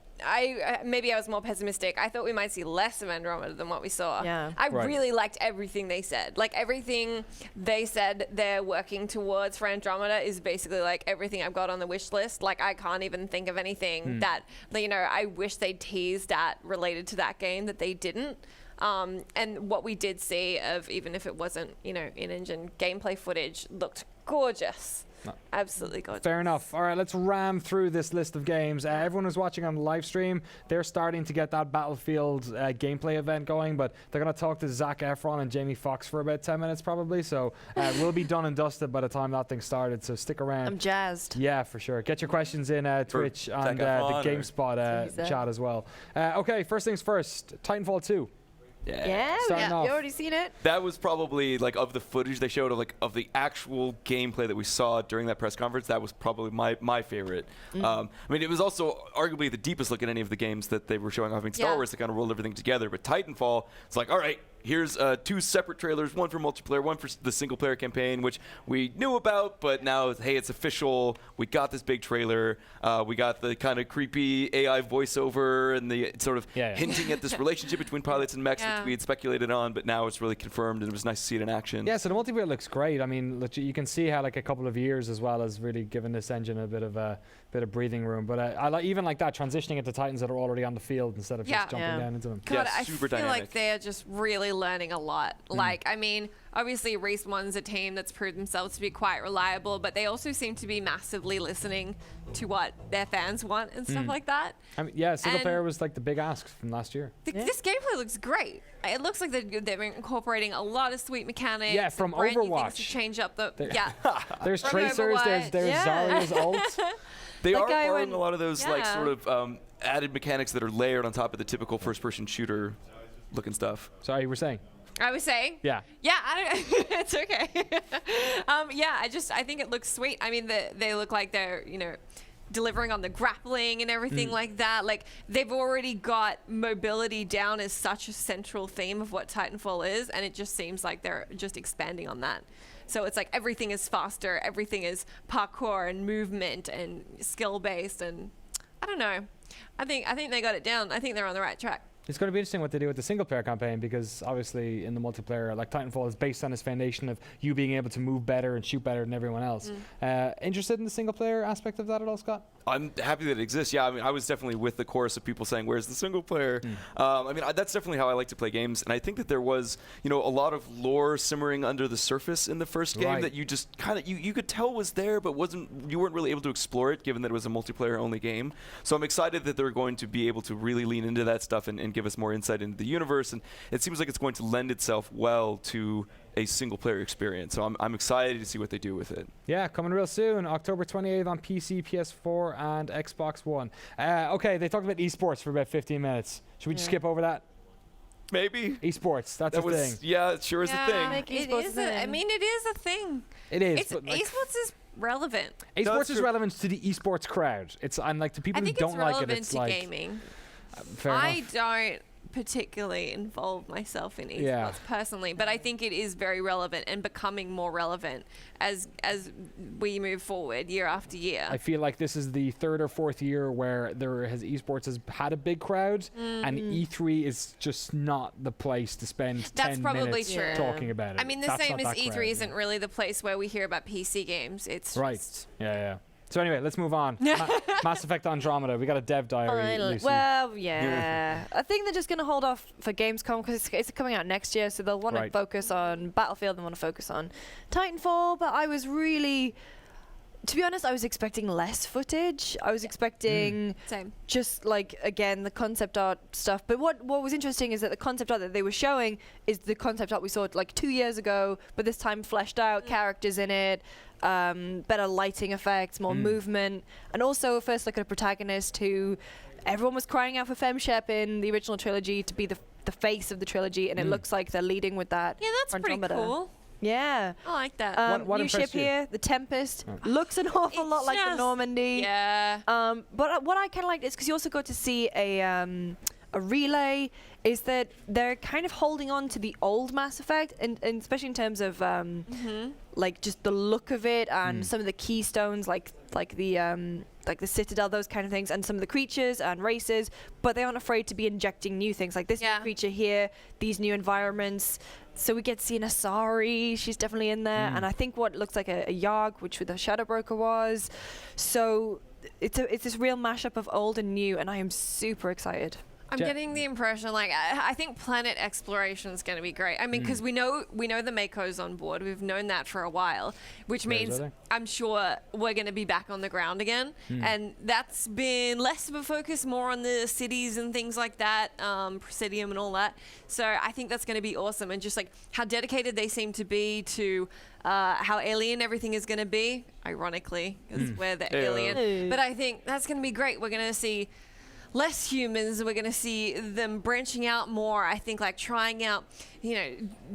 Speaker 17: maybe I was more pessimistic. I thought we might see less of Andromeda than what we saw.
Speaker 16: Yeah.
Speaker 17: I really liked everything they said. Like everything they said they're working towards for Andromeda is basically like everything I've got on the wish list. Like I can't even think of anything that, you know, I wish they teased at related to that game that they didn't. And what we did see of, even if it wasn't, you know, in-engine gameplay footage, looked gorgeous. Absolutely gorgeous.
Speaker 10: Fair enough. All right, let's ram through this list of games. Everyone who's watching on the live stream, they're starting to get that Battlefield gameplay event going, but they're going to talk to Zac Efron and Jamie Foxx for about 10 minutes probably, so we'll be done and dusted by the time that thing started, so stick around.
Speaker 16: I'm jazzed.
Speaker 10: Yeah, for sure. Get your questions in Twitch and the GameSpot chat as well. Okay, first things first, Titanfall 2.
Speaker 16: Yeah, you already seen it.
Speaker 15: That was probably like of the footage they showed of the actual gameplay that we saw during that press conference. That was probably my favorite. I mean, it was also arguably the deepest look at any of the games that they were showing off. I mean, Star Wars, they kind of rolled everything together, but Titanfall, it's like, all right, here's 2 separate trailers, one for multiplayer, one for the single player campaign, which we knew about, but now, hey, it's official. We got this big trailer. We got the kind of creepy AI voiceover and the sort of hinting at this relationship between pilots and mechs, which we had speculated on, but now it's really confirmed, and it was nice to see it in action.
Speaker 10: Yeah, so the multiplayer looks great. I mean, you can see how like a couple of years as well has really given this engine a bit of breathing room. But I like even like that, transitioning into Titans that are already on the field instead of just jumping down into them.
Speaker 17: God, I
Speaker 15: super
Speaker 17: feel
Speaker 15: dynamic.
Speaker 17: like they're just really learning a lot. Like, I mean, obviously Respawn's a team that's proved themselves to be quite reliable, but they also seem to be massively listening to what their fans want and stuff like that.
Speaker 10: I mean, yeah, single player was like the big ask from last year.
Speaker 17: This gameplay looks great. It looks like they're incorporating a lot of sweet mechanics.
Speaker 10: Yeah, from
Speaker 17: and brand new things
Speaker 10: Overwatch.
Speaker 17: to change up the
Speaker 10: There's
Speaker 17: From
Speaker 10: tracers.
Speaker 17: Overwatch.
Speaker 10: There's Zarya's ult.
Speaker 15: They
Speaker 17: Like
Speaker 15: are
Speaker 17: I
Speaker 15: borrowing
Speaker 17: went-
Speaker 15: a lot of those like
Speaker 17: yeah.
Speaker 15: sort of added mechanics that are layered on top of the typical first-person shooter looking stuff.
Speaker 10: Sorry, you were saying?
Speaker 17: I was saying.
Speaker 10: Yeah.
Speaker 17: Yeah, it's okay. I think it looks sweet. I mean, they look like they're, you know, delivering on the grappling and everything like that. Like, they've already got mobility down as such a central theme of what Titanfall is, and it just seems like they're just expanding on that. So it's like everything is faster, everything is parkour and movement and skill-based, and I don't know. I think they got it down. I think they're on the right track.
Speaker 10: It's going to be interesting what they do with the single-player campaign, because obviously in the multiplayer, like Titanfall is based on this foundation of you being able to move better and shoot better than everyone else. Interested in the single-player aspect of that at all, Scott?
Speaker 15: I'm happy that it exists. Yeah, I mean, I was definitely with the chorus of people saying, "Where's the single player?" I mean, that's definitely how I like to play games, and I think that there was, you know, a lot of lore simmering under the surface in the first game that you just kind of you could tell was there, but you weren't really able to explore it, given that it was a multiplayer-only game. So I'm excited that they're going to be able to really lean into that stuff and give us more insight into the universe, and it seems like it's going to lend itself well to a single-player experience. So I'm excited to see what they do with it.
Speaker 10: Yeah, coming real soon, October 28th on PC, PS4, and Xbox One. Okay, they talked about esports for about 15 minutes. Should we just skip over that?
Speaker 15: Maybe.
Speaker 10: Esports, that's a thing.
Speaker 15: Yeah, it sure is a thing.
Speaker 17: Like, it is I mean, it is a thing.
Speaker 10: It is.
Speaker 17: It's,
Speaker 10: but like,
Speaker 17: esports is relevant.
Speaker 10: esports is relevant to the esports crowd. I'm like, to people
Speaker 17: I
Speaker 10: who
Speaker 17: think
Speaker 10: don't
Speaker 17: it's
Speaker 10: like
Speaker 17: relevant
Speaker 10: it, it's
Speaker 17: to
Speaker 10: like
Speaker 17: gaming.
Speaker 10: fair
Speaker 17: I
Speaker 10: enough.
Speaker 17: don't particularly involve myself in esports
Speaker 10: Yeah.
Speaker 17: personally, but I think it is very relevant and becoming more relevant as we move forward year after year.
Speaker 10: I feel like this is the 3rd or 4th year where esports has had a big crowd, and E3 is just not the place to spend
Speaker 17: That's
Speaker 10: 10
Speaker 17: probably
Speaker 10: minutes
Speaker 17: true.
Speaker 10: talking about it.
Speaker 17: I mean, the
Speaker 10: That's
Speaker 17: same
Speaker 10: not
Speaker 17: as
Speaker 10: that
Speaker 17: E3
Speaker 10: crowd,
Speaker 17: isn't really the place where we hear about PC games. It's
Speaker 10: right.
Speaker 17: just
Speaker 10: Yeah. So anyway, let's move on. Mass Effect Andromeda. We got a dev diary.
Speaker 16: Finally.
Speaker 10: Lucy.
Speaker 16: Well, yeah. I think they're just going to hold off for Gamescom because it's coming out next year, so they'll want to focus on Battlefield and want to focus on Titanfall. But I was really, to be honest, I was expecting less footage. I was expecting just like, again, the concept art stuff. But what was interesting is that the concept art that they were showing is the concept art we saw like 2 years ago, but this time fleshed out, characters in it, better lighting effects, more movement, and also a first look at a protagonist who everyone was crying out for FemShep in the original trilogy to be the face of the trilogy, and it looks like they're leading with that.
Speaker 17: Yeah, that's pretty
Speaker 16: Andromeda.
Speaker 17: cool.
Speaker 16: Yeah.
Speaker 17: I like that.
Speaker 10: What
Speaker 16: new ship
Speaker 10: impressed you?
Speaker 16: here, the Tempest, looks an awful lot like the Normandy.
Speaker 17: Yeah.
Speaker 16: But what I kind of liked is because you also got to see a relay, is that they're kind of holding on to the old Mass Effect, and especially in terms of like just the look of it and some of the keystones, like the Citadel, those kind of things, and some of the creatures and races. But they aren't afraid to be injecting new things, like this new creature here, these new environments. So we get to see an Asari, she's definitely in there, and I think what looks like a Yarg, which the Shadow Broker was. So it's this real mashup of old and new, and I am super excited.
Speaker 17: I'm getting the impression, like, I think planet exploration is going to be great. I mean, because we know the Mako's on board. We've known that for a while, which means I'm sure we're going to be back on the ground again. And that's been less of a focus, more on the cities and things like that, Presidium and all that. So I think that's going to be awesome. And just like how dedicated they seem to be to how alien everything is going to be, ironically, because we're the alien. But I think that's going to be great. We're going to see less humans. We're going to see them branching out more. I think like trying out,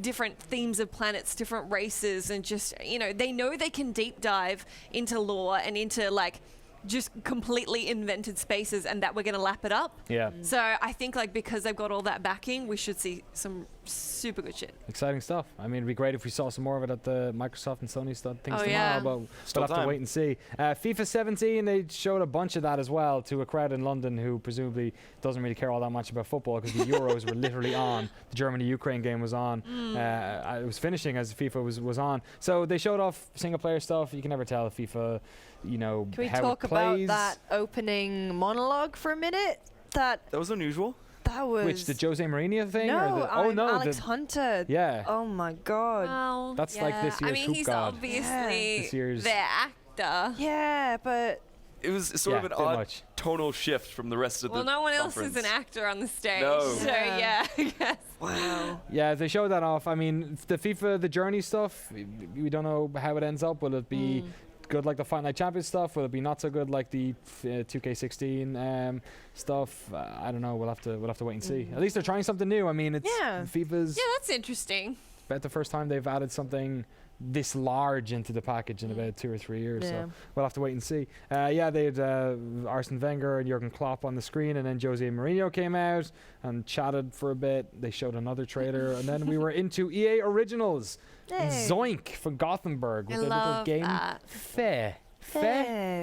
Speaker 17: different themes of planets, different races, and just, they know they can deep dive into lore and into like just completely invented spaces, and that we're going to lap it up.
Speaker 10: Yeah.
Speaker 17: So I think like because they've got all that backing, we should see some super good shit.
Speaker 10: Exciting stuff. I mean, it'd be great if we saw some more of it at the Microsoft and Sony things tomorrow,
Speaker 17: yeah.
Speaker 10: but we'll have to wait and see. FIFA 17, they showed a bunch of that as well to a crowd in London who presumably doesn't really care all that much about football because the Euros were literally on. The Germany-Ukraine game was on. It was finishing as FIFA was on. So they showed off single-player stuff. You can never tell if FIFA,
Speaker 16: Can we
Speaker 10: how
Speaker 16: talk
Speaker 10: it plays.
Speaker 16: about that opening monologue for a minute? That
Speaker 15: was unusual.
Speaker 16: That was...
Speaker 10: Which, the Jose Mourinho thing?
Speaker 16: No,
Speaker 10: or no,
Speaker 16: Alex Hunter.
Speaker 10: Yeah.
Speaker 16: Oh my God.
Speaker 17: Well,
Speaker 10: that's like this year's
Speaker 17: I mean,
Speaker 10: Hoop
Speaker 17: he's
Speaker 10: God.
Speaker 17: obviously their actor.
Speaker 16: Yeah, but...
Speaker 15: It was sort of an odd tonal shift from the rest of the
Speaker 17: no one else
Speaker 15: conference.
Speaker 17: is an actor on the stage.
Speaker 15: No.
Speaker 17: So yeah, I guess.
Speaker 16: Wow.
Speaker 10: Yeah, they showed that off. I mean, the FIFA, the Journey stuff, we don't know how it ends up. Will it be good like the Fight Night Champions stuff? Will it be not so good like the 2K16 stuff? I don't know. We'll have to wait and see. At least they're trying something new. I mean, it's FIFA's.
Speaker 17: Yeah, that's interesting.
Speaker 10: About the first time they've added something this large into the package in about 2 or 3 years. So we'll have to wait and see. They had Arsene Wenger and Jurgen Klopp on the screen, and then Jose Mourinho came out and chatted for a bit. They showed another trailer, and then we were into EA Originals. Zoink from Gothenburg with their little game. Fair.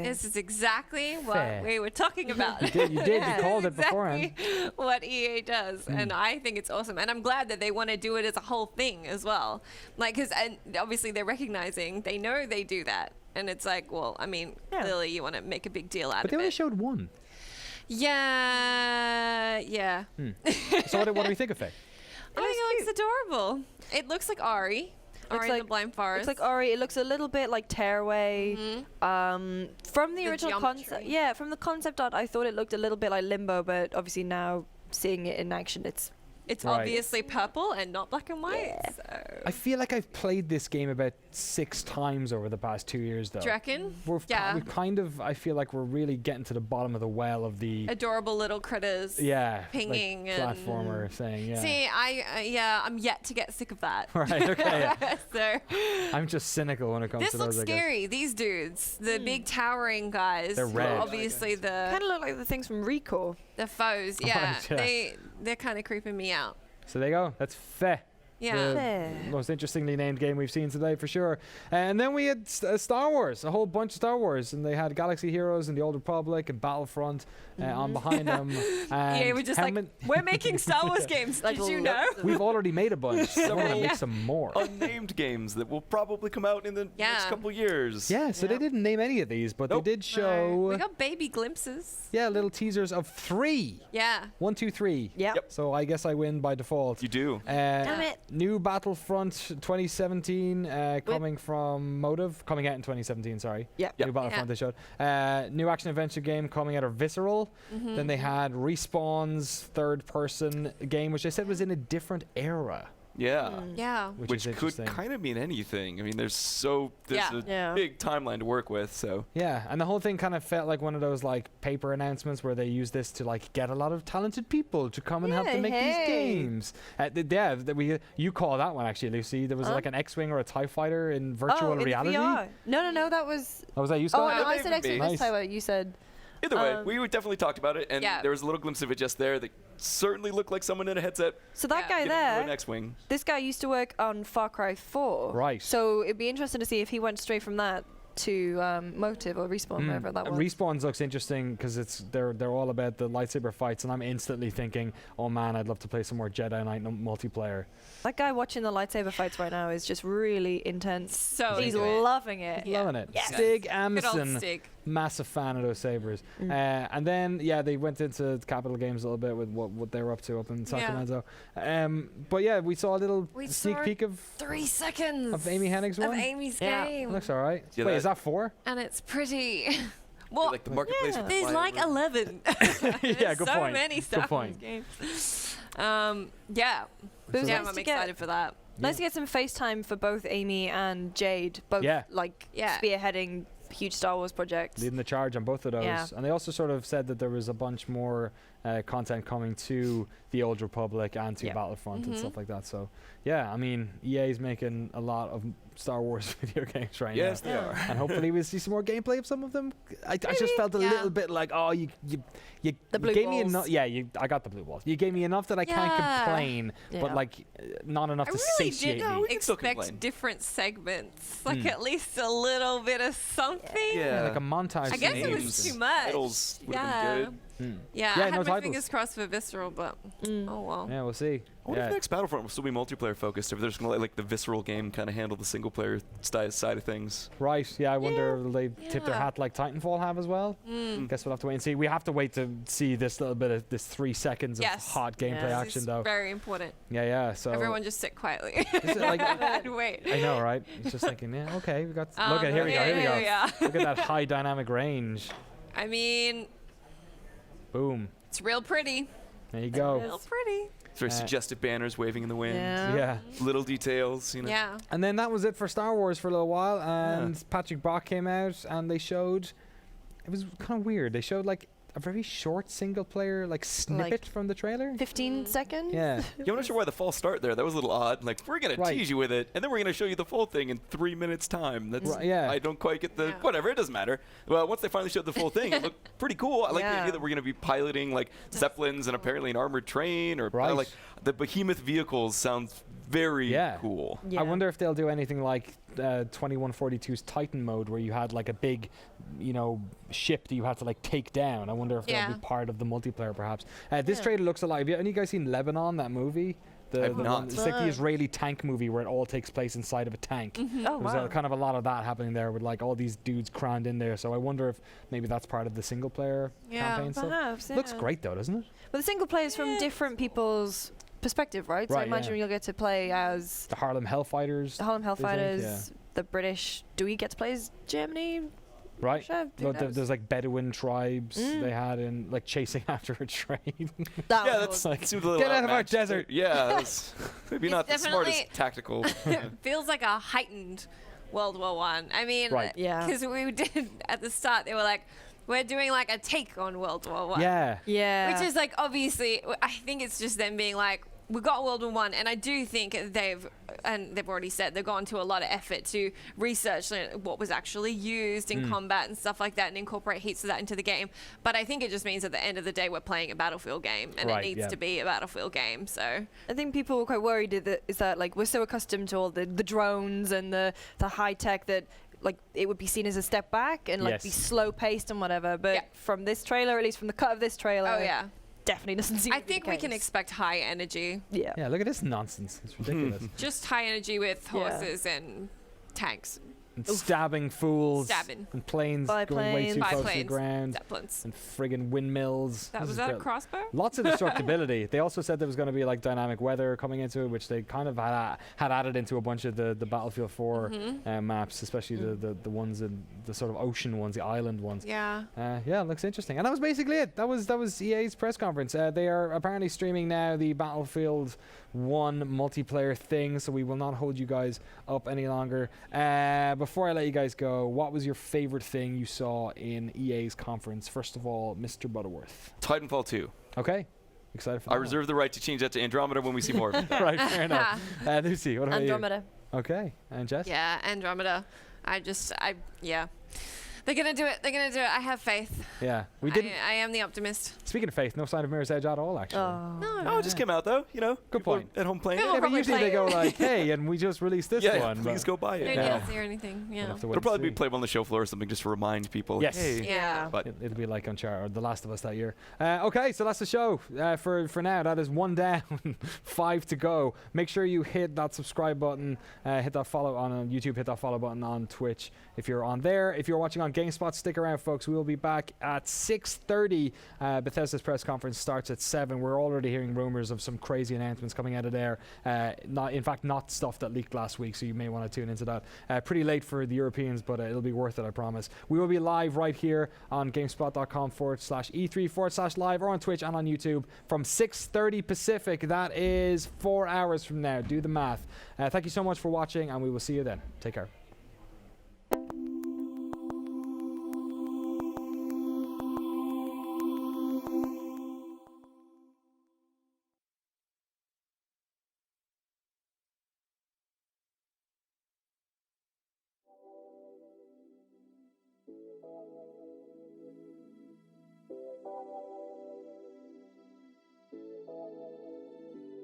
Speaker 17: This is exactly what we were talking about.
Speaker 10: You did. You called it beforehand.
Speaker 17: What EA does, and I think it's awesome. And I'm glad that they want to do it as a whole thing as well. Like, because obviously they're recognizing, they know they do that, and it's like, well, I mean, clearly you want to make a big deal out of it.
Speaker 10: But they only showed one.
Speaker 17: Yeah.
Speaker 10: So what do we think of it?
Speaker 17: I think it looks adorable. It looks like Ari. Ori in the Blind Forest.
Speaker 16: Looks like Ori. It looks a little bit like Tearaway. From the original concept, from the concept art, I thought it looked a little bit like Limbo, but obviously now seeing it in action, it's
Speaker 17: obviously purple and not black and white.
Speaker 16: Yeah.
Speaker 17: So.
Speaker 10: I feel like I've played this game about 6 times over the past 2 years, though.
Speaker 17: Do you reckon?
Speaker 10: We're kind of, I feel like we're really getting to the bottom of the well of the
Speaker 17: adorable little critters. Pinging
Speaker 10: like
Speaker 17: and
Speaker 10: platformer thing. Yeah.
Speaker 17: See, I'm yet to get sick of that.
Speaker 10: Right. Okay.
Speaker 17: So
Speaker 10: I'm just cynical when it comes to those.
Speaker 17: This looks scary. These dudes, the big towering guys.
Speaker 10: They're red.
Speaker 17: Obviously, the
Speaker 16: kind of look like the things from Recall.
Speaker 17: The foes. Yeah.
Speaker 10: Right, yeah.
Speaker 17: they're kind of creeping me out.
Speaker 10: So there you go. That's fair.
Speaker 17: Yeah.
Speaker 10: The most interestingly named game we've seen today, for sure. And then we had Star Wars, a whole bunch of Star Wars. And they had Galaxy Heroes and the Old Republic and Battlefront on behind them.
Speaker 17: Yeah, we're just like, we're making Star Wars games. Did you know?
Speaker 10: We've already made a bunch. So we're going to make some more.
Speaker 15: Unnamed games that will probably come out in the next couple years.
Speaker 10: Yeah, so they didn't name any of these, but they did show...
Speaker 17: We got baby glimpses.
Speaker 10: Yeah, little teasers of 3.
Speaker 17: Yeah.
Speaker 10: 1, 2, 3.
Speaker 17: Yep.
Speaker 10: So I guess I win by default.
Speaker 15: You do.
Speaker 17: Damn it.
Speaker 10: New Battlefront 2017 coming from Motive. Coming out in 2017, sorry.
Speaker 8: Yep.
Speaker 10: New Battlefront they showed. New action-adventure game coming out of Visceral. Then they had Respawn's third-person game, which they said was in a different era.
Speaker 15: Yeah.
Speaker 17: Yeah.
Speaker 15: Which could kind of mean anything. I mean, there's a big timeline to work with, so.
Speaker 10: Yeah, and the whole thing kind of felt like one of those like paper announcements where they use this to like get a lot of talented people to come and help them make these games. You call that one actually, Lucy. There was like an X-Wing or a TIE fighter in virtual reality.
Speaker 16: VR. No, that was.
Speaker 10: Oh, was that you, Scott?
Speaker 16: Oh, I said X-Wing. Nice. TIE fighter. You said.
Speaker 15: Either way, we definitely talked about it, and there was a little glimpse of it just there that certainly looked like someone in a headset.
Speaker 16: So that guy there,
Speaker 15: an X-Wing.
Speaker 16: This guy used to work on Far Cry 4.
Speaker 10: Right.
Speaker 16: So it'd be interesting to see if he went straight from that to Motive or Respawn, wherever that was.
Speaker 10: Respawn's looks interesting because they're all about the lightsaber fights, and I'm instantly thinking, oh man, I'd love to play some more Jedi Knight multiplayer.
Speaker 16: That guy watching the lightsaber fights right now is just really intense.
Speaker 17: So
Speaker 16: he's loving it.
Speaker 10: Loving it.
Speaker 17: Yes.
Speaker 10: Stig
Speaker 17: Good old
Speaker 10: Amundsen,
Speaker 17: Stig.
Speaker 10: massive fan of those sabers. And then they went into Capital Games a little bit with what they were up to up in Sacramento. But yeah, we saw a little sneak peek of
Speaker 17: 3 seconds
Speaker 10: of Amy Hennig's one.
Speaker 17: Of Amy's game.
Speaker 10: Looks all right.
Speaker 15: Yeah,
Speaker 10: Wait, is that 4?
Speaker 17: And it's pretty. Well,
Speaker 15: like the marketplace for
Speaker 17: there's like 11.
Speaker 10: Yeah, good
Speaker 17: so
Speaker 10: point.
Speaker 17: many Star Wars games. I'm excited for that.
Speaker 16: Nice to get some FaceTime for both Amy and Jade, both spearheading huge Star Wars projects.
Speaker 10: Leading the charge on both of those.
Speaker 16: Yeah.
Speaker 10: And they also sort of said that there was a bunch more content coming to the Old Republic and to Battlefront and stuff like that. So, yeah, I mean, EA's making a lot of Star Wars video games right now.
Speaker 15: Yes, they are.
Speaker 10: And hopefully we'll see some more gameplay of some of them. I just felt a little bit like, oh, you gave me enough. Yeah, I got the blue balls. You gave me enough that I can't complain, but like not enough to satiate me.
Speaker 17: Expect different segments, like at least a little bit of something.
Speaker 10: Yeah, like a montage.
Speaker 17: I guess it was too much.
Speaker 15: Titles would have been good.
Speaker 17: Yeah,
Speaker 10: Yeah,
Speaker 17: I had
Speaker 10: no
Speaker 17: my
Speaker 10: titles.
Speaker 17: fingers crossed for Visceral, but oh well.
Speaker 10: Yeah, we'll see.
Speaker 15: I wonder if the next Battlefront will still be multiplayer focused, if they're just going to let like the Visceral game kind of handle the single player side of things.
Speaker 10: Right, yeah, I wonder if they tip their hat like Titanfall have as well. Guess we'll have to wait and see. We have to wait to see this little bit of this 3 seconds of hot gameplay action, though.
Speaker 17: Very important.
Speaker 10: Yeah, so.
Speaker 17: Everyone just sit quietly.
Speaker 10: And
Speaker 17: wait.
Speaker 10: I know, right? It's just thinking, yeah, okay, we got. Look at here we go.
Speaker 17: Yeah.
Speaker 10: Look at that high dynamic range.
Speaker 17: I mean,
Speaker 10: boom.
Speaker 17: it's real pretty.
Speaker 10: There you go.
Speaker 17: Real pretty.
Speaker 15: It's very suggestive banners waving in the wind.
Speaker 10: Yeah.
Speaker 15: Little details, you know.
Speaker 17: Yeah.
Speaker 10: And then that was it for Star Wars for a little while. And Patrick Bach came out and they showed. It was kind of weird. They showed like a very short single player like snippet from the trailer.
Speaker 16: 15 seconds?
Speaker 10: Yeah.
Speaker 15: I'm not sure why the false start there. That was a little odd. Like, we're going to tease you with it, and then we're going to show you the full thing in 3 minutes time. That's I don't quite get the whatever. It doesn't matter. Well, once they finally showed the full thing, it looked pretty cool. I like the idea that we're going to be piloting like Zeppelins and apparently an armored train or like the behemoth vehicles sounds very cool.
Speaker 10: I wonder if they'll do anything like 2142's Titan mode where you had like a big, ship that you had to like take down. I wonder if that'll be part of the multiplayer perhaps. This trailer looks alive. Have any of you guys seen Lebanon, that movie?
Speaker 15: I've not.
Speaker 10: It's like the Israeli tank movie where it all takes place inside of a tank.
Speaker 16: Oh,
Speaker 10: There's kind of a lot of that happening there with like all these dudes crammed in there. So I wonder if maybe that's part of the single player campaign
Speaker 16: perhaps,
Speaker 10: stuff. Looks great though, doesn't it?
Speaker 16: But the single player is from different people's perspective, right? So I imagine you'll get to play as
Speaker 10: the Harlem Hellfighters.
Speaker 16: The Harlem Hellfighters, the British. Do we get to play as Germany?
Speaker 10: Right.
Speaker 16: Russia?
Speaker 10: No, there's like Bedouin tribes they had in like chasing after a train.
Speaker 15: That's like seems a little
Speaker 10: get out of our
Speaker 15: outmatched.
Speaker 10: desert.
Speaker 15: Yeah, that's maybe not the
Speaker 17: definitely-
Speaker 15: smartest tactical.
Speaker 17: Feels like a heightened World War One. I mean,
Speaker 10: Right.
Speaker 17: because we did at the start, they were like, we're doing like a take on World War One.
Speaker 10: Yeah.
Speaker 16: Yeah.
Speaker 17: Which is like obviously, I think it's just them being like, we got World War I, and I do think they've already said they've gone to a lot of effort to research what was actually used in combat and stuff like that, and incorporate heaps of that into the game. But I think it just means at the end of the day we're playing a Battlefield game, and it needs to be a Battlefield game. So
Speaker 16: I think people were quite worried that like we're so accustomed to all the drones and the high tech that like it would be seen as a step back and like be slow paced and whatever. But from this trailer, at least from the cut of this trailer, definitely doesn't seem.
Speaker 17: I think we can expect high energy.
Speaker 16: Yeah.
Speaker 10: Yeah, look at this nonsense. It's ridiculous.
Speaker 17: Just high energy with horses and tanks.
Speaker 10: And stabbing fools. And planes going way too close to the ground.
Speaker 17: Zeppelins.
Speaker 10: And friggin' windmills.
Speaker 17: Was that a crossbow?
Speaker 10: Lots of destructibility. They also said there was going to be like dynamic weather coming into it, which they kind of had added into a bunch of the Battlefield 4 maps, especially the ones in the sort of ocean ones, the island ones.
Speaker 17: Yeah.
Speaker 10: Yeah, it looks interesting. And that was basically it. That was EA's press conference. They are apparently streaming now the Battlefield 1 multiplayer thing, so we will not hold you guys up any longer. Before I let you guys go, what was your favorite thing you saw in EA's conference? First of all, Mr. Butterworth.
Speaker 15: Titanfall 2.
Speaker 10: Okay. Excited for that.
Speaker 15: I reserve the right to change that to Andromeda when we see more of it.
Speaker 10: Right, fair enough. Lucy, what about
Speaker 16: Andromeda.
Speaker 10: you? Okay. And Jess?
Speaker 17: Yeah, Andromeda. They're gonna do it. I have faith.
Speaker 10: Yeah, we didn't.
Speaker 17: I am the optimist.
Speaker 10: Speaking of faith, no sign of Mirror's Edge at all, actually.
Speaker 15: Oh, it just came out though. You know,
Speaker 10: good point.
Speaker 15: At home playing.
Speaker 10: Yeah, but usually they go like, "Hey, and we just released this one."
Speaker 15: Please go buy it.
Speaker 17: No DLC or anything. Yeah.
Speaker 15: It'll probably be playable on the show floor or something just to remind people.
Speaker 10: Yes.
Speaker 15: Hey.
Speaker 17: Yeah.
Speaker 15: But
Speaker 10: it'll be like Uncharted or The Last of Us that year. Okay, so that's the show for now. That is 1 down, 5 to go. Make sure you hit that subscribe button, hit that follow on YouTube, hit that follow button on Twitch if you're on there. If you're watching on GameSpot, stick around, folks. We will be back at 6:30. Bethesda's press conference starts at 7. We're already hearing rumors of some crazy announcements coming out of there. Not stuff that leaked last week, so you may want to tune into that. Pretty late for the Europeans, but it'll be worth it, I promise. We will be live right here on GameSpot.com/E3/live or on Twitch and on YouTube from 6:30 Pacific. That is 4 hours from now. Do the math. Thank you so much for watching, and we will see you then. Take care.